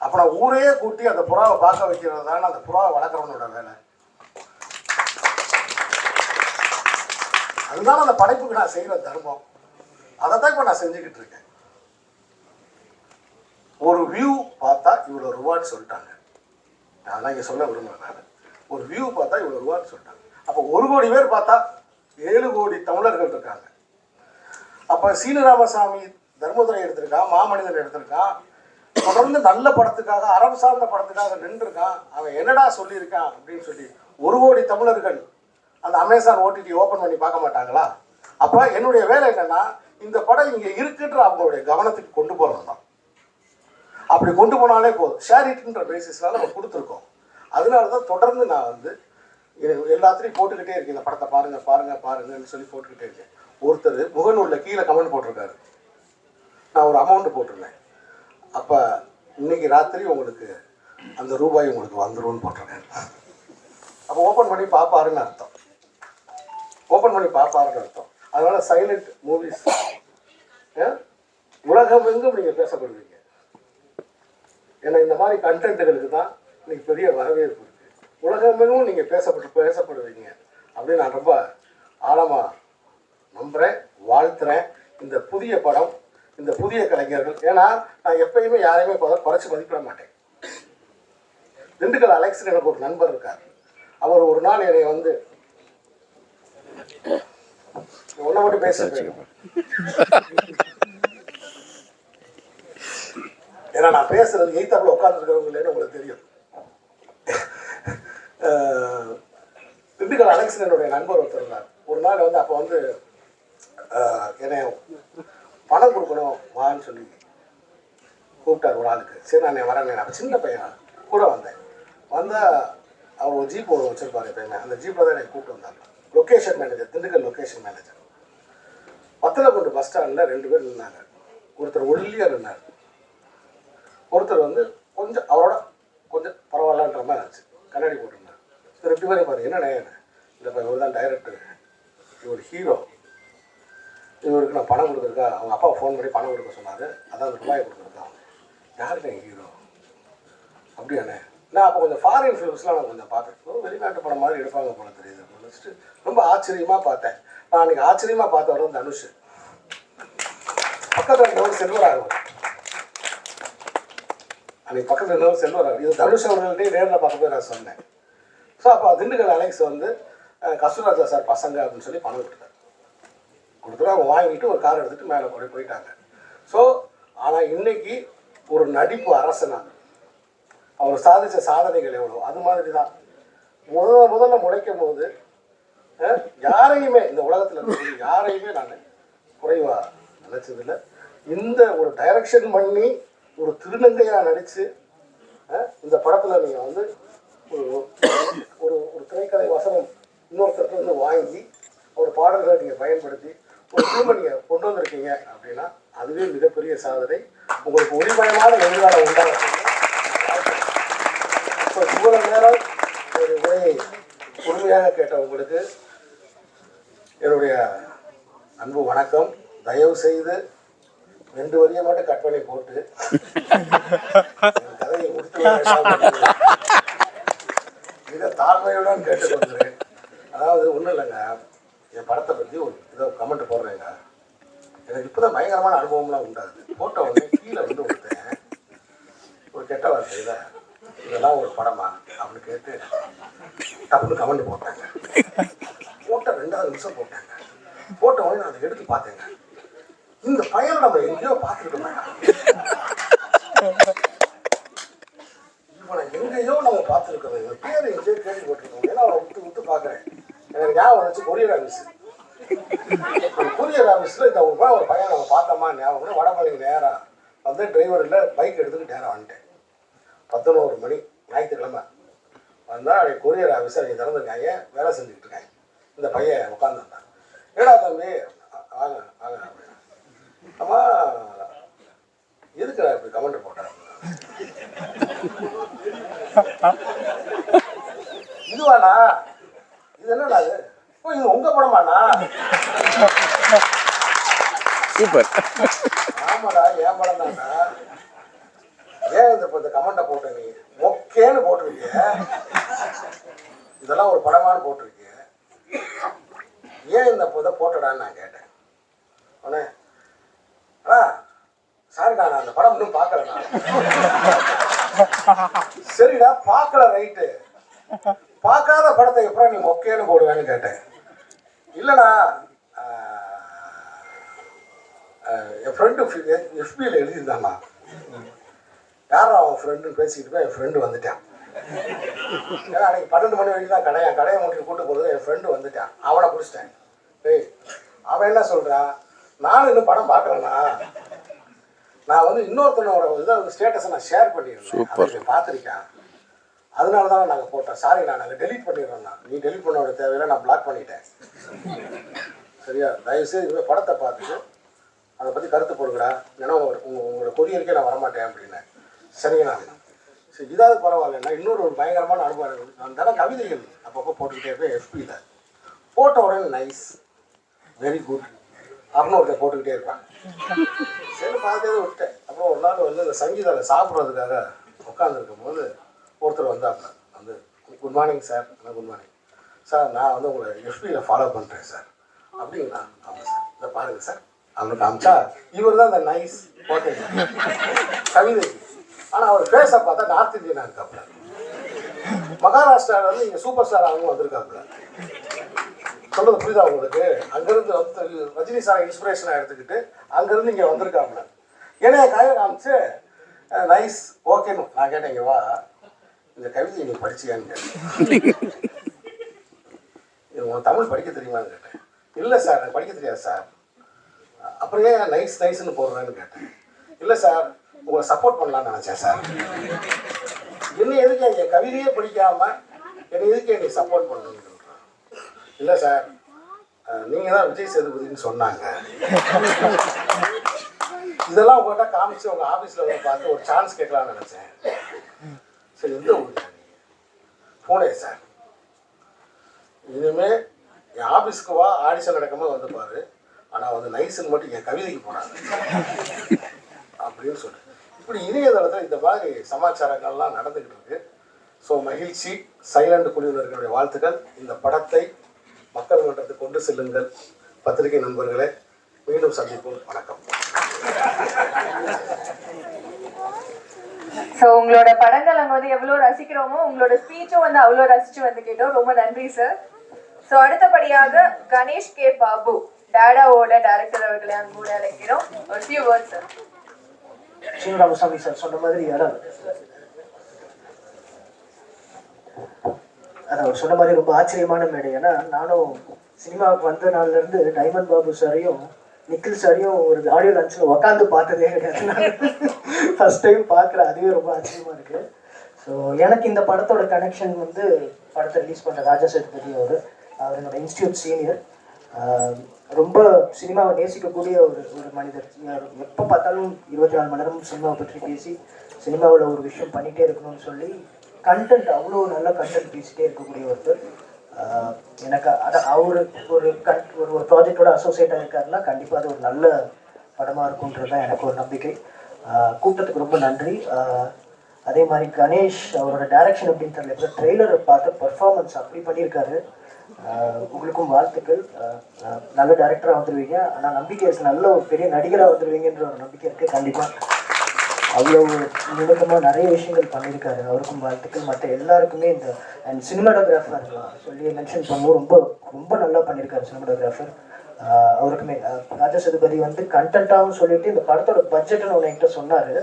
அப்போ நான் ஊரையே கூட்டி அந்த புறாவை பார்க்க வைக்கிறது தானே அந்த புறாவை வளர்க்குறவனோட வேலை. அதுதான் அந்த படைப்புக்கு நான் செய்கிற தர்மம். அதை தான் இப்போ நான் செஞ்சுக்கிட்டு இருக்கேன். ஒரு வியூ பார்த்தா இவ்வளோ ரூபான்னு சொல்லிட்டாங்க, அதெல்லாம் இங்கே சொல்ல விரும்புகிறேன். நான் ஒரு வியூ பார்த்தா இவ்வளோ ரூபான்னு சொல்லிட்டாங்க. அப்போ 1 கோடி பேர் பார்த்தா 7 கோடி தமிழர்கள் இருக்காங்க. அப்போ சீனிராமசாமி தர்மதுரை எடுத்திருக்கான், மாமனிதன் எடுத்திருக்கான், தொடர்ந்து நல்ல படத்துக்காக அறம் சார்ந்த படத்துக்காக நின்றுருக்கான். அவன் என்னடா சொல்லியிருக்கான் அப்படின்னு சொல்லி 1 கோடி தமிழர்கள் அந்த அமேசான் ஓடிடி ஓப்பன் பண்ணி பார்க்க மாட்டாங்களா? அப்போ என்னுடைய வேலை என்னன்னா, இந்த படம் இங்கே இருக்குன்ற அவங்களுடைய கவனத்துக்கு கொண்டு போகிறது தான். அப்படி கொண்டு போனாலே போதும். ஷேர் இட்ன்ற பேசிஸ்னால நம்ம கொடுத்துருக்கோம். அதனால தான் தொடர்ந்து நான் வந்து எல்லாத்துலேயும் போட்டுக்கிட்டே இருக்கேன், இந்த படத்தை பாருங்க பாருங்க பாருங்கன்னு சொல்லி போட்டுக்கிட்டே இருக்கேன். ஒருத்தர் முகநூலில் கீழே கமெண்ட் போட்டிருக்காரு, நான் ஒரு அமௌண்ட் போட்டிருந்தேன், அப்போ இன்னைக்கு ராத்திரி உங்களுக்கு அந்த ரூபாய் உங்களுக்கு வந்துரும்னு போட்டிருக்கேன். அப்போ ஓப்பன் பண்ணி பார்ப்பாருன்னு அர்த்தம், ஓப்பன் பண்ணி பார்ப்பாருன்னு அர்த்தம். அதனால சைலண்ட் மூவிஸ் உலகம் எங்கும் நீங்கள் பேசப்படுவீங்க. ஏன்னா இந்த மாதிரி கண்டென்ட்டுகளுக்கு தான் இன்னைக்கு பெரிய வரவேற்பு இருக்குது. உலகமெங்கும் நீங்கள் பேசப்படுவீங்க அப்படின்னு நான் ரொம்ப ஆழமாக நம்புகிறேன், வாழ்த்துறேன். இந்த புதிய படம், இந்த புதிய கலைஞர்கள், ஏன்னா நான் எப்பயுமே யாரையுமே குறைச்சி மதிப்பிட மாட்டேன். திண்டுக்கல் அலெக்ஸ் எனக்கு ஒரு நண்பர் இருக்கார். அவர் ஒரு நாள் என்னை வந்து ஒன்றை மட்டும் பேசுறேன், ஏன்னா நான் பேசுறது எய்த்தாப்புல உட்காந்துருக்கிறவங்களேன்னு உங்களுக்கு தெரியும். திண்டுக்கல் அலெக்ஸ் என்னுடைய நண்பர் ஒருத்தர் இருந்தார். ஒரு நாள் வந்து அப்போ வந்து என்னை பணம் கொடுக்கணும் வான்னு சொல்லி கூப்பிட்டார் ஒரு ஆளுக்கு. சரி நான் வரேன், அப்போ சின்ன பையன் கூட வந்தேன். வந்தால் அவர் ஒரு ஜீப் ஒன்று வச்சுருப்பாரு எப்பயுமே, அந்த ஜீப்பில் தான் என்னை கூப்பிட்டு வந்தாங்க. Location manager, Dindigul location manager. Batlagundu bus ஸ்டாண்டில் 2 பேர் நின்னாங்க. ஒருத்தர் ஒல்லியாக நின்னார், ஒருத்தர் வந்து கொஞ்சம் அவரோட கொஞ்சம் பரவாயில்லன்ற மாதிரி இருந்துச்சு, கண்ணாடி போட்டிருந்தார். 2 பேரையும் பாரு, என்னண்ணே இல்லைப்பா இவர் தான் டைரக்டர், இவர் ஹீரோ, இவருக்கு நான் பணம் கொடுத்துருக்கா, அவங்க அப்பா ஃபோன் பண்ணி பணம் கொடுக்க சொன்னார், அதான் அந்த ரூபாய் கொடுத்துருக்கான். யாருண்ணே ஹீரோ? அப்படியாண்ணே, நான் அப்போ கொஞ்சம் ஃபாரின் ஃபிலிம்ஸ்லாம் நான் கொஞ்சம் பார்த்தேன், வெளிநாட்டு படம் மாதிரி எடுப்பாங்க போல தெரியுது அப்படின்னு வச்சுட்டு ரொம்ப ஆச்சரியமாக பார்த்தேன். நான் அன்றைக்கி ஆச்சரியமாக பார்த்தவர் வந்து தனுஷ். பக்கத்தில் இருந்தவர் செல்வராகவர், அன்றைக்கி பக்கத்தில் இருந்தவர் செல்வராகவர். இது தனுஷ் அவர்கள்ட்டையும் நேரில் பார்க்க போய் நான் சொன்னேன். ஸோ அப்போ திண்டுக்கல் அலெக்ஸ் வந்து கஸ்தூராஜா சார் பசங்க அப்படின்னு சொல்லி பணம் கொடுத்துட்டு அவங்க வாங்கிட்டு ஒரு கார் எடுத்துகிட்டு மேலே போயிட்டாங்க. ஸோ ஆனால் இன்னைக்கு ஒரு நடிப்பு அரசனா அவர் சாதித்த சாதனைகள் எவ்வளோ, அது மாதிரி தான் முதல்ல முளைக்கும் போது யாரையுமே இந்த உலகத்தில் இருந்து யாரையுமே நான் குறைவா நினச்சதில்லை. இந்த ஒரு டைரக்ஷன் பண்ணி ஒரு திருநங்கையாக நடித்து இந்த படத்தில் நீங்கள் வந்து ஒரு ஒரு திரைக்கதை வசனம் இன்னொருத்தருக்கு வந்து வாங்கி ஒரு பாடல்களை நீங்கள் பயன்படுத்தி ஒரு திரும்ப நீங்கள் கொண்டு வந்திருக்கீங்க அப்படின்னா அதுவே மிகப்பெரிய சாதனை. உங்களுக்கு ஒளிமயமான எதிர்காலம் உண்டாக இப்போ இவ்வளவு நேரம் ஒரு உரையை பொறுமையாக கேட்ட உங்களுக்கு என்னுடைய அன்பு வணக்கம். தயவு செய்து 2 வரியை மட்டும் கட் பண்ணி போட்டு கதையை முடித்து மிக தாழ்மையுடன் கேட்டுக்கொள்கிறேன். அதாவது ஒன்றும் இல்லைங்க, என் படத்தை பற்றி ஒரு இதை கமெண்ட் போடுறேங்க. எனக்கு இப்போ தான் பயங்கரமான அனுபவம்லாம் உண்டாகுது. போட்ட உடனே கீழே வந்து ஒருத்தன் ஒரு கெட்ட வார்த்தையில் இதெல்லாம் ஒரு படமா அப்படின்னு கேட்டு டப்புன்னு கமெண்ட் போட்டாங்க. போட்ட 2வது நிமிஷம் போட்டாங்க. போட்ட உடனே நான் அதை எடுத்து பார்த்தேங்க. இந்த பையனை நம்ம எங்கேயோ பார்த்துருக்கோம், இவனை எங்கேயோ நம்ம பார்த்துருக்கோம், இவன் பேர் எங்கேயோ கேள்விப்பட்டிருக்கோம். ஏன்னா அவனை விட்டு பார்க்குறேன். எனக்கு ஞாபகம் வந்துச்சு கொரியர் ஆஃபீஸ். கொரியர் ஆஃபீஸில் இந்த ஒரு பையன் நம்ம பார்த்தோமா ஞாபகம். வடமலைக்கு நேராக வந்து டிரைவரில் பைக் எடுத்துக்கிட்டு நேராக வந்துட்டேன். 11 மணி ஞாயிற்றுக்கிழமை வந்தால் அவங்க கொரியர் ஆஃபீஸை அவங்க திறந்துருக்காங்க, வேலை செஞ்சுக்கிட்டு இருக்காங்க. இந்த பையன் உட்காந்துருந்தான். ஏடா தம்பி வாங்க வாங்க அப்படின்னா, அம்மா எதுக்குடா இப்படி கமெண்ட் போட்டாங்க, இதுவாண்ணா இது என்னடா அது, ஓ இது உங்க படமாண்ணா? சூப்பர். ஆமாடா என் படம் தான்டா. ஏன் இந்த கமெண்ட்டை போட்ட நீ மொக்கேன்னு போட்டிருக்கிய, இதெல்லாம் ஒரு படமானு போட்டிருக்கிய, ஏன் இந்த இதை போட்டடான்னு நான் கேட்டேன். உடனே சாரிடா நான் அந்த படம் இன்னும் பார்க்கலண்ணா. சரிடா பார்க்கல ரைட்டு, பார்க்காத படத்தை எப்படா நீ மொக்கேன்னு போடுவேன்னு கேட்டேன். இல்லைண்ணா என் ஃப்ரெண்டு எஃபியில் எழுதியிருந்தாண்ணா. யாரும் அவன் ஃப்ரெண்டுன்னு பேசிக்கிட்டு போய் என் ஃப்ரெண்டு வந்துட்டான். ஏன்னா அன்றைக்கி 12 மணி வரைக்கும் தான் கடையை மூட்டிட்டு கூட்டு போகிறது. என் ஃப்ரெண்டு வந்துட்டான், அவனை பிடிச்சிட்டேன். டேய் அவன் என்ன சொல்கிறான், நானும் இன்னும் படம் பார்க்கலண்ணா, நான் வந்து இன்னொருத்தனோட இதை ஸ்டேட்டஸை நான் ஷேர் பண்ணிடுறேன், அதை பார்த்துருக்கேன், அதனால தான் நாங்கள் போட்டோம், சாரிண்ணா நாங்கள் டெலீட் பண்ணிடுறோம்ண்ணா. நீ டெலீட் பண்ணோட தேவையில்லை, நான் பிளாக் பண்ணிட்டேன். சரியா, தயவுசெய்து இதுவே படத்தை பார்த்துட்டு அதை பற்றி கருத்து போடுங்கடா, ஏன்னா உங்களோட கொரியருக்கே நான் வரமாட்டேன் அப்படின்னேன். சரிங்கண்ணா. சரி இதாவது பரவாயில்லண்ணா. இன்னொரு பயங்கரமான அனுபவம், நான் தானே கவிதைகள் அப்பப்போ போட்டுக்கிட்டே இருப்பேன் எஃபியில். போட்ட உடனே நைஸ் வெரி குட் அப்படின்னு ஒருத்தர் போட்டுக்கிட்டே இருப்பாங்க. சரி பார்த்தே விட்டேன். அப்புறம் ஒரு நாள் வந்து இந்த சங்கீதாவில் சாப்பிட்றதுக்காக உட்காந்துருக்கும் போது ஒருத்தர் வந்தாப்புல வந்து, good morning sir. Good morning sir, நான் வந்து உங்களை எஃபியில் ஃபாலோ பண்ணுறேன் சார். அப்படிங்களா? ஆமாம் சார், இதை பாருங்கள் சார் அப்படின்னு காமிச்சா இவர் தான் இந்த நைஸ் போட்டேன் கவிதைக்கு. ஆனால் அவர் ஃபேஸை பார்த்தா நார்த் இந்தியனாக இருக்காப்புல. மகாராஷ்டிராவில் வந்து இங்கே சூப்பர் ஸ்டார் அவங்க வந்திருக்காப்புல. சொல்கிறது புரியுதா உங்களுக்கு? அங்கேருந்து வந்து ரஜினி சாரை இன்ஸ்பிரேஷனாக எடுத்துக்கிட்டு அங்கேருந்து இங்கே வந்திருக்காப்புல. ஏன்னா கையை காமிச்சு நைஸ் ஓகேன்னு நான் கேட்டேன், இங்கே வா இந்த கவிதையை நீ படிச்சியான்னு கேட்டேன். இது உங்களுக்கு தமிழ் படிக்க தெரியுமான்னு கேட்டேன். இல்லை சார் எனக்கு படிக்க தெரியாது சார். அப்படியே நைஸ் நைஸ்ன்னு போடுறேன்னு கேட்டேன். இல்லை சார் உங்களை சப்போர்ட் பண்ணலான்னு நினச்சேன் சார். என்ன எதுக்கு என் கவிதையே படிக்காம என்னை எதுக்கு என்னை சப்போர்ட் பண்ணணுன்னு சொல்கிறேன். இல்லை சார் நீங்கள் தான் விஜய் சேதுபதினு சொன்னாங்க. இதெல்லாம் உங்கள்கிட்ட காமிச்சு உங்கள் ஆஃபீஸில் வந்து பார்த்து ஒரு சான்ஸ் கேட்கலான்னு நினச்சேன். சரி எந்த ஊர் பூனே சார். இனிமேல் என் ஆஃபீஸ்க்கு வா, ஆடிஷன் நடக்கும்போது வந்து பாரு, ஆனால் வந்து நைஸுன்னு மட்டும் என் கவிதைக்கு போனாங்க அப்படின்னு சொல்லிட்டு இப்படி இணையதளத்தில் இந்த மாதிரி சமாச்சாரங்கள்லாம் நடந்துக்கிட்டு இருக்கு. ஸோ மகிழ்ச்சி. சைலண்ட் குழுவினர்களுடைய வாழ்த்துக்கள். இந்த படத்தை மக்கள் மன்றத்துக்கு கொண்டு செல்லுங்கள். பத்திரிகை நண்பர்களே, மீண்டும் சந்திப்போம். வணக்கம். ஸோ உங்களோட படங்கள் அங்கே வந்து எவ்வளோ ரசிக்கிறோமோ உங்களோட ஸ்பீச்சும் வந்து அவ்வளோ ரசிச்சு வந்து கேட்டோம். ரொம்ப நன்றி சார். ஸோ அடுத்தபடியாக கணேஷ் கே பாபு டாடாவோட டைரக்டர் அவர்களை அன்போடு அழைக்கிறோம். ஒரு few words sir. Seenu Ramasamy sir சொன்ன மாதிரி அதான் அவர் சொன்ன மாதிரி ரொம்ப ஆச்சரியமான மேடை. ஏன்னா நானும் சினிமாவுக்கு வந்த நாள்ல இருந்து டைமண்ட் பாபு சாரையும் நிக்கில் சாரையும் ஒரு ஆடியோ லான்ச்சில் உட்காந்து பார்த்ததே கிடையாது. நான் ஃபர்ஸ்ட் டைம் பார்க்குறேன். அதுவே ரொம்ப ஆச்சரியமா இருக்கு. ஸோ எனக்கு இந்த படத்தோட கனெக்ஷன் வந்து படத்தை ரிலீஸ் பண்ணுற ராஜா சேதுபதி அவர் என்னோட இன்ஸ்டியூட் சீனியர். ரொம்ப சினிமாவை நேசிக்கக்கூடிய ஒரு மனிதர். எப்போ பார்த்தாலும் 24 மணி நேரமும் சினிமாவை பற்றி பேசி சினிமாவில் ஒரு விஷயம் பண்ணிகிட்டே இருக்கணும்னு சொல்லி கண்டென்ட் அவ்வளோ நல்ல கண்டென்ட் பேசிகிட்டே இருக்கக்கூடிய ஒருத்தர். எனக்கு அதை அவர் ஒரு ஒரு ப்ராஜெக்டோட அசோசியேட்டாக இருக்காருன்னா கண்டிப்பாக அது ஒரு நல்ல படமாக இருக்குன்றது தான் எனக்கு ஒரு நம்பிக்கை. கூட்டத்துக்கு ரொம்ப நன்றி. அதே மாதிரி கணேஷ் அவரோட டைரக்ஷன் அப்படின்னு தெரியல, இப்போ ட்ரெய்லரை பார்த்து பர்ஃபார்மன்ஸ் அப்படி பண்ணியிருக்காரு. உங்களுக்கும் வாழ்த்துக்கள். நல்ல டைரக்டராக வந்துடுவீங்க. ஆனால் நம்பிக்கை இருக்குது, நல்ல ஒரு பெரிய நடிகராக வந்துடுவீங்கன்ற ஒரு நம்பிக்கை இருக்குது. கண்டிப்பாக அவ்வளோ நிமிடமாக நிறைய விஷயங்கள் பண்ணியிருக்காரு. அவருக்கும் வாழ்த்துக்கள். மற்ற எல்லாருக்குமே இந்த அண்ட் சினிமாட்டோகிராஃபர் சொல்லி மென்ஷன் பண்ணுவோம், ரொம்ப ரொம்ப நல்லா பண்ணியிருக்காரு சினிமாட்டோகிராஃபர். அவருக்குமே ராஜா சேதுபதி வந்து கண்டென்ட்டாகவும் சொல்லிட்டு இந்த படத்தோட பட்ஜெட்டுன்னு ஒன்று என்கிட்ட சொன்னார்.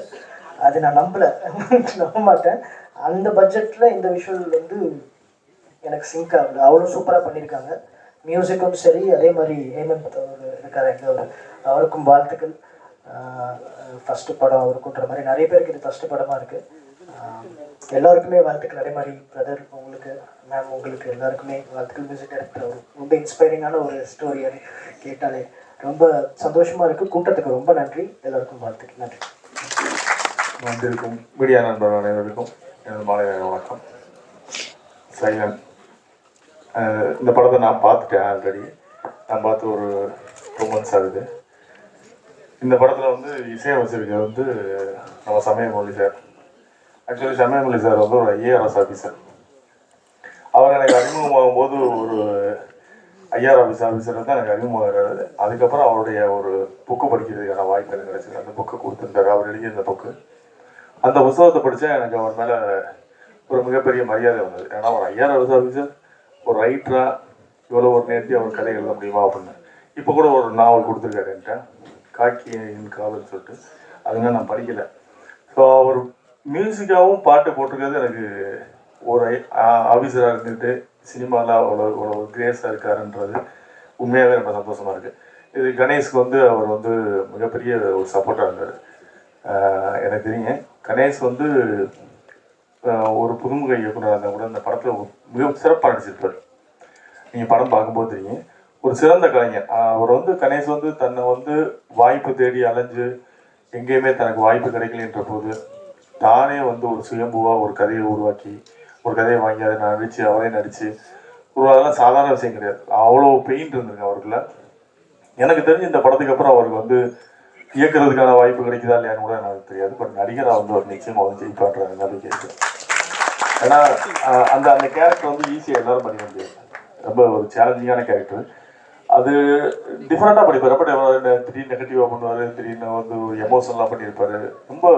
அது நான் நம்ப மாட்டேன். அந்த பட்ஜெட்டில் இந்த விஷுவல் வந்து எனக்கு சிங்க் ஆகுது. அவ்வளோ சூப்பராக பண்ணியிருக்காங்க. மியூசிக்கும் சரி. அதே மாதிரி ஹேமந்த் அவர் இருக்காரு, அவருக்கும் வாழ்த்துக்கள். ஃபஸ்ட்டு படம் அவருக்குன்ற மாதிரி நிறைய பேருக்கு இது ஃபஸ்ட்டு படமாக இருக்குது. எல்லாருக்குமே வாழ்த்துக்கள். அதே மாதிரி பிரதர் உங்களுக்கு, மேம் உங்களுக்கு எல்லாருக்குமே வாழ்த்துக்கள். மியூசிக் டைரக்டர் ரொம்ப இன்ஸ்பைரிங்கான ஒரு ஸ்டோரி. அது கேட்டாலே ரொம்ப சந்தோஷமாக இருக்குது. கூட்டத்துக்கு ரொம்ப நன்றி. எல்லாருக்கும் வாழ்த்துக்கள். நன்றி. வந்திருக்கும் மீடியா நண்பர்கள் அனைவருக்கும் எனது மாலை வணக்கம். சைலண்ட் இந்த படத்தை நான் பார்த்துட்டேன் ஆல்ரெடி. நான் பார்த்து ஒரு 2 months ஆகுது. இந்த படத்தில் வந்து இசையமைச்சிருக்கிறது வந்து நம்ம சமயமொழி சார். ஆக்சுவலி சமயமொழி சார் வந்து ஒரு IARS ஆஃபீஸர். அவர் எனக்கு அறிமுகமாகும் போது ஒரு IARS ஆஃபீஸர் தான் எனக்கு அறிமுகமாகிறாரு. அதுக்கப்புறம் அவருடைய ஒரு புக்கு படிக்கிறதுக்கான வாய்ப்பு எனக்கு கிடைச்சிது. அந்த புக்கை கொடுத்துருந்தாரு, அவர் எழுதிய அந்த புக்கு. அந்த புத்தகத்தை படித்தா எனக்கு அவர் மேலே ஒரு மிகப்பெரிய மரியாதை வந்தது. ஏன்னா ஒரு IARS ஆஃபீஸர் ஒரு ரைட்டராக இவ்வளோ ஒரு நேர்த்தி அவர் கதை எழுத முடியுமா அப்படின்னு. இப்போ கூட ஒரு நாவல் கொடுத்துருக்காரு என்கிட்ட, காக்கியின் காவல்னு சொல்லிட்டு. அதுங்க நான் படிக்கலை. ஸோ அவர் மியூசிக்காகவும் பாட்டு போட்டிருக்கிறது எனக்கு ஒரு ஆஃபீஸராக இருந்துட்டு சினிமாவில் அவ்வளோ கிரேஸாக இருக்காருன்றது உண்மையாகவே ரொம்ப சந்தோஷமாக இருக்குது. இது கணேஷ்க்கு வந்து அவர் வந்து மிகப்பெரிய ஒரு சப்போர்ட்டாக இருந்தார். எனக்கு தெரியுங்க கணேஷ் வந்து ஒரு புதுமுக இயக்குனராக இருந்தால் கூட இந்த படத்தில் மிக சிறப்பாக நடிச்சிருப்பார். நீங்கள் படம் பார்க்கும்போது தெரியும், ஒரு சிறந்த கலைஞர். அவர் வந்து கணேஷ் வந்து தன்னை வந்து வாய்ப்பு தேடி அலைஞ்சு எங்கேயுமே தனக்கு வாய்ப்பு கிடைக்கலன்ற போது தானே வந்து ஒரு சுயம்புவாக ஒரு கதையை உருவாக்கி ஒரு கதையை வாங்கி அதை நடித்து அவரே நடித்து ஒரு அதெல்லாம் சாதாரண விஷயம் கிடையாது. அவ்வளோ பெயின் இருந்திருக்கு அவருக்குள்ள. எனக்கு தெரிஞ்சு இந்த படத்துக்கு அப்புறம் அவருக்கு வந்து இயக்குறதுக்கான வாய்ப்பு கிடைக்குதா இல்லையான்னு கூட எனக்கு தெரியாது. பட் நடிகராக வந்து ஒரு நிச்சயமாக வந்து ஜெயிப்பான்ற நம்பிக்கை இருக்குது. ஏன்னா அந்த அந்த கேரக்டர் வந்து ஈஸியாக எல்லாரும் பண்ணிக்க முடியாது. ரொம்ப ஒரு சேலஞ்சிங்கான கேரக்டர். அது டிஃப்ரெண்ட்டாக படிப்பார். ரொம்ப திடீர்னு நெகட்டிவாக பண்ணுவார், திடீர்னு வந்து எமோஷனலாக பண்ணியிருப்பார். ரொம்ப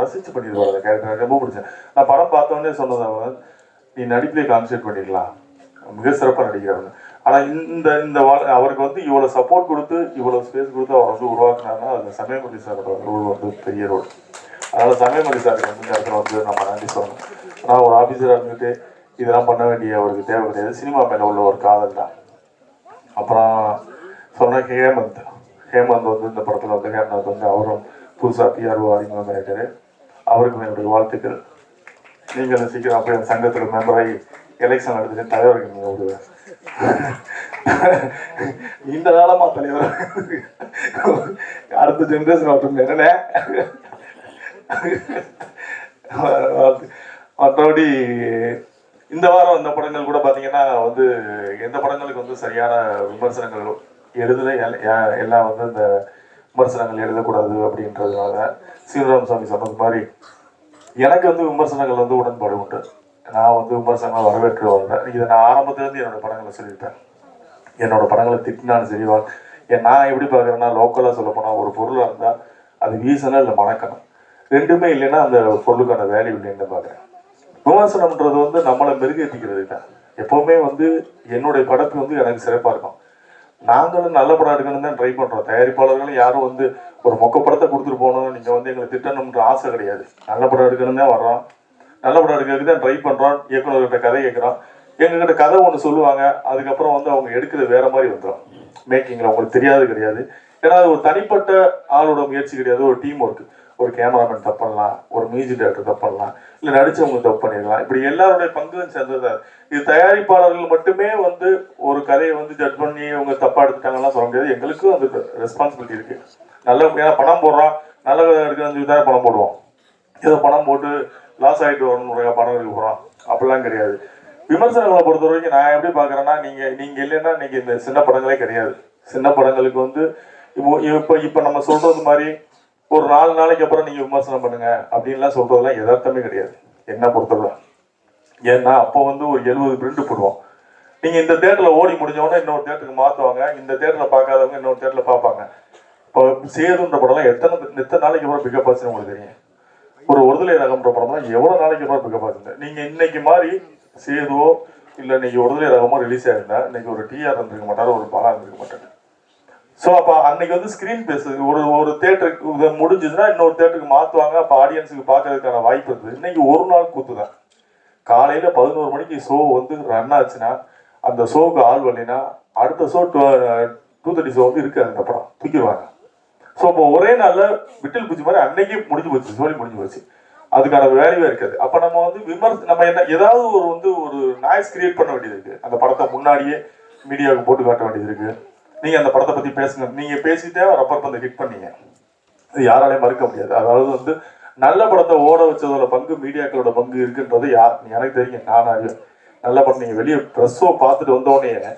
ரசித்து பண்ணியிருப்பார் அந்த கேரக்டர். எனக்கு ரொம்ப பிடிச்சேன். நான் படம் பார்த்தோன்னே சொன்னது அவர், நீ நடிப்பிலே கான்சன்ட்ரேட் பண்ணிடலாம், மிக சிறப்பாக நடிக்கிறாங்க. ஆனால் இந்த அவருக்கு வந்து இவ்வளோ சப்போர்ட் கொடுத்து இவ்வளோ ஸ்பேஸ் கொடுத்து அவர் வந்து உருவாக்குனாங்கன்னா அது சமயமொழி சாரோட ரோல் வந்து பெரிய ரோல். அதனால் சமயமொழி சாருக்கு வந்து இந்த இடத்துல வந்து நம்ம நன்றி சொல்லணும். ஆனால் ஒரு ஆஃபீஸராக இருந்துட்டு இதெல்லாம் பண்ண வேண்டிய அவருக்கு தேவை கிடையாது. சினிமா மேலே உள்ள ஒரு காதல் தான். அப்புறம் சொன்ன ஹேமந்த் வந்து இந்த படத்தில் வந்து ஹேமநாத் வந்து அவரும் புதுசாக பிஆர்ஓ அறிமுகமாகிட்டாரு. அவருக்கும் என்னுடைய வாழ்த்துக்கள். நீங்கள் சீக்கிரம் அப்படியே சங்கத்தில் மெம்பராகி எலெக்ஷன் நடத்திட்டு தலைவருக்கு நீங்கள் ஒரு இந்த காலமா தலைவர் அடுத்த ஜென்ரேஷன் ஆகட்டும் என்னென்ன. மற்றபடி இந்த வாரம் இந்த படங்கள் கூட பார்த்தீங்கன்னா வந்து எந்த படங்களுக்கு வந்து சரியான விமர்சனங்கள் எழுதுல எல்லாம் வந்து இந்த விமர்சனங்கள் எழுதக்கூடாது அப்படின்றதுனால சீனிவாச சாமி சொன்னது மாதிரி எனக்கு வந்து விமர்சனங்கள் வந்து உடன்பாடு உண்டு. நான் வந்து விமர்சனங்கள் வரவேற்று வர்றேன். இதை நான் ஆரம்பத்துலேருந்து என்னோட படங்களை சொல்லியிருப்பேன். என்னோட படங்களை திட்டினாலும் சரி, நான் எப்படி பார்க்குறேன்னா லோக்கலாக சொல்ல போனால் ஒரு பொருளாக இருந்தால் அது வீசணும் இல்லை மணக்கணும், ரெண்டுமே இல்லைன்னா அந்த பொருளுக்கான வேல்யூ இல்லைன்னு பார்க்குறேன். விமர்சனம்ன்றது வந்து நம்மளை மெருகேற்றிக்கிறது தான். எப்போவுமே வந்து என்னுடைய படத்து வந்து எனக்கு சிறப்பாக இருக்கும். நாங்களும் நல்ல படம் எடுக்கணும்னு தான் ட்ரை பண்ணுறோம். தயாரிப்பாளர்களும் யாரும் வந்து ஒரு மொக்க படத்தை கொடுத்துட்டு போகணும், நீங்கள் வந்து எங்களை திட்டணுன்ற ஆசை கிடையாது. நல்ல படம் எடுக்கணும்னு தான் வர்றோம், நல்ல படம் எடுக்கிறதுக்கு தான் ட்ரை பண்ணுறோம். இயக்குநர்கிட்ட கதை கேட்குறோம், எங்ககிட்ட கதை ஒன்று சொல்லுவாங்க, அதுக்கப்புறம் வந்து அவங்க எடுக்கிறது வேற மாதிரி வந்துடும். மேக்கிங்கில் அவங்களுக்கு தெரியாது கிடையாது. ஏன்னா அது ஒரு தனிப்பட்ட ஆளோட முயற்சி கிடையாது, ஒரு டீம் ஒர்க்கு. ஒரு கேமராமேன் தப்பு பண்ணலாம், ஒரு மியூசிக் டைரக்டர் தப்பு பண்ணலாம், இல்லை நடிச்சவங்க தப்பு பண்ணிடலாம். இப்படி எல்லாருடைய பங்கும் சேர்ந்தது. இது தயாரிப்பாளர்கள் மட்டுமே வந்து ஒரு கதையை வந்து ஜட்ஜ் பண்ணி அவங்க தப்பா எடுத்துட்டாங்கலாம் சொல்ல முடியாது. எங்களுக்கும் அந்த ரெஸ்பான்சிபிலிட்டி இருக்கு. நல்ல பணம் போடுறோம், நல்ல கதை எடுக்கிறது தான் பணம் போடுவோம். ஏதோ பணம் போட்டு லாஸ் ஆகிட்டு வரணும் பணம் எடுக்க போகிறோம் அப்படிலாம் கிடையாது. விமர்சனங்களை பொறுத்த வரைக்கும் நான் எப்படி பார்க்குறேன்னா, நீங்கள் இல்லைன்னா இன்னைக்கு இந்த சின்ன படங்களே கிடையாது. சின்ன படங்களுக்கு வந்து இப்போ நம்ம சொல்றது மாதிரி ஒரு 4 நாளைக்கு அப்புறம் நீங்கள் விமர்சனம் பண்ணுங்க அப்படின்லாம் சொல்றதெல்லாம் யதார்த்தமே கிடையாது என்ன பொறுத்தவரை. ஏன்னா அப்போ வந்து ஒரு 70 பிரிண்ட் போடுவோம். நீங்கள் இந்த தேட்டரில் ஓடி முடிஞ்சவொடனே இன்னொரு தேட்டருக்கு மாற்றுவாங்க, இந்த தேட்டரில் பார்க்காதவங்க இன்னொரு தேட்டரில் பார்ப்பாங்க. இப்போ சேதுன்ற படம்லாம் எத்தனை நாளைக்கு அப்புறம் பிக்கப் ஆச்சுன்னு உங்களுக்கு தெரியும். ஒரு ஒருதலை ரகம்ன்ற படம்லாம் எவ்வளோ நாளைக்கு அப்புறம் பிக்கப் ஆச்சுங்க. நீங்கள் இன்னைக்கு மாதிரி சேதுவோ இல்லை இன்னைக்கு ஒருதலை ரகமோ ரிலீஸ் ஆகிருந்தா இன்னைக்கு ஒரு டிஆர் இருந்திருக்க மாட்டார், ஒரு படம் இருந்திருக்க மாட்டார். ஸோ அப்போ அன்னைக்கு வந்து ஸ்க்ரீன் பேசுது ஒரு தேட்டருக்கு முடிஞ்சதுன்னா இன்னொரு தேட்டருக்கு மாற்றுவாங்க. அப்போ ஆடியன்ஸுக்கு பார்க்கறதுக்கான வாய்ப்பு இருக்குது. இன்னைக்கு ஒரு நாள் கூத்து தான். காலையில் 11 மணிக்கு ஷோ வந்து ரன் ஆச்சுன்னா அந்த ஷோவுக்கு ஆள் வரலைன்னா அடுத்த ஷோ 2:30 ஷோ வந்து இருக்காது, அந்த படம் தூக்கிடுவாங்க. ஸோ இப்போ ஒரே நாளில் விட்டில் பூச்சி மாதிரி அன்னைக்கு முடிஞ்சு போச்சு, சோழி முடிஞ்சு போச்சு. அதுக்கான வேல்யூவே இருக்காது. அப்போ நம்ம வந்து நம்ம என்ன ஏதாவது ஒரு நாய்ஸ் கிரியேட் பண்ண வேண்டியது இருக்குது. அந்த படத்தை முன்னாடியே மீடியாவுக்கு போட்டு காட்ட வேண்டியது இருக்குது. நீங்கள் அந்த படத்தை பற்றி பேசுங்க, நீங்கள் பேசிட்டே ரப்பர் பந்தை ஹிட் பண்ணீங்க, இது யாராலையும் மறுக்க முடியாது. அதாவது வந்து நல்ல படத்தை ஓட வச்சதோட பங்கு மீடியாக்களோட பங்கு இருக்குன்றது எனக்கு தெரியும். நான் அறிவேன். நல்ல படம் நீங்கள் வெளியே ப்ரெஸ்ஸோ பார்த்துட்டு வந்தோடனே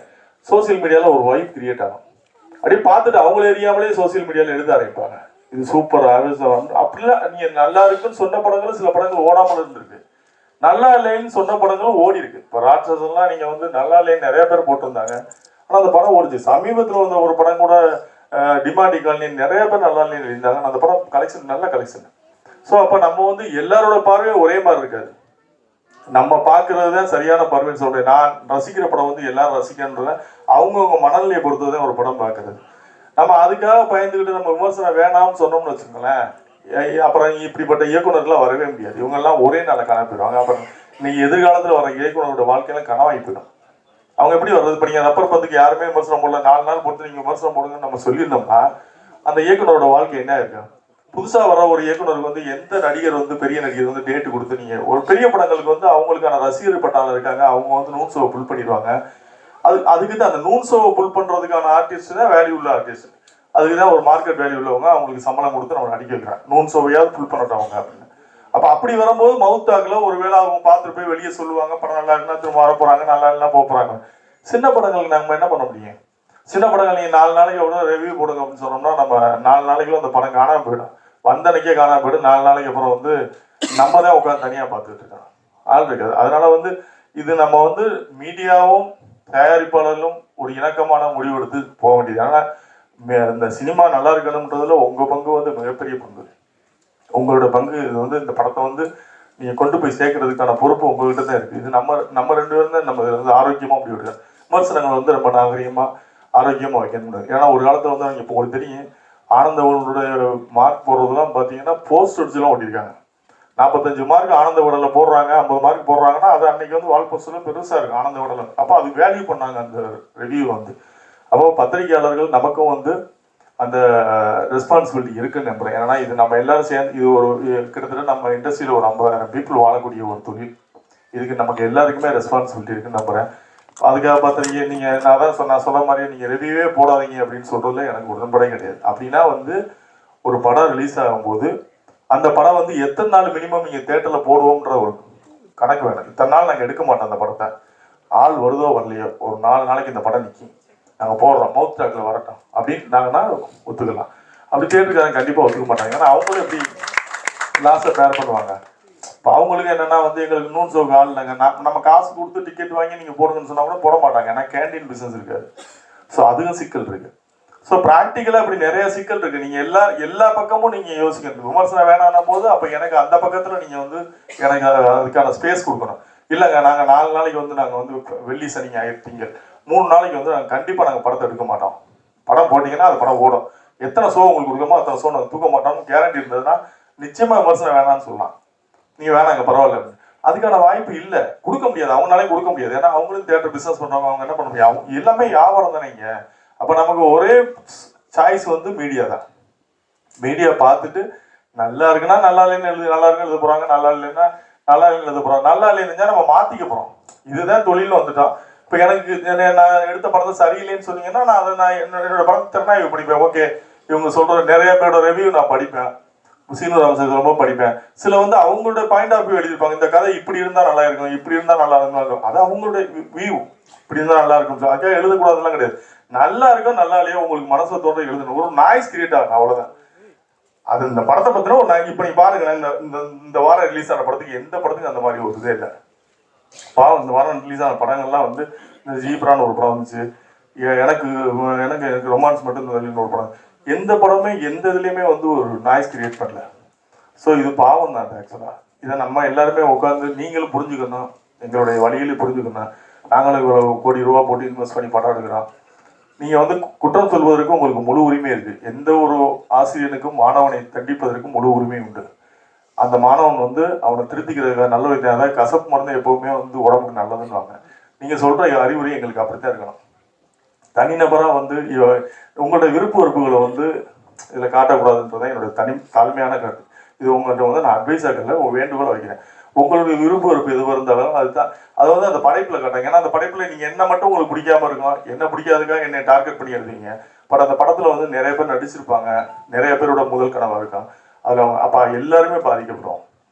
சோசியல் மீடியாவில் ஒரு வைப் கிரியேட் ஆகும். அப்படியே பார்த்துட்டு அவங்கள எரியாமலே சோசியல் மீடியாவில் எழுத ஆரம்பிப்பாங்க, இது சூப்பர் ஆவேசம் அப்படிலாம். நீங்கள் நல்லா இருக்குன்னு சொன்ன படங்களும் சில படங்கள் ஓடாமல் இருந்திருக்கு, நல்லா இல்லைன்னு சொன்ன படங்களும் ஓடி இருக்கு. இப்போ ராட்சசன்லாம் நீங்கள் வந்து நல்லா இல்லைன்னு நிறைய பேர் போட்டிருந்தாங்க, ஆனால் அந்த படம் ஓடிச்சு. சமீபத்தில் வந்த ஒரு படம் கூட டிமாண்டி காலனி நிறைய பேர் நல்லா இல்லைன்னு எழுதியிருந்தாங்க, அந்த படம் கலெக்ஷன் நல்ல கலெக்ஷன். ஸோ அப்போ நம்ம வந்து எல்லாரோட பார்வையும் ஒரே மாதிரி இருக்காது. நம்ம பார்க்கறது தான் சரியான பார்வைன்னு சொல்றேன். நான் ரசிக்கிற படம் வந்து எல்லாரும் ரசிக்கன்றத அவங்கவுங்க மனநிலையை பொறுத்தது தான் ஒரு படம் பார்க்கறது. நம்ம அதுக்காக பயந்துக்கிட்டு நம்ம விமர்சனம் வேணாம்னு சொன்னோம்னு வச்சுக்கோங்களேன், அப்புறம் இப்படிப்பட்ட இயக்குநர்கள்லாம் வரவே முடியாது. இவங்கெல்லாம் ஒரே நாளில் காண போயிடுவாங்க. அப்புறம் இன்னைக்கு எதிர்காலத்தில் வர இயக்குநரோட வாழ்க்கையெல்லாம் கனவாகி போயிடும். அவங்க எப்படி வர்றது? இப்போ நீங்கள் ரப்பர் பந்துக்கு யாருமே விமர்சனம் போடல, 4 நாள் பொறுத்து நீங்கள் விமர்சனம் போடுங்கன்னு நம்ம சொல்லியிருந்தோம்னா அந்த இயக்குனரோட வாழ்க்கை என்ன இருக்கு? புதுசாக வர ஒரு இயக்குனருக்கு வந்து எந்த நடிகர் வந்து பெரிய நடிகர் வந்து டேட்டு கொடுத்து நீங்கள் ஒரு பெரிய படங்களுக்கு வந்து அவங்களுக்கான ரசிகர் பட்டாளர் இருக்காங்க, அவங்க வந்து நூன் ஷோவை புல் பண்ணிடுவாங்க. அதுக்கு தான் அந்த நூன் ஷோவை புல் பண்ணுறதுக்கான ஆர்டிஸ்ட் தான் வேல்யூ உள்ள ஆர்டிஸ்ட். அதுக்கு தான் ஒரு மார்க்கெட் வேல்யூ உள்ளவங்க, அவங்களுக்கு சம்பளம் கொடுத்து நம்ம நடிக்க வைக்கிறாங்க, நூன் ஷோவையாவது புல் பண்ணட்டவங்க அப்படின்னு. அப்போ அப்படி வரும்போது மவுத்தாக்கில் ஒருவேளை அவங்க பார்த்துட்டு போய் வெளியே சொல்லுவாங்க, படம் நல்லா இருக்குன்னா திரும்ப வர போகிறாங்க, நல்லா இல்லைன்னா போக போகிறாங்க. சின்ன படங்களுக்கு நம்ம என்ன பண்ண முடியும்? சின்ன படங்கள் நீங்கள் 4 நாளைக்கு எவ்வளோ ரிவ்யூ போடுங்க அப்படின்னு சொன்னோம்னா நம்ம 4 நாளைக்குள்ள அந்த படம் காணாமல் போயிடும், வந்தனைக்கே காணாமல் போயிடும். 4 நாளைக்கு அப்புறம் வந்து நம்ம தான் உட்காந்து தனியாக பார்த்துட்டு இருக்கோம், ஆள் இருக்காது. அதனால வந்து இது நம்ம வந்து மீடியாவும் தயாரிப்பாளர்களும் ஒரு இணக்கமான முடிவெடுத்து போக வேண்டியது. ஆனால் இந்த சினிமா நல்லா இருக்கணும்ன்றதுல உங்கள் பங்கு வந்து மிகப்பெரிய பங்கு. உங்களோட பங்கு இது வந்து இந்த படத்தை வந்து நீங்கள் கொண்டு போய் சேர்க்கறதுக்கான பொறுப்பு உங்கள்கிட்ட தான் இருக்குது. இது நம்ம 2 பேரும் தான் நம்ம வந்து ஆரோக்கியமாக அப்படி விடுறோம். விமர்சனங்கள் வந்து ரொம்ப நாகரிகமாக ஆரோக்கியமாக வைக்க முடியாது. ஏன்னா ஒரு காலத்தில் வந்து அவங்க இப்போ உங்களுக்கு தெரியும், ஆனந்தவனுடைய மார்க் போடுறதுலாம் பார்த்தீங்கன்னா போஸ்ட் அடிச்சுலாம் ஓட்டியிருக்காங்க. 45 மார்க் ஆனந்தவடலில் போடுறாங்க, 50 மார்க் போடுறாங்கன்னா அது அன்னைக்கு வந்து வால் போஸ்டெல்லாம் பெருசாக இருக்கும் ஆனந்தவடலில். அப்போ அது வேல்யூ பண்ணாங்க அந்த ரிவ்யூ வந்து. அப்போ பத்திரிகையாளர்கள் நமக்கும் வந்து அந்த ரெஸ்பான்சிபிலிட்டி இருக்குன்னு நம்புகிறேன். ஏன்னா இது நம்ம எல்லாரும் சேர்ந்து இது ஒரு கிட்டத்தட்ட நம்ம இண்டஸ்ட்ரியில் ஒரு 50,000 பீப்புள் வாழக்கூடிய ஒரு தொழில். இதுக்கு நமக்கு எல்லாருக்குமே ரெஸ்பான்சிபிலிட்டி இருக்குன்னு நம்புகிறேன். அதுக்காக பார்த்துருக்கீங்க நீங்கள், நான் தான் சொன்ன மாதிரி நீங்கள் ரிவ்யூவே போடாதீங்க அப்படின்னு சொல்கிறதுல எனக்கு உடன்படே கிடையாது. அப்படின்னா வந்து ஒரு படம் ரிலீஸ் ஆகும்போது அந்த படம் வந்து எத்தனை நாள் மினிமம் நீங்கள் தேட்டரில் போடுவோம்ன்ற ஒரு கணக்கு வேணும். இத்தனை நாள் நாங்கள் எடுக்க மாட்டோம் அந்த படத்தை, ஆள் வருதோ வரலையோ ஒரு 4 நாளைக்கு இந்த படம் நிற்கும், நாங்கள் போடுறோம், மவுத் டாக்கில் வரட்டும் அப்படின்னு நாங்கன்னா ஒத்துக்கலாம். அப்படி தேட்டருக்காரங்க கண்டிப்பாக ஒத்துக்க மாட்டாங்க. ஏன்னா அவங்களும் எப்படி லாஸை பேர் பண்ணுவாங்க. இப்போ அவங்களுக்கு என்னென்னா வந்து எங்களுக்கு நூன் சோக்கு ஆள் இல்லைங்க, நம்ம காசு கொடுத்து டிக்கெட் வாங்கி நீங்கள் போடுங்கன்னு சொன்னால் கூட போட மாட்டாங்க. ஏன்னா கேண்டீன் பிஸ்னஸ் இருக்காது. ஸோ அதுவும் சிக்கல் இருக்குது. ஸோ ப்ராக்டிக்கலாக இப்படி நிறைய சிக்கல் இருக்குது. நீங்கள் எல்லா பக்கமும் நீங்கள் யோசிக்கணும். விமர்சனம் வேணாம் போது அப்போ எனக்கு அந்த பக்கத்தில் நீங்கள் வந்து எனக்கு அதுக்கான ஸ்பேஸ் கொடுக்கணும். இல்லைங்க நாங்கள் 4 நாளைக்கு வந்து நாங்கள் வந்து வெள்ளி சனி ஞாயிறு திங்கள் 3 நாளைக்கு வந்து நாங்கள் கண்டிப்பாக நாங்கள் படத்தை எடுக்க மாட்டோம். படம் போட்டிங்கன்னா அது படம் ஓடும். எத்தனை ஷோ உங்களுக்கு கொடுக்கமோ அத்தனை ஷோ நாங்கள் தூக்க மாட்டோம்னு கேரண்டி இருந்ததுன்னா நிச்சயமாக விமர்சனம் வேணான்னு சொல்லலாம். நீங்கள் வேணாங்க பரவாயில்ல, அதுக்கான வாய்ப்பு இல்லை, கொடுக்க முடியாது, அவங்களாலையும் கொடுக்க முடியாது. ஏன்னா அவங்களும் தேட்டர் பிஸ்னஸ் பண்ணுறவங்க, அவங்க என்ன பண்ண முடியும், அவங்க எல்லாமே வியாபாரம் தானே. இங்கே அப்போ நமக்கு ஒரே சாய்ஸ் வந்து மீடியா தான். மீடியா பார்த்துட்டு நல்லா இருக்குன்னா நல்லா இல்லைன்னு நல்லா இருக்குன்னு எழுத போகிறாங்க, நல்லா இல்லைன்னா நல்லா இல்லைன்னு எழுத போகிறாங்க. நல்லா இல்லைன்னு நம்ம மாற்றிக்க போகிறோம். இதுதான் தொழில்னு வந்துட்டோம். இப்போ எனக்கு நான் எடுத்த படத்தை சரியில்லைன்னு சொன்னீங்கன்னா நான் என்னோட படத்தை திறனாய்வு படிப்பேன். ஓகே இவங்க சொல்கிற நிறைய பேரோட ரிவ்யூ நான் படிப்பேன், சீனு ராமசாமி ரொம்ப படிப்பேன். சில வந்து அவங்களோட பாயிண்ட் ஆஃப் வியூ எழுதியிருப்பாங்க, இந்த கதை இப்படி இருந்தால் நல்லா இருக்கும், இப்படி இருந்தால் நல்லா இருக்கும், அது அவங்களோட வியூ, இப்படி இருந்தால் நல்லா இருக்கும். அதுக்காக எழுதக்கூடாதுலாம் கிடையாது. நல்லா இருக்கும் நல்லா இல்லையோ உங்களுக்கு மனசை தோன்ற எழுதணும். ஒரு நாய்ஸ் கிரியேட் ஆகும், அவ்வளோதான். அது இந்த படத்தை பற்றின ஒரு இப்போ நீ பாருங்க, இந்த வாரம் ரிலீஸ் ஆன படத்துக்கு எந்த படத்துக்கும் அந்த மாதிரி ஒரு இதே இல்லை. பாவம் இந்த வாரம் ரிலீஸ் ஆன படங்கள்லாம் வந்து இந்த ஜீப்ரான்னு ஒரு படம் வந்துச்சு, எனக்கு எனக்கு ரொமான்ஸ் மட்டும் ஒரு படம், எந்த படமே எந்த இதுலேயுமே வந்து ஒரு நாய்ஸ் கிரியேட் பண்ணல. ஸோ இது பாவம் தான் ஆக்சுவலாக. இதை நம்ம எல்லாருமே உட்காந்து நீங்களும் புரிஞ்சுக்கணும், எங்களுடைய வழியிலையும் புரிஞ்சுக்கணும். நாங்களும் இவ்வளோ கோடி ரூபா போட்டு இன்வெஸ்ட் பண்ணி படம் எடுக்கிறோம். நீங்கள் வந்து குற்றம் சொல்வதற்கு உங்களுக்கு முழு உரிமை இருக்குது. எந்த ஒரு ஆசிரியனுக்கும் மாணவனை தண்டிப்பதற்கும் முழு உரிமை உண்டு. அந்த மாணவன் வந்து அவனை திருத்திக்கிறதுக்காக நல்ல விதம். அதாவது கசப்பு மருந்து எப்போவுமே வந்து உடம்புக்கு நல்லதுன்னு வாங்க. நீங்கள் சொல்கிற அறிவுரை எங்களுக்கு அப்படித்தான் இருக்கணும். தனிநபராக வந்து உங்களோட விருப்ப வெறுப்புகளை வந்து இதில் காட்டக்கூடாதுன்றதான் என்னோட தாழ்மையான கருத்து. இது உங்கள்கிட்ட வந்து நான் அட்வைஸாக ஒரு வேண்டுகோளை வைக்கிறேன். உங்களுடைய விருப்ப வெறுப்பு எதுவாக இருந்தாலும் அதுதான் அதை வந்து அந்த படைப்பில் காட்டாங்க. ஏன்னா அந்த படைப்பில் நீங்கள் என்ன மட்டும் உங்களுக்கு பிடிக்காம இருக்கும், என்ன பிடிக்காதுக்காக என்னை டார்கெட் பண்ணி எழுதுவீங்க. பட் அந்த படத்தில் வந்து நிறைய பேர் நடிச்சிருப்பாங்க, நிறைய பேரோட முதல் கனவாக இருக்கும். அதில் அவங்க அப்போ எல்லாருமே பாதிக்கப்படும்.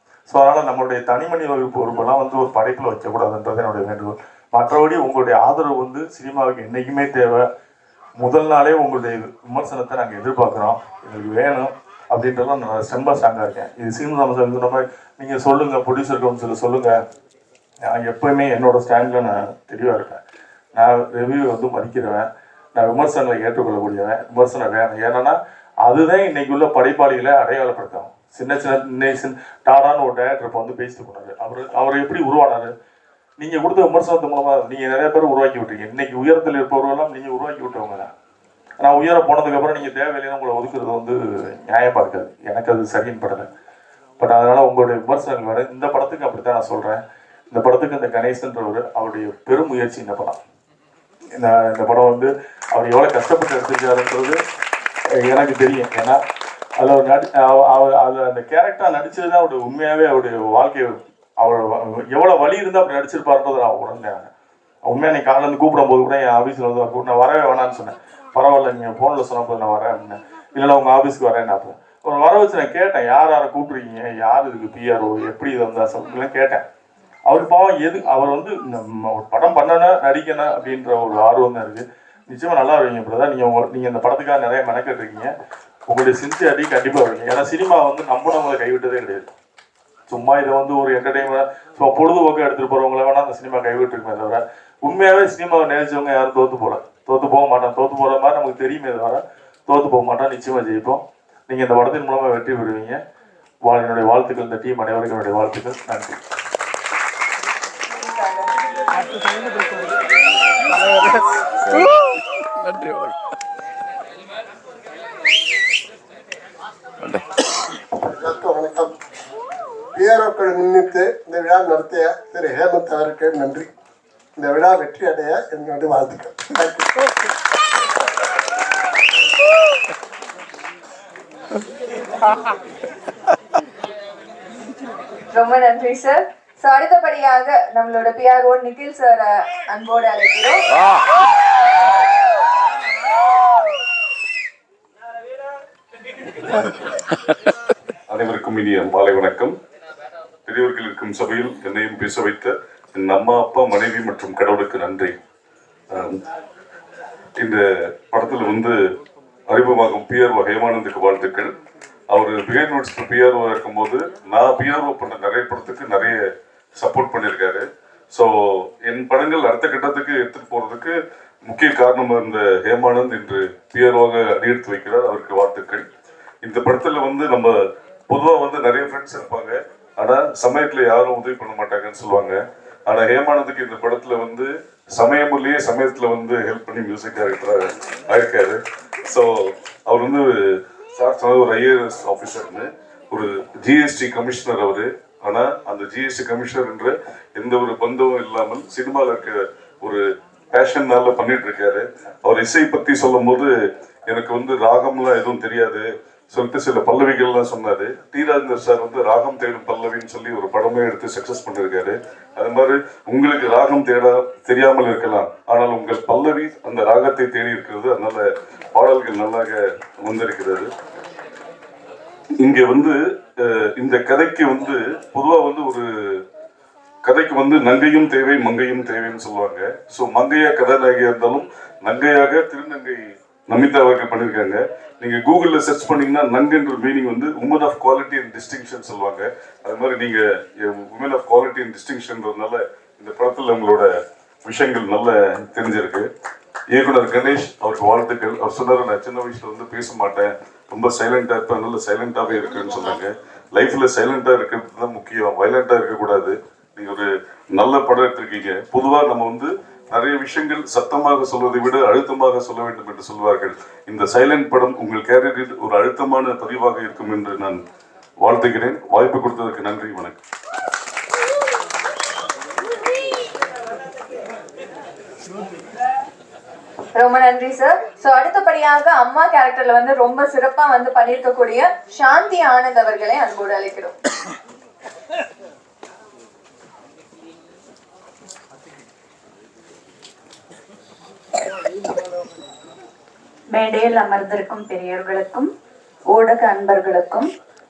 ஸோ அதனால் நம்மளுடைய தனிமணி வகுப்பு உறுப்பெல்லாம் வந்து ஒரு படைப்பில் வைக்கக்கூடாதுன்றது என்னுடைய வேண்டுகோள். மற்றபடி உங்களுடைய ஆதரவு வந்து சினிமாவுக்கு என்றைக்குமே தேவை. முதல் நாளே உங்களுடைய விமர்சனத்தை நாங்கள் எதிர்பார்க்குறோம், எங்களுக்கு வேணும் அப்படின்றதும் நான் ரொம்ப ஸ்ட்ராங்காக இருக்கேன். இது சீனு ராமசாமி சொன்ன மாதிரி நீங்கள் சொல்லுங்கள், ப்ரொடியூசர் கவுன்சில் சொல்லுங்கள். நான் எப்போயுமே என்னோடய ஸ்டாண்டில் நான் தெளிவாக இருக்கேன். நான் ரிவ்யூ வந்து மதிக்கிறவன், நான் விமர்சனங்களை ஏற்றுக்கொள்ளக்கூடியவன். விமர்சனம் வேணும், ஏன்னா அதுதான் இன்னைக்கு உள்ள படைப்பாளிகளை அடையாளப்படுத்தும். சின்ன டாடான்னு ஒரு டைரக்டர் இப்போ வந்து பேசிட்டு போனார். அவர் எப்படி உருவானார்? நீங்கள் கொடுத்த விமர்சனத்து மூலமாக நீங்கள் நிறைய பேர் உருவாக்கி விட்டீங்க. இன்னைக்கு உயரத்தில் இருப்பவர்களெல்லாம் நீங்கள் உருவாக்கி விட்டவங்க தான். நான் உயர போனதுக்கப்புறம் நீங்கள் தேவையில்லைன்னு உங்களை ஒதுக்குறது வந்து நியாயமாக இருக்காது. எனக்கு அது சரின்னு படலை. பட் அதனால் உங்களுடைய விமர்சனங்கள் வர இந்த படத்துக்கு அப்படி தான் நான் சொல்கிறேன். இந்த படத்துக்கு இந்த கணேசன்றவர் அவருடைய பெரும் முயற்சி. இந்த படம் இந்த படம் வந்து அவர் எவ்வளோ கஷ்டப்பட்டு எடுத்துருக்காருன்றது எனக்கு தெரியும். ஏன்னா அதில் அதில் அந்த கேரக்டராக நடிச்சது தான் அவருடைய உண்மையாகவே அவருடைய வாழ்க்கையை அவர் எவ்வளோ வழி இருந்தால் அப்படி நடிச்சிருப்பாருன்றதை நான் உணர்ந்தேன். உண்மையாக நீ காலையிலேருந்து கூப்பிடும் போது கூட என் ஆஃபீஸில் வந்து நான் வரவே வேணான்னு சொன்னேன். பரவாயில்ல நீங்கள் ஃபோனில் சொன்னப்போ நான் வரேன் அப்படின்னேன். இல்லைன்னா உங்கள் ஆஃபீஸ்க்கு வரேன். நான் ஒரு வர வச்சு நான் கேட்டேன், யாரை கூப்பிட்ருக்கீங்க, யார் இதுக்கு பிஆர்ஓ, எப்படி இது வந்தா சொல்லுங்கன்னு கேட்டேன். அவருக்கு பாவம் அவர் வந்து நம்ம ஒரு படம் பண்ணணும் நடிக்கணும் அப்படின்ற ஒரு ஆர்வம் தான் இருக்குது. நிச்சயமாக நல்லா வருவீங்க பிரதர். நீங்கள் இந்த படத்துக்காக நிறைய மெனக்கட்டுருக்கீங்க. உங்களுடைய சின்சியாரிட்டி கண்டிப்பாக வருவீங்க. ஏன்னா சினிமா வந்து நம்பினவங்களை கைவிட்டதே கிடையாது. சும்மா இதை வந்து ஒரு என்டர்டெயின்மெண்ட் ஸோ பொழுதுபோக்கு எடுத்துகிட்டு போகிறவங்கள வேணால் அந்த சினிமா கைவிட்டுருக்குமே தவிர உண்மையாகவே சினிமாவை நேசிச்சவங்க யாரும் தோற்று போக மாட்டான். தோற்று போகிற மாதிரி நமக்கு தெரியுமே தவிர தோற்று போக மாட்டான். நிச்சயமாக ஜெயிப்போம். நீங்கள் இந்த படத்தின் மூலமாக வெற்றி பெறுவீங்க. என்னுடைய வாழ்த்துக்கள். இந்த டீம் அனைவருக்கும் என்னுடைய வாழ்த்துக்கள். நன்றி. நன்றி. வணக்கம். பிஆர்ஓக்களை முன்னிட்டு இந்த விழா நடத்திய திரு ஹேமந்த் அவருக்கு நன்றி. இந்த விழா வெற்றி அடைய என்னுடைய வாழ்த்துக்கள். ரொம்ப நன்றி சார். ஸோ அடுத்தபடியாக நம்மளோட பிஆர்ஓ நிகில் சார் அன்போடு அழைக்கிறோம். அனைவருக்கும் இனிய மாலை வணக்கம். பெரியவர்கள் இருக்கும் சபையில் என்னையும் பேச வைத்த என் அம்மா, அப்பா, மனைவி மற்றும் கடவுளுக்கு நன்றி. இந்த படத்தில் வந்து அறிமுகமாகும் பிஆர்ஓ ஹேமானந்துக்கு வாழ்த்துக்கள். அவர் பிஹைண்ட் நோட்ஸ் பிஆர்ஓ இருக்கும்போது நான் பிஆர்ஓ பண்ண நிறைய படத்துக்கு நிறைய சப்போர்ட் பண்ணியிருக்காரு. ஸோ என் படங்கள் அடுத்த கட்டத்துக்கு எடுத்துகிட்டு போகிறதுக்கு முக்கிய காரணமாக இருந்த ஹேமானந்த் இன்று பிஆர்ஓவாக அடியெடுத்து வைக்கிறார். அவருக்கு வாழ்த்துக்கள். இந்த படத்தில் வந்து நம்ம பொதுவாக வந்து நிறைய ஃப்ரெண்ட்ஸ் இருப்பாங்க, ஆனால் சமயத்தில் யாரும் உதவி பண்ண மாட்டாங்கன்னு சொல்லுவாங்க. ஆனால் ஹேமானந்துக்கு இந்த படத்தில் வந்து சமயமுறையே சமயத்தில் வந்து ஹெல்ப் பண்ணி மியூசிக் டைரக்டராக ஆயிருக்காரு. ஸோ அவர் வந்து சார் சொன்னது ஒரு ஐஏஎஸ் ஆஃபீஸர்னு, ஒரு ஜிஎஸ்டி கமிஷனர் அவர். ஆனால் அந்த ஜிஎஸ்டி கமிஷனர் என்ற எந்த ஒரு பந்தமும் இல்லாமல் சினிமாவில் இருக்க ஒரு பேஷன்னால பண்ணிட்டு இருக்காரு. அவர் இசை பற்றி சொல்லும் போது எனக்கு வந்து ராகம்லாம் எதுவும் தெரியாது சொல்லிட்டு சில பல்லவிகள்லாம் சொன்னாரு. டி ராஜேந்தர் சார் வந்து ராகம் தேடும் பல்லவின்னு சொல்லி ஒரு படமே எடுத்து சக்சஸ் பண்ணியிருக்காரு. அது மாதிரி உங்களுக்கு ராகம் தெரியாமல் இருக்கலாம், ஆனால் உங்கள் பல்லவி அந்த ராகத்தை தேடி இருக்கிறது. அதனால பாடல்கள் நல்லாக வந்திருக்கிறது. இங்க வந்து இந்த கதைக்கு வந்து பொதுவாக வந்து ஒரு கதைக்கு வந்து நங்கையும் தேவை மங்கையும் தேவைன்னு சொல்லுவாங்க. ஸோ மங்கையா கதாநாயகியாக இருந்தாலும் நங்கையாக திருநங்கை நமிதா அவர்கள் பண்ணியிருக்காங்க. நீங்கள் கூகுளில் சர்ச் பண்ணீங்கன்னா நங்குன்ற மீனிங் வந்து woman of quality and distinction சொல்லுவாங்க. அது மாதிரி நீங்கள் உமன் ஆஃப் குவாலிட்டி அண்ட் டிஸ்டிங்ஷன்றதுனால இந்த படத்தில் உங்களோட விஷயங்கள் நல்லா தெரிஞ்சிருக்கு. இயக்குனர் கணேஷ் அவருக்கு வாழ்த்துக்கள். அவர் சொன்னார், நான் சின்ன வயசுல வந்து பேச மாட்டேன், ரொம்ப சைலண்டாக இருப்பேன், நல்ல சைலண்டாகவே இருக்குன்னு சொன்னாங்க. லைஃப்பில் சைலண்டாக இருக்கிறது தான் முக்கியம், வைலண்டாக இருக்கக்கூடாது. நீங்கள் ஒரு நல்ல படம் எடுத்திருக்கீங்க. பொதுவாக நம்ம வந்து நிறைய விஷயங்கள் சத்தமாக சொல்வதை விட அழுத்தமாக சொல்ல வேண்டும் என்று சொல்வார்கள். இந்த சைலண்ட் படம் உங்கள் கேரியரில் ஒரு அழுத்தமான பதிவாக இருக்கும் என்று நான் வாழ்த்துகிறேன். வாய்ப்பு கொடுத்ததற்கு நன்றி, வணக்கம். ரொம்ப நன்றி சார். ஸோ அடுத்தபடியாக அம்மா கேரக்டர்ல வந்து ரொம்ப சிறப்பா வந்து பண்ணியிருக்கக்கூடிய சாந்தி ஆனந்த் அவர்களை அன்போடு அழைக்கிறோம். மேடையில் அமர்ந்திருக்கும் பெரியவர்களுக்கும் ஊடக அன்பர்களுக்கும்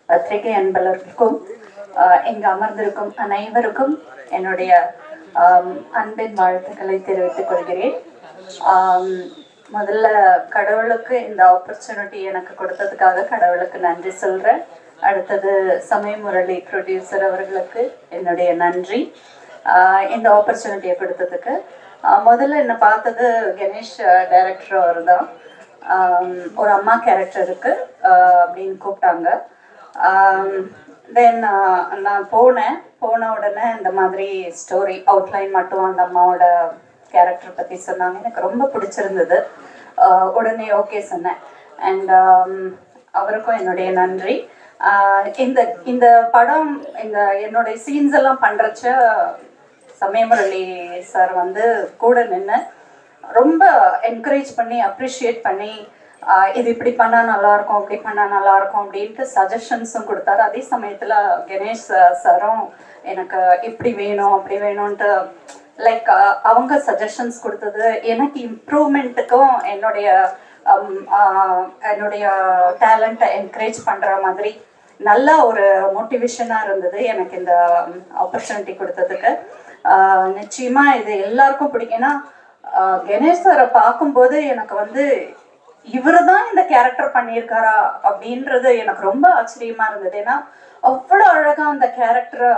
பத்திரிகை அன்பர்களுக்கும் இங்கு அமர்ந்திருக்கும் அனைவருக்கும் என்னுடைய அன்பின் வாழ்த்துக்களை தெரிவித்துக் கொள்கிறேன். முதல்ல கடவுளுக்கு இந்த ஆப்பர்ச்சுனிட்டி எனக்கு கொடுத்ததுக்காக கடவுளுக்கு நன்றி சொல்கிறேன். அடுத்தது சமயமுரளி ப்ரொடியூசர் அவர்களுக்கு என்னுடைய நன்றி இந்த ஆப்பர்ச்சுனிட்டியை கொடுத்ததுக்கு. முதல்ல என்னை பார்த்தது கணேஷ் டைரக்டர் அவர் தான். ஒரு அம்மா கேரக்டருக்கு அப்படின்னு கூப்பிட்டாங்க. தென் நான் போன உடனே இந்த மாதிரி ஸ்டோரி அவுட்லைன் மட்டும் அந்த அம்மாவோட கேரக்டர் பற்றி சொன்னாங்க. எனக்கு ரொம்ப பிடிச்சிருந்தது. உடனே ஓகே சொன்னேன். அண்ட் அவருக்கும் என்னுடைய நன்றி. இந்த படம் என்னுடைய சீன்ஸ் எல்லாம் பண்ணுறச்ச சமயமுரளி சார் வந்து கூட நின்று ரொம்ப என்கரேஜ் பண்ணி அப்ரிஷியேட் பண்ணி இது இப்படி பண்ணால் நல்லாயிருக்கும், அப்படி பண்ணால் நல்லாயிருக்கும் அப்படின்ட்டு சஜஷன்ஸும் கொடுத்தாரு. அதே சமயத்தில் கணேஷ் சாரும் எனக்கு இப்படி வேணும் அப்படி வேணும்ன்ட்டு லைக் அவங்க சஜஷன்ஸ் கொடுத்தது எனக்கு இம்ப்ரூவ்மெண்ட்டுக்கும் என்னுடைய டேலண்ட்டை என்கரேஜ் பண்ணுற மாதிரி நல்ல ஒரு மோட்டிவேஷனாக இருந்தது எனக்கு இந்த ஆப்பர்ச்சுனிட்டி கொடுத்ததுக்கு. நிச்சயமாக இது எல்லாருக்கும் பிடிக்கும். ஏன்னா கணேஷ் சாரை பார்க்கும்போது எனக்கு வந்து இவர் தான் இந்த கேரக்டர் பண்ணியிருக்காரா அப்படின்றது எனக்கு ரொம்ப ஆச்சரியமா இருந்தது. ஏன்னா அவ்வளோ அழகா அந்த கேரக்டரை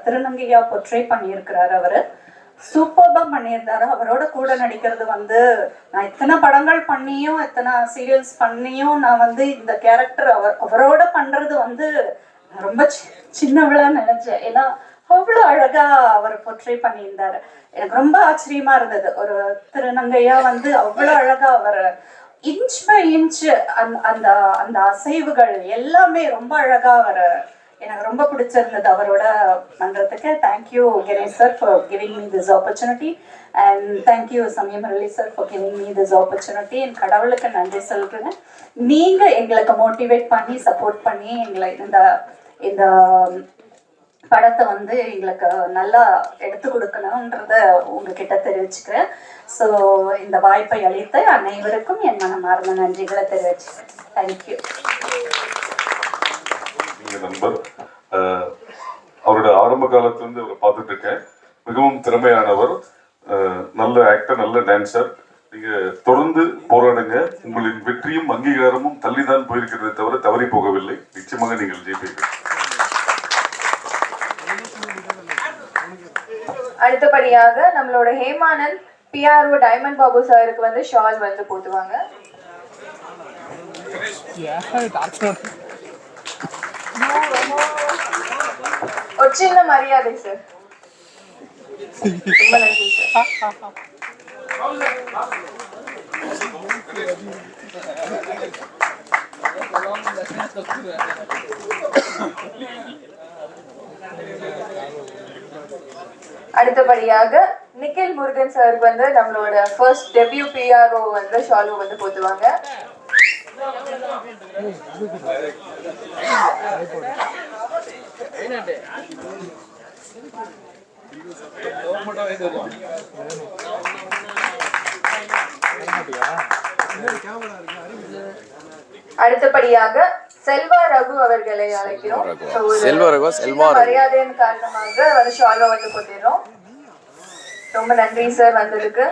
திருநங்கையா பொர்ட்ரே பண்ணியிருக்கிறாரு. அவரு சூப்பர்பா பண்ணியிருந்தாரு. அவரோட கூட நடிக்கிறது வந்து நான் இத்தனை படங்கள் பண்ணியும் இத்தனை சீரியல்ஸ் பண்ணியும் நான் வந்து இந்த கேரக்டர் அவரோட பண்றது வந்து ரொம்ப சின்னவளா நினைச்சேன். ஏன்னா அவ்வளோ அழகா அவர் பொர்ட்ரே பண்ணியிருந்தாரு. எனக்கு ரொம்ப ஆச்சரியமா இருந்தது. ஒரு திருநங்கையா வந்து அவ்வளோ அழகா அவர் இன்ச் பை இன்ச் அந்த அந்த அசைவுகள் எல்லாமே ரொம்ப அழகா அவர் எனக்கு ரொம்ப பிடிச்சிருந்தது அவரோட பண்ணுறதுக்கு. Thank you Ganesh sir for giving me this opportunity and thank you Samayam Murali sir for giving me this opportunity. என் கடவுளுக்கு நன்றி சொல்கிறேன். நீங்கள் எங்களுக்கு மோட்டிவேட் பண்ணி சப்போர்ட் பண்ணி எங்களை இந்த படத்தை வந்து எங்களுக்கு நல்லா எடுத்து கொடுக்கணுன்றத உங்ககிட்ட தெரிவிச்சுக்கிறேன். ஸோ இந்த வாய்ப்பை அளித்த அனைவருக்கும் என் மனமார்ந்த நன்றிகளை தெரிவிச்சுக்கிறேன். தேங்க்யூ. நண்பர் அவரோட ஆரம்ப காலத்திலிருந்து அவரை பார்த்துட்டு இருக்கேன். மிகவும் திறமையானவர், நல்ல ஆக்டர், நல்ல டான்சர். நீங்க தொடர்ந்து போராடுங்க. உங்களின் வெற்றியும் அங்கீகாரமும் தள்ளிதான் போயிருக்கிறதே தவிர தவறி போகவில்லை. நிச்சயமாக நீங்கள் ஜெயிப்பீர்கள். அடுத்தபடியாக நம்மளோட ஹேமானந்த் பிஆர்ஓ டைமண்ட் பாபு சாருக்கு வந்து ஷால் வந்து போட்டுவாங்க. ஒரு சின்ன மரியாதை சார். ரொம்ப நன்றி சார். அடுத்தபடியாக நிக்கில் முருகன் சாருக்கு வந்து நம்மளோட ஃபர்ஸ்ட் டெபியூ பிஆர்ஓ வந்து ஷாலு வந்து போட்டுவாங்க. அடுத்தபடியாக செல்வா ரகு அவர்களை அழைக்கிறோம். மரியாதையின் காரணமாக வந்து ஷாலோ வந்து போட்டிடுறோம். ரொம்ப நன்றி சார் வந்ததுக்கு.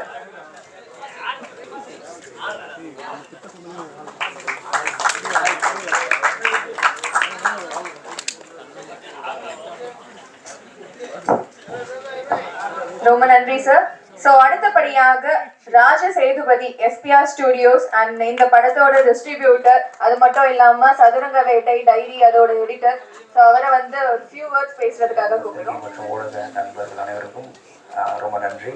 ரொம்ப நன்றி சார். ஸோ அடுத்தபடியாக ராஜ சேதுபதி எஸ்பிஆர் ஸ்டுடியோஸ் அண்ட் இந்த படத்தோட டிஸ்ட்ரிபியூட்டர், அது மட்டும் இல்லாமல் சதுரங்க வேட்டை டைரி அதோட எடிட்டர், ஸோ அவரை வந்து ஒரு ஃபியூ வேர்ட்ஸ் பேசுறதுக்காக கூப்பிடுறோம். மற்றும் ஊடக நண்பர்கள் அனைவருக்கும் ரொம்ப நன்றி.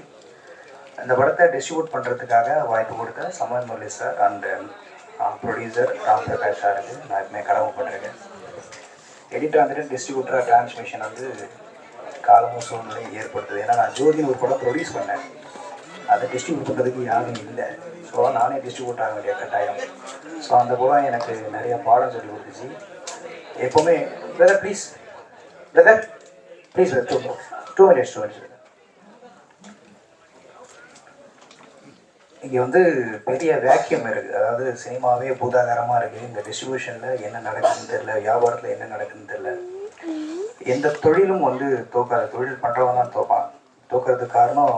இந்த படத்தை டிஸ்ட்ரிபியூட் பண்ணுறதுக்காக வாய்ப்பு கொடுத்த சமயம் Murali sir and producer Ram Prakash சாருக்கு நான் எப்பவுமே கடமைப்பட்டிருக்கேன். எடிட்டர் வந்துட்டு டிஸ்ட்ரிபியூட்டராக டிரான்ஸ்மிஷன் வந்து காலமும் சூழ்நிலை ஏற்படுத்துது. ஏன்னா நான் ஜோதின்னு ஒரு படம் ப்ரொடியூஸ் பண்ணேன், அதை டிஸ்ட்ரிபியூட் பண்ணுறதுக்கு யாரும் இல்லை. ஸோ நானே டிஸ்ட்ரிபியூட் ஆக வேண்டிய கட்டாயம். ஸோ அந்த படம் எனக்கு நிறைய பாடம் சொல்லி கொடுத்துச்சு. எப்போவுமே பிரதர் ப்ளீஸ் டூ மினிட்ஸ் இங்கே வந்து பெரிய வேக்கியம் இருக்குது. அதாவது சினிமாவே பூதாகாரமாக இருக்குது. இந்த டிஸ்ட்ரிபியூஷனில் என்ன நடக்குதுன்னு தெரில, வியாபாரத்தில் என்ன நடக்குதுன்னு தெரில. எந்த தொழிலும் வந்து தோக்காது. தொழில் பண்ணுறவங்க தான் தோப்பான். தோக்கிறதுக்கு காரணம்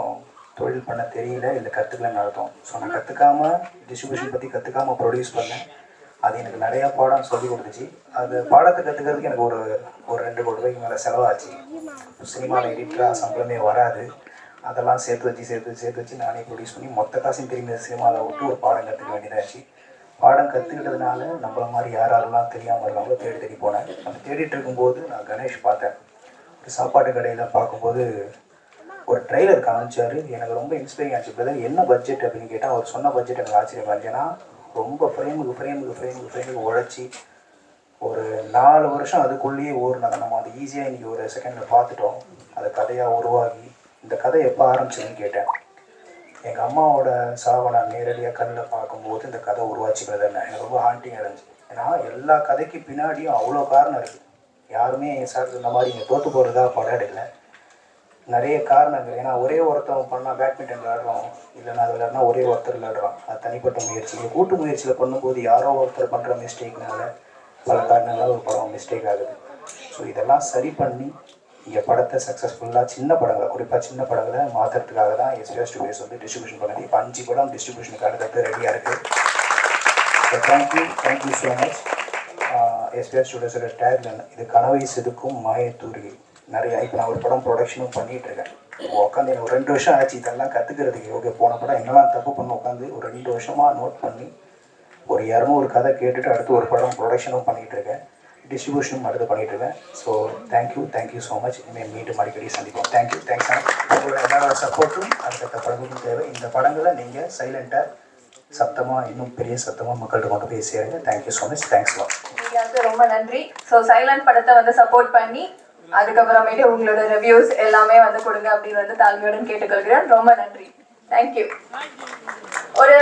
தொழில் பண்ண தெரியல, இல்லை கற்றுக்கலன்னு அர்த்தம். ஸோ நான் கற்றுக்காமல் டிஸ்ட்ரிபியூஷன் பற்றி கற்றுக்காமல் ப்ரொடியூஸ் பண்ணேன். அது எனக்கு நிறையா பாடம் சொல்லி கொடுத்துச்சு. அது பாடத்தை கற்றுக்கிறதுக்கு எனக்கு ஒரு 2 கோடி ரூபாய்க்கு மேலே செலவாச்சு. சினிமாவில் எடிட்டராக சம்பளமே வராது. அதெல்லாம் சேர்த்து வச்சு நானே ப்ரொடியூஸ் பண்ணி மொத்த காசையும் திரும்பி சினிமாவில் விட்டு ஒரு பாடம் கற்றுக்க வேண்டியதாச்சு. பாடம் கற்றுக்கிட்டதுனால நம்மள மாதிரி யாரெல்லாம் தெரியாமல் இருக்காங்களோ தேடி போனேன். அந்த தேடிட்டு இருக்கும்போது நான் கணேஷ் பார்த்தேன். ஒரு சாப்பாட்டு கடையில் பார்க்கும்போது ஒரு ட்ரெய்லர் காமிச்சார். எனக்கு ரொம்ப இன்ஸ்பைரிங் ஆச்சு. பிரதர் என்ன பட்ஜெட் அப்படின்னு கேட்டால் அவர் சொன்ன பட்ஜெட் எனக்கு ஆச்சரியமாக இருந்துச்சு. ஏன்னா ரொம்ப ஃப்ரேமுக்கு உழைச்சி ஒரு 4 வருஷம் அதுக்குள்ளேயே ஓடுனாங்க. நம்ம அது ஈஸியாக இன்றைக்கி ஒரு செகண்டில் பார்த்துட்டோம். அது கதையாக உருவாகி இந்த கதை எப்போ ஆரம்பிச்சதுன்னு கேட்டேன். எங்கள் அம்மாவோட சாவை நான் நேரடியாக கண்ணில் பார்க்கும்போது இந்த கதை உருவாச்சுக்கிறதுன்னு எனக்கு ரொம்ப ஹாண்டிங்காக இருந்துச்சு. ஏன்னா எல்லா கதைக்கு பின்னாடியும் அவ்வளோ காரணம் இருக்குது. யாருமே சார் இந்த மாதிரி இங்கே தோற்று போகிறதா படம் எடுக்கல. நிறைய காரணங்கள். ஏன்னா ஒரே ஒருத்தவங்க பண்ணால் பேட்மிண்டன் விளையாடுறோம், இல்லைன்னா அது விளையாடுனா ஒரே ஒருத்தர் விளையாடுறோம். அது தனிப்பட்ட முயற்சி. கூட்டு முயற்சியில் பண்ணும்போது யாரோ ஒருத்தர் பண்ணுற மிஸ்டேக்னால பல காரணங்களால் ஒரு படம் மிஸ்டேக் ஆகுது. ஸோ இதெல்லாம் சரி பண்ணி இங்கே படத்தை சக்ஸஸ்ஃபுல்லாக சின்ன படங்களை, குறிப்பாக சின்ன படங்களை மாற்றுறதுக்காக தான் எஸ்பிஆர் ஸ்டுடியோஸ் வந்து டிஸ்ட்ரிபியூஷன் பண்ணுது. இப்போ 5 படம் டிஸ்ட்ரிபியூஷனுக்கு அடுத்தது ரெடியாக இருக்குது. So thank you so much. SPR ஸ்டுடியோஸோட டேக்லைன் இது கனவை செதுக்கும் மாயத்தூரி. நிறைய இப்போ நான் ஒரு படம் ப்ரொடக்ஷனும் பண்ணிகிட்ருக்கேன். உட்காந்து எனக்கு ஒரு 2 வருஷம் ஆச்சு இதெல்லாம் கற்றுக்கிறதுக்கு. ஓகே, போன படம் என்னெல்லாம் தப்பு பண்ண உட்காந்து ஒரு 2 வருஷமாக நோட் பண்ணி ஒரு 200 கதை கேட்டுட்டு அடுத்து ஒரு படம் ப்ரொடக்ஷனும் பண்ணிகிட்ருக்கேன், டிஸ்ட்ரிபியூஷனும் அடுத்து பண்ணிகிட்ருக்கேன். So thank you so much. இனிமேல் மீண்டும் அடிக்கடி சந்திப்போம். தேங்க்ஸ். உங்களோட என்னோட சப்போர்ட்டும் அடுத்த படங்களுக்கும் தேவை. இந்த படங்களை நீங்கள் சைலண்ட்டாக சத்தமாக இன்னும் பெரிய சத்தமாக மக்கள்கிட்ட கொண்டு போய் சேருங்க. Thank you so much. Thanks lot. மீடியாவுக்கு ரொம்ப நன்றி. ஸோ சைலண்ட் படத்தை வந்து சப்போர்ட் பண்ணி அதுக்கப்புறமேட்டு உங்களோட ரிவ்யூஸ் எல்லாமே வந்து கொடுங்க அப்படின்னு வந்து தாழ்மையுடன் கேட்டுக்கொள்கிறேன். ரொம்ப நன்றி. தேங்க்யூ. ஒரு